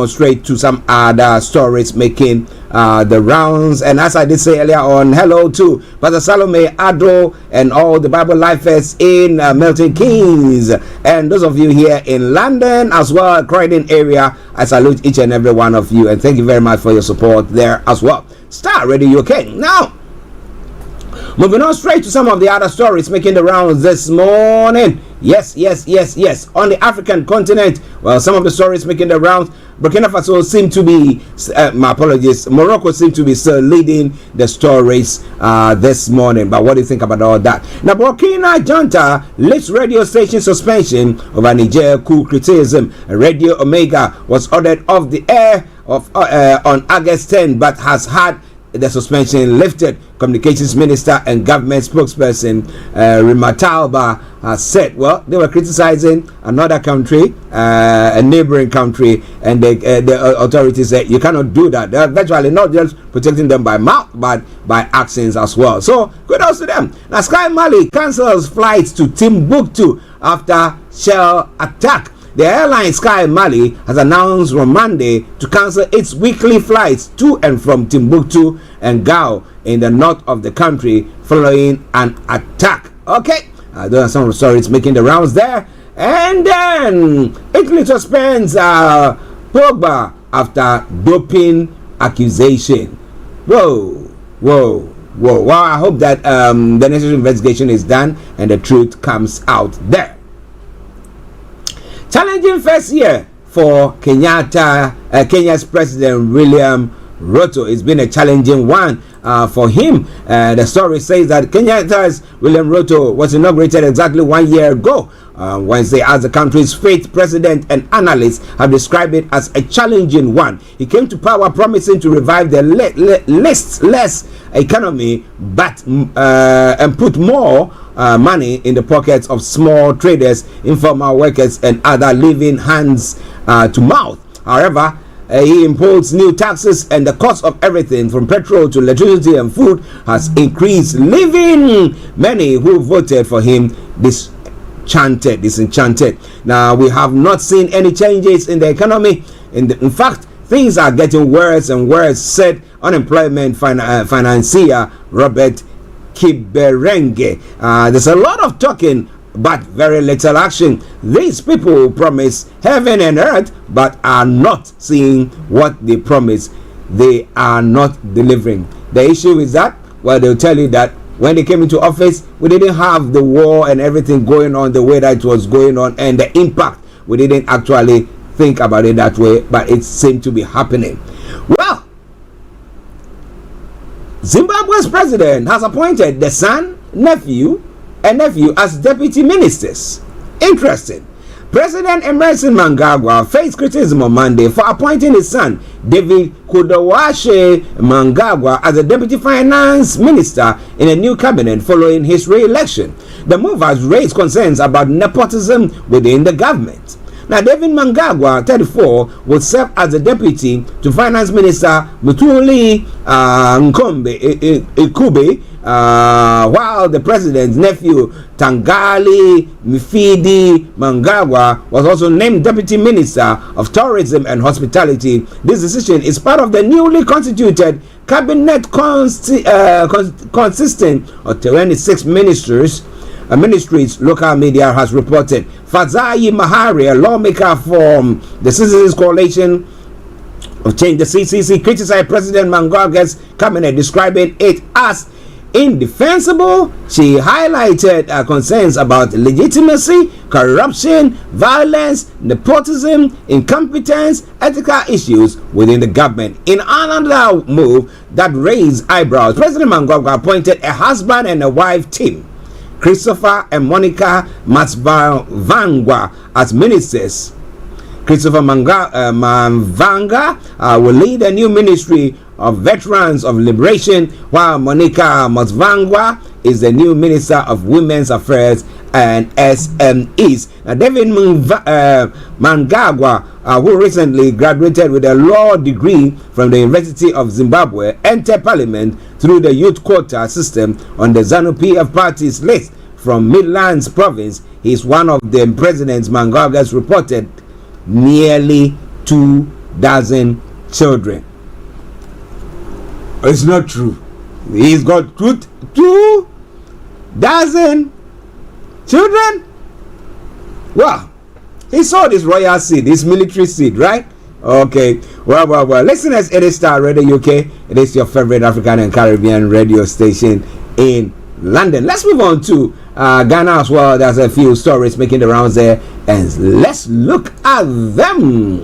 S1: straight to some other stories making the rounds. And as I did say earlier on, hello to Pastor Salome Adro and all the Bible lifers in Milton Keynes, and those of you here in London as well, Croydon area. I salute each and every one of you, and thank you very much for your support there as well. Starr Radio UK. Now, moving on straight to some of the other stories making the rounds this morning. Yes. On the African continent, well, some of the stories making the rounds. Burkina Faso seem to be, Morocco seem to be still leading the stories this morning. But what do you think about all that? Now, Burkina Junta lifts radio station suspension over Niger coup criticism. Radio Omega was ordered off the air on August 10, but has had the suspension lifted. Communications Minister and government spokesperson Rimatalba has said, well, they were criticizing another country, a neighboring country, and the authorities said you cannot do that. They're virtually not just protecting them by mouth, but by actions as well. So kudos to them. Now, Sky Mali cancels flights to Timbuktu after shell attack. The airline Sky Mali has announced on Monday to cancel its weekly flights to and from Timbuktu and Gao in the north of the country following an attack. Okay, those are some of the stories making the rounds there. And then Italy suspends Pogba after doping accusation. Whoa. Well, I hope that the necessary investigation is done and the truth comes out there. Challenging first year for Kenya's President William Ruto. It's been a challenging one for him. The story says that Kenya's William Ruto was inaugurated exactly 1 year ago, Wednesday, as the country's fifth president, and analysts have described it as a challenging one. He came to power promising to revive the listless economy, but and put more money in the pockets of small traders, informal workers, and other living hands to mouth. However, he imposed new taxes, and the cost of everything from petrol to electricity and food has increased, leaving many who voted for him disenchanted. Now, we have not seen any changes in the economy. In fact, things are getting worse and worse, said unemployment financier Robert Kiberenge. There's a lot of talking but very little action. These people promise heaven and earth but are not seeing what they promise. They are not delivering. The issue is that, well, they'll tell you that when they came into office, we didn't have the war and everything going on the way that it was going on, and the impact, we didn't actually think about it that way, but it seemed to be happening. Well, Zimbabwe's president has appointed the son, nephew as deputy ministers. Interesting. President Emerson Mnangagwa faced criticism on Monday for appointing his son, David Kodowashe Mnangagwa, as the Deputy Finance Minister in a new cabinet following his re-election. The move has raised concerns about nepotism within the government. Now, David Mnangagwa, 34, will serve as the Deputy to Finance Minister Mutuli Ikube, while the President's nephew, Tangali Mifidi Mnangagwa, was also named Deputy Minister of Tourism and Hospitality. This decision is part of the newly constituted cabinet consisting of 26 ministries. Ministries, local media has reported. Fadzayi Mahari, a lawmaker from the Citizens Coalition of Change, the CCC, criticized President Mnangagwa's cabinet, describing it as indefensible. She highlighted concerns about legitimacy, corruption, violence, nepotism, incompetence, ethical issues within the government. In another move that raised eyebrows, President Mnangagwa appointed a husband and a wife team, Christopher and Monica Matsvangwa, as ministers. Christopher Mavanga will lead a new ministry of Veterans of Liberation, while Monica Matsvangwa is the new Minister of Women's Affairs and SMEs. Now, David Mnangagwa, who recently graduated with a law degree from the University of Zimbabwe, entered Parliament through the youth quota system on the ZANU-PF party's list from Midlands Province. He is one of the presidents. Mnangagwa's reported nearly 2,000 children. It's not true. He's got 2,000 children. Well, he saw this royal seed, this military seed, right? Okay. Well. Listeners, it is Starr Radio UK. It is your favorite African and Caribbean radio station in London. Let's move on to Ghana as well. There's a few stories making the rounds there, and let's look at them.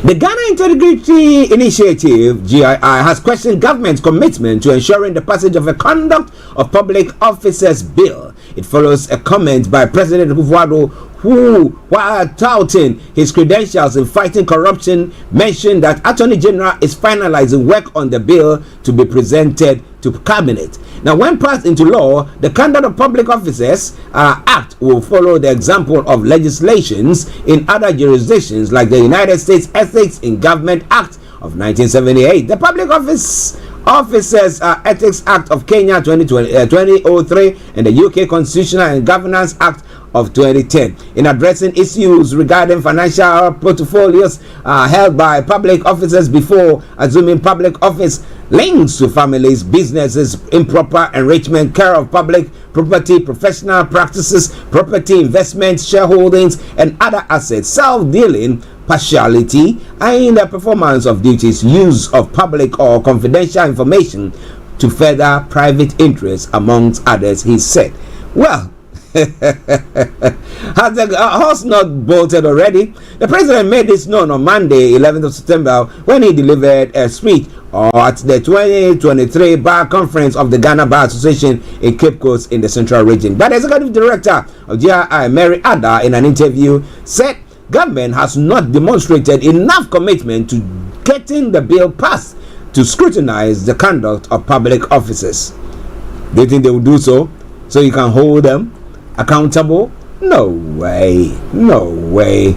S1: The Ghana Integrity Initiative, GII, has questioned government's commitment to ensuring the passage of a Conduct of Public Officers Bill. It follows a comment by President Kufuor, who, while touting his credentials in fighting corruption, mentioned that Attorney General is finalizing work on the bill to be presented to Cabinet. Now, when passed into law, the Conduct of Public Officers Act will follow the example of legislations in other jurisdictions like the United States Ethics in Government Act of 1978, the Public Officers Ethics Act of Kenya 2003, and the UK Constitutional and Governance Act of 2010. In addressing issues regarding financial portfolios held by public officers before assuming public office, links to families, businesses, improper enrichment, care of public property, professional practices, property investments, shareholdings, and other assets, self-dealing, partiality, and the performance of duties, use of public or confidential information to further private interests, amongst others, he said. Well, has the horse not bolted already? The president made this known on Monday, 11th of September, when he delivered a speech at the 2023 Bar Conference of the Ghana Bar Association in Cape Coast in the Central Region. But the executive director of GII, Mary Ada, in an interview, said government has not demonstrated enough commitment to getting the bill passed to scrutinize the conduct of public officers. Do you think they will do so you can hold them accountable? No way, Mose.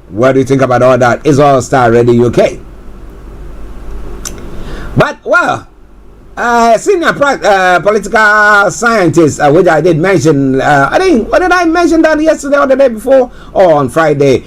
S1: What do you think about all that? It's all Starr Radio UK. But well, senior political scientist, which I did mention, what did I mention that yesterday or the day before, or on Friday?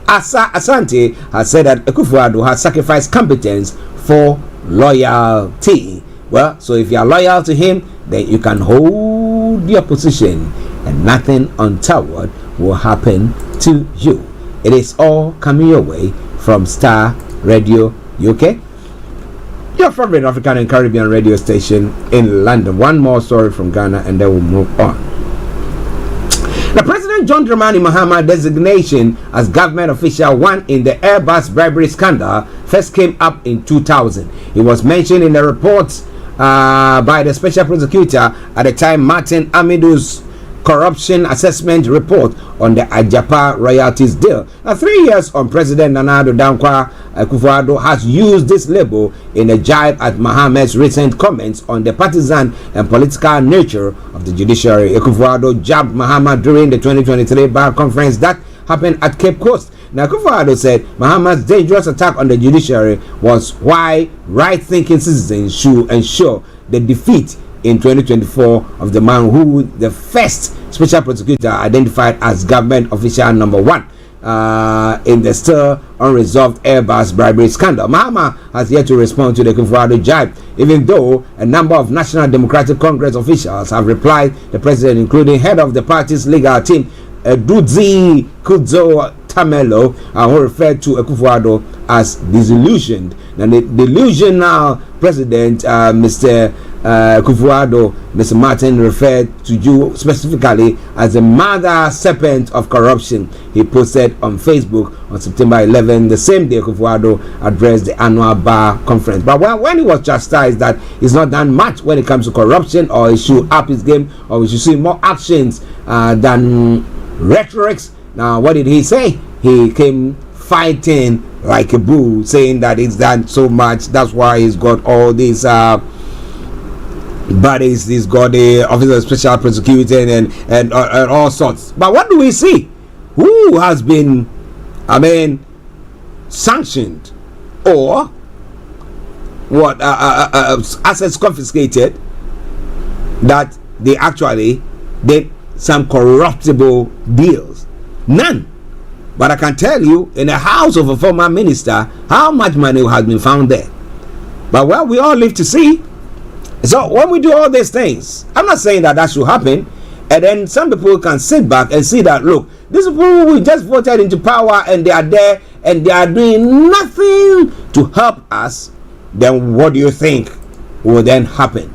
S1: Asante has said that Akufo-Addo has sacrificed competence for loyalty. Well, so if you are loyal to him, then you can hold your position and nothing untoward will happen to you. It is all coming your way from Starr Radio UK, your favorite African and Caribbean radio station in London. One more story from Ghana and then we'll move on. The President John Dramani Mahama designation as government official, one in the Airbus bribery scandal, first came up in 2000. It was mentioned in the reports by the special prosecutor at the time, Martin Amidou's corruption assessment report on the Ajapa royalties deal. Now, 3 years on, President Nana Addo Dankwa Akufo-Addo has used this label in a jibe at Mohammed's recent comments on the partisan and political nature of the judiciary. Akufo-Addo jabbed Mohammed during the 2023 bar conference that happened at Cape Coast. Now, Akufo-Addo said Mohammed's dangerous attack on the judiciary was why right-thinking citizens should ensure the defeat in 2024 of the man who the first special prosecutor identified as government official number 1 in the still unresolved Airbus bribery scandal. Mahama has yet to respond to the Akufo-Addo jibe, even though a number of National Democratic Congress officials have replied the president, including head of the party's legal team, Dudzi Kudzo Tamelo, who referred to Akufo-Addo as disillusioned. Now, the delusional president, Mr. Akufo-Addo, Mr. Martin, referred to you specifically as the mother serpent of corruption. He posted on Facebook on September 11, the same day Akufo-Addo addressed the annual bar conference. But when he was chastised that he's not done much when it comes to corruption, or he should up his game, or we should see more actions than rhetorics. Now, what did he say? He came fighting like a bull, saying that he's done so much. That's why he's got all these bodies. He's got the Office of Special Prosecuting and all sorts. But what do we see? Who has been, sanctioned or what assets confiscated that they actually did some corruptible deals? None. But I can tell you, in the house of a former minister, how much money has been found there. But well, we all live to see. So when we do all these things, I'm not saying that should happen, and then some people can sit back and see that, look, these people we just voted into power and they are there and they are doing nothing to help us, then what do you think will then happen?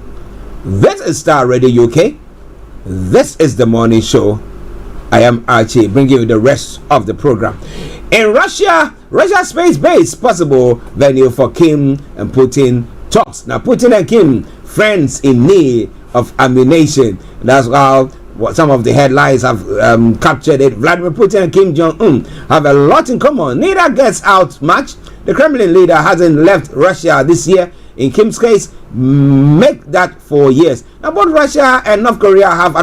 S1: This is Starr Radio UK. This is the morning show. I am Archie, bringing you the rest of the program. In Russia space base possible venue for Kim and Putin talks. Now, Putin and Kim, friends in need of ammunition. That's how some of the headlines have captured it. Vladimir Putin and Kim Jong-un have a lot in common. Neither gets out much. The Kremlin leader hasn't left Russia this year. In Kim's case, make that 4 years. Now, both Russia and North Korea have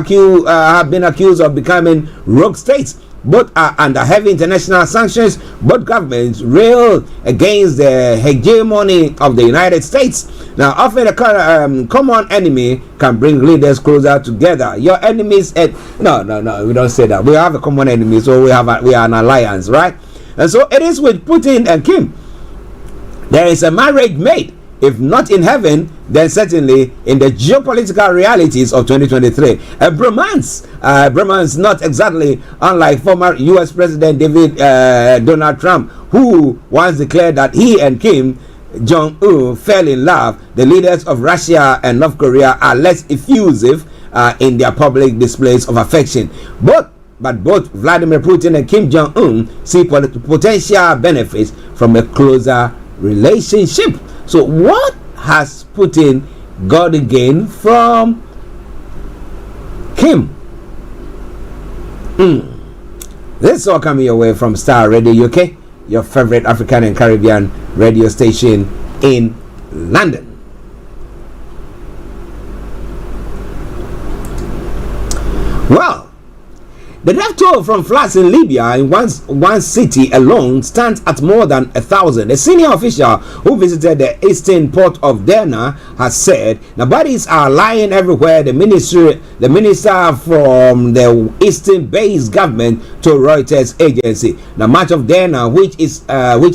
S1: been accused of becoming rogue states. Both are under heavy international sanctions. Both governments rail against the hegemony of the United States. Now, often a common enemy can bring leaders closer together. Your enemies, no, we don't say that. We have a common enemy, so we are an alliance, right? And so it is with Putin and Kim. There is a marriage made. If not in heaven, then certainly in the geopolitical realities of 2023. A bromance not exactly unlike former US President Donald Trump, who once declared that he and Kim Jong-un fell in love. The leaders of Russia and North Korea are less effusive in their public displays of affection. But both Vladimir Putin and Kim Jong-un see potential benefits from a closer relationship. So what has Putin got to gain from Kim? This is all coming your way from Starr Radio UK, your favorite African and Caribbean radio station in London. Well, the death toll from floods in Libya in one city alone stands at more than 1,000. A senior official who visited the eastern port of Derna has said the bodies are lying everywhere. The minister from the eastern-based government told Reuters agency. Now, much of Derna, which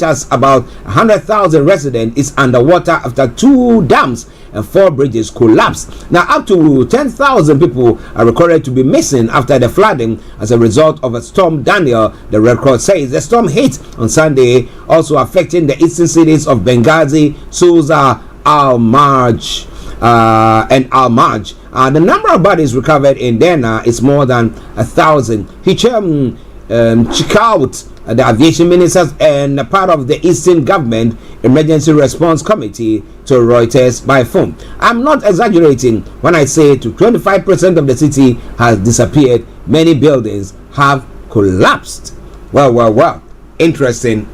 S1: has about 100,000 residents, is underwater after 2 dams and 4 bridges collapsed. Now, up to 10,000 people are recorded to be missing after the flooding as a result of a storm Daniel, the Red Cross says. The storm hit on Sunday, also affecting the eastern cities of Benghazi, Susa, Al-Marj, and Al-Marj. The number of bodies recovered in Derna is more than 1,000. Hichem check out the aviation ministers and part of the Eastern Government Emergency Response Committee to Reuters by phone. I'm not exaggerating when I say to 25% of the city has disappeared. Many buildings have collapsed. Well. Interesting.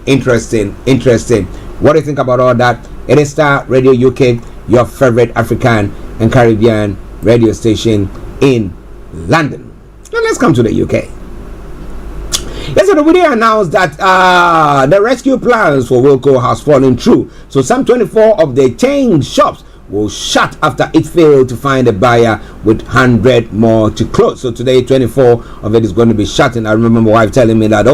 S1: What do you think about all that? It is Star Radio UK, your favorite African and Caribbean radio station in London. Now let's come to the UK. Yesterday, we announced that the rescue plans for Wilko has fallen through. So some 24 of the chain shops will shut after it failed to find a buyer, with 100 more to close. So today 24 of it is going to be shut. And I remember my wife telling me that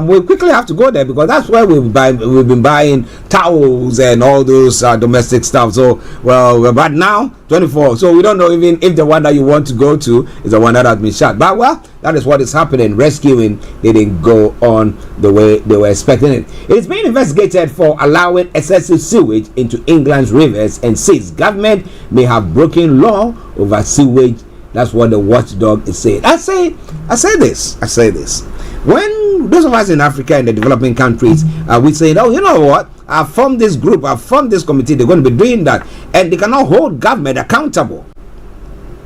S1: we quickly have to go there because that's where we've been buying towels and all those domestic stuff. So but now 24, so we don't know even if the one that you want to go to is the one that has been shut. But that is what is happening. Rescuing didn't go on the way they were expecting it. It's being investigated for allowing excessive sewage into England's rivers and seas. Government may have broken law over sewage. That's what the watchdog is saying. I say this. When those of us in Africa and the developing countries, we say, oh, you know what? I formed this group, I formed this committee, they're going to be doing that, and they cannot hold government accountable.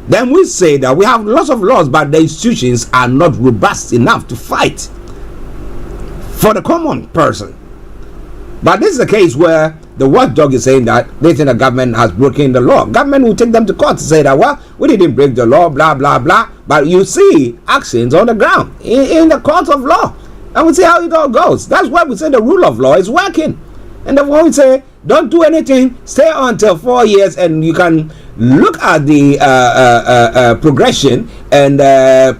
S1: Then we say that we have lots of laws, but the institutions are not robust enough to fight for the common person. But this is a case where the watchdog is saying that they think the government has broken the law. Government will take them to court to say that, well, we didn't break the law, blah, blah, blah. But you see actions on the ground in the court of law. And we see how it all goes. That's why we say the rule of law is working. And then when we say, don't do anything, stay on until 4 years, and you can look at the progression and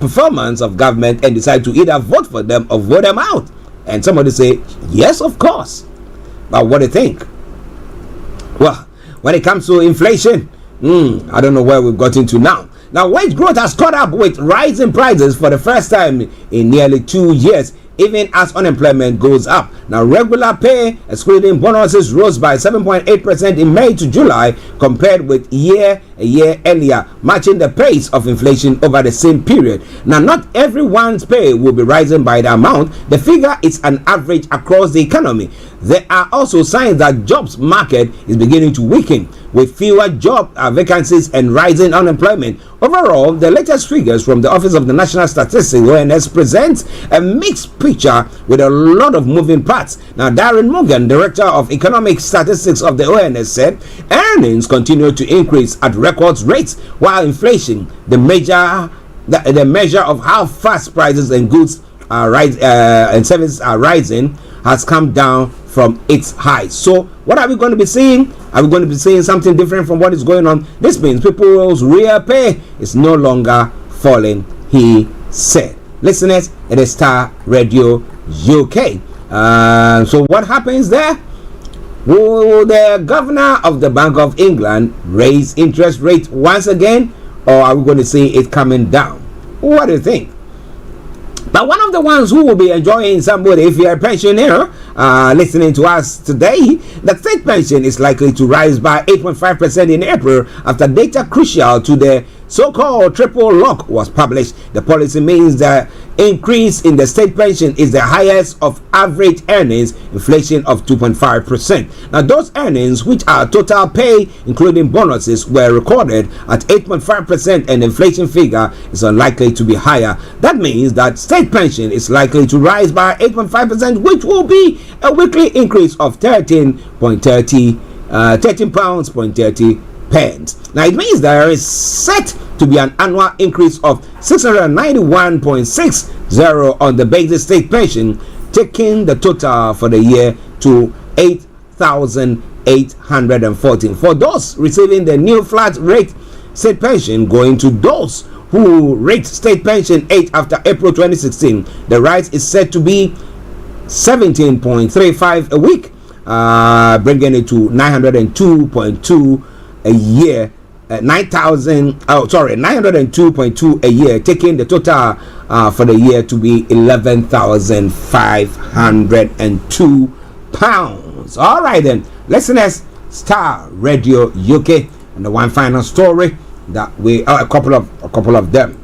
S1: performance of government and decide to either vote for them or vote them out. And somebody say, yes, of course. But what do you think? Well, when it comes to inflation, I don't know where we've got into now. Now, wage growth has caught up with rising prices for the first time in nearly 2 years, even as unemployment goes up. Now, regular pay, excluding bonuses, rose by 7.8% in May to July compared with a year earlier, matching the pace of inflation over the same period. Now, not everyone's pay will be rising by the amount. The figure is an average across the economy. There are also signs that jobs market is beginning to weaken, with fewer job vacancies and rising unemployment. Overall, the latest figures from the Office of the National Statistics (ONS) presents a mixed picture with a lot of moving parts. Now, Darren Morgan, Director of Economic Statistics of the ONS, said earnings continue to increase at record rates, while inflation, the measure of how fast prices and goods are and services are rising, has come down from its highs. So what are we going to be seeing? Are we going to be seeing something different from what is going on? This means people's real pay is no longer falling, he said. Listeners, it is Star Radio UK. So what happens there? Will the governor of the Bank of England raise interest rates once again, or are we going to see it coming down? What do you think? But one of the ones who will be enjoying somebody, if you're a pensioner listening to us today, the state pension is likely to rise by 8.5% in April after data crucial to the so-called triple lock was published. The policy means the increase in the state pension is the highest of average earnings inflation of 2.5%. Now, those earnings, which are total pay including bonuses, were recorded at 8.5%, and the inflation figure is unlikely to be higher. That means that state pension is likely to rise by 8.5%, which will be a weekly increase of 13 pounds 30 pence. Now, it means there is set to be an annual increase of 691.60 on the basic state pension, taking the total for the year to 8,814. For those receiving the new flat rate state pension, going to those who rate state pension 8 after April 2016, the rise is set to be 17.35 a week, bringing it to 902.2 a year. 902.2 a year, taking the total for the year to be 11,502 pounds. All right then, listeners, Star Radio UK, and the one final story that we a couple of them.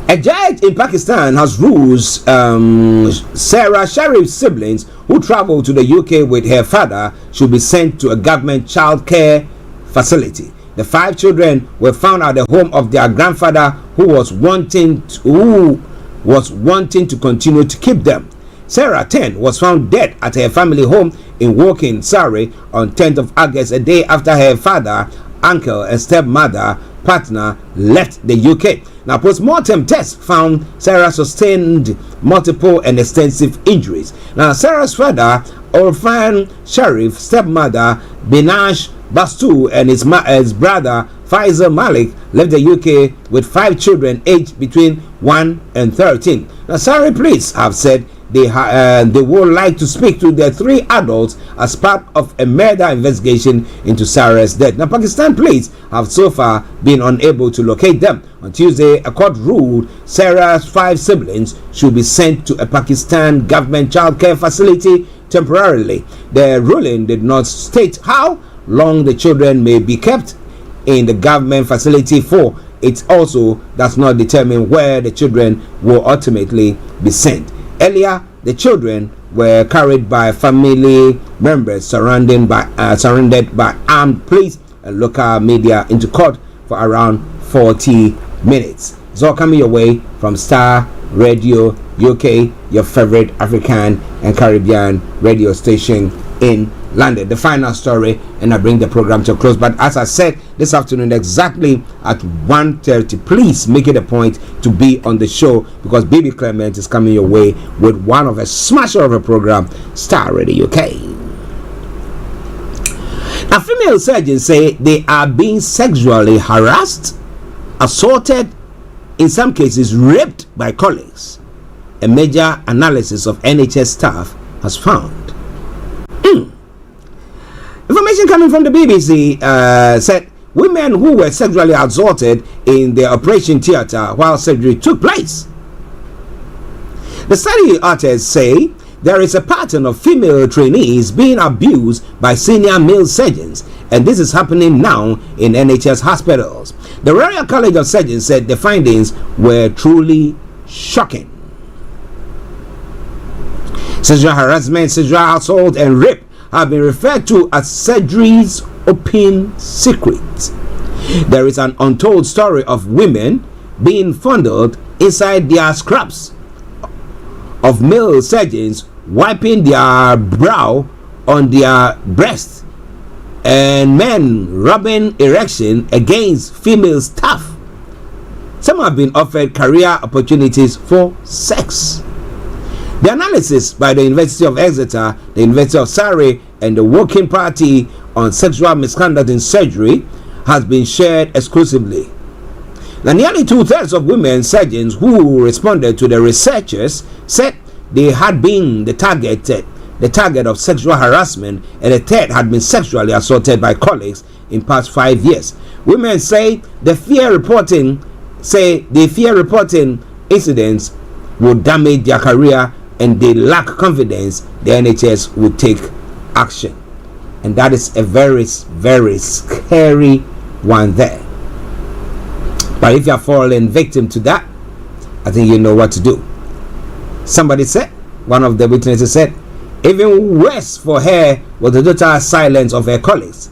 S1: A judge in Pakistan has ruled Sarah Sharif's siblings who traveled to the UK with her father should be sent to a government child care facility. The 5 children were found at the home of their grandfather who was wanting to continue to keep them. Sarah 10 was found dead at her family home in Woking, Surrey on 10th of August, a day after her father, uncle and stepmother partner left the UK. Now, post-mortem tests found Sarah sustained multiple and extensive injuries. Now, Sarah's father, Orphan Sharif, stepmother Binash Bastu, and his brother Faisal Malik left the UK with 5 children aged between 1 and 13. Now, Surrey police have said they would like to speak to the 3 adults as part of a murder investigation into Sarah's death. Now, Pakistan police have so far been unable to locate them. On Tuesday, a court ruled Sarah's 5 siblings should be sent to a Pakistan government child care facility temporarily. The ruling did not state how long the children may be kept in the government facility for. It also does not determine where the children will ultimately be sent. Earlier, the children were carried by family members surrounded by armed police and local media into court for around 40 minutes. It's all coming your way from Starr Radio UK, your favorite African and Caribbean radio station in London. The final story, and I bring the program to a close. But as I said, this afternoon exactly at 1:30, please make it a point to be on the show, because Baby Clement is coming your way with one of a smasher of a program, Starr Radio UK. Now, female surgeons say they are being sexually harassed, assaulted, in some cases raped by colleagues. A major analysis of NHS staff has found. Information coming from the BBC said women who were sexually assaulted in the operation theatre while surgery took place. The study authors say there is a pattern of female trainees being abused by senior male surgeons, and this is happening now in NHS hospitals. The Royal College of Surgeons said the findings were truly shocking. Sexual harassment, sexual assault, and rape have been referred to as surgery's open secret. There is an untold story of women being fondled inside their scraps, of male surgeons wiping their brow on their breasts, and men rubbing erection against female staff. Some have been offered career opportunities for sex. The analysis by the University of Exeter, the University of Surrey, and the Working Party on Sexual Misconduct in Surgery has been shared exclusively. Now, nearly 2/3 of women surgeons who responded to the researchers said they had been the target of sexual harassment, and a third had been sexually assaulted by colleagues in past 5 years. Women say they fear reporting incidents will damage their career, and they lack confidence the NHS will take action. And that is a very, very scary one there. But if you are fallen victim to that, I think you know what to do. Somebody said, one of the witnesses said, even worse for her was the total silence of her colleagues.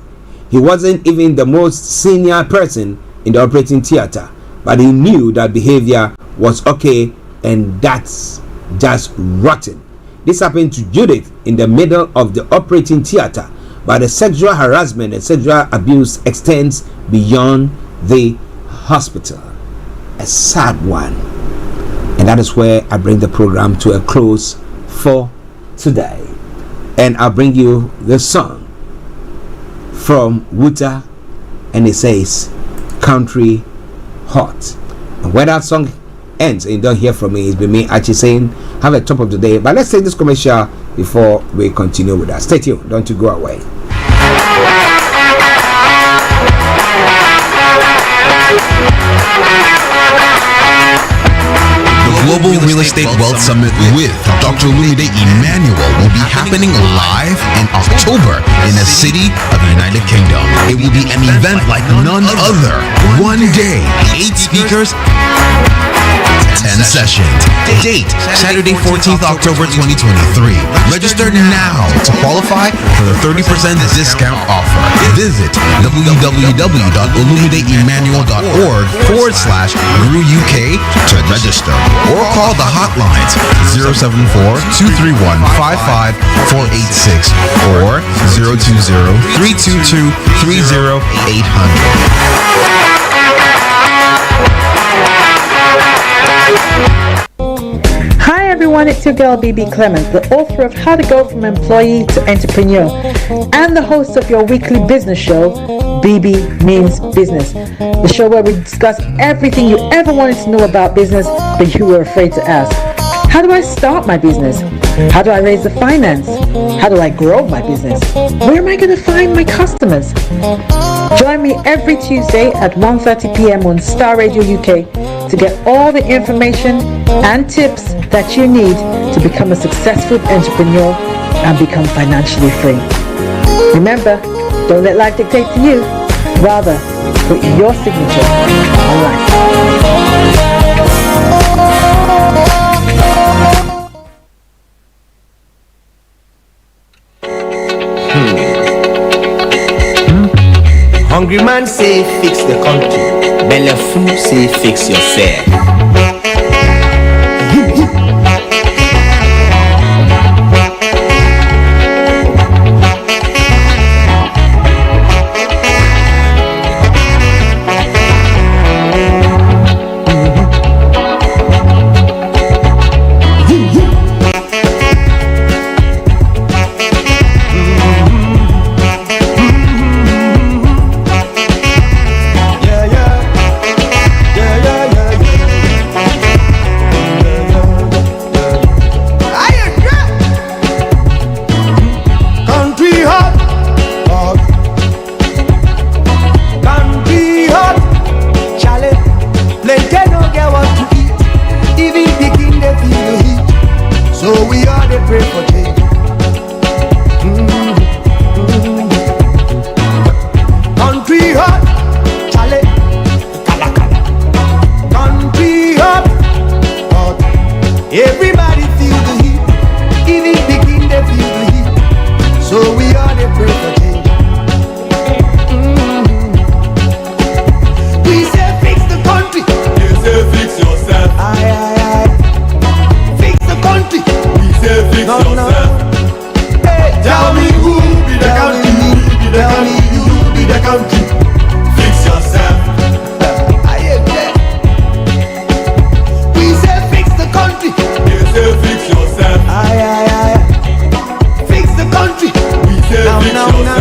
S1: He wasn't even the most senior person in the operating theatre, but he knew that behavior was okay, and that's just rotten. This happened to Judith in the middle of the operating theatre, but the sexual harassment and sexual abuse extends beyond the hospital. A sad one. And that is where I bring the program to a close for today. And I'll bring you the song from Wuta, and it says Country Hot. And when that song ends and you don't hear from me, it's been me, Archie, saying have a top of the day. But let's take this commercial before we continue with that. Stay tuned, don't you go away.
S17: The Global Real Estate Wealth Summit with Dr. Olumide Emmanuel will be happening live in October in the city of the United Kingdom. It will be an event like none other. One day, 8 speakers, 10 sessions. Date, Saturday 14th October 2023. Register now to qualify for the 30% discount offer. Visit www.olumideemmanuel.org/GrewUK to register or call the hotlines 074-231-55486 or 020-322-30800.
S8: Hi everyone, it's your girl BB Clement, the author of How to Go from Employee to Entrepreneur and the host of your weekly business show, BB Means Business, the show where we discuss everything you ever wanted to know about business but you were afraid to ask. How do I start my business? How do I raise the finance? How do I grow my business? Where am I going to find my customers? Join me every Tuesday at 1:30 p.m. on Starr Radio UK to get all the information and tips that you need to become a successful entrepreneur and become financially free. Remember, don't let life dictate to you. Rather, put your signature on life.
S13: Hungry man say fix the country. Belleful say fix yourself.
S15: No.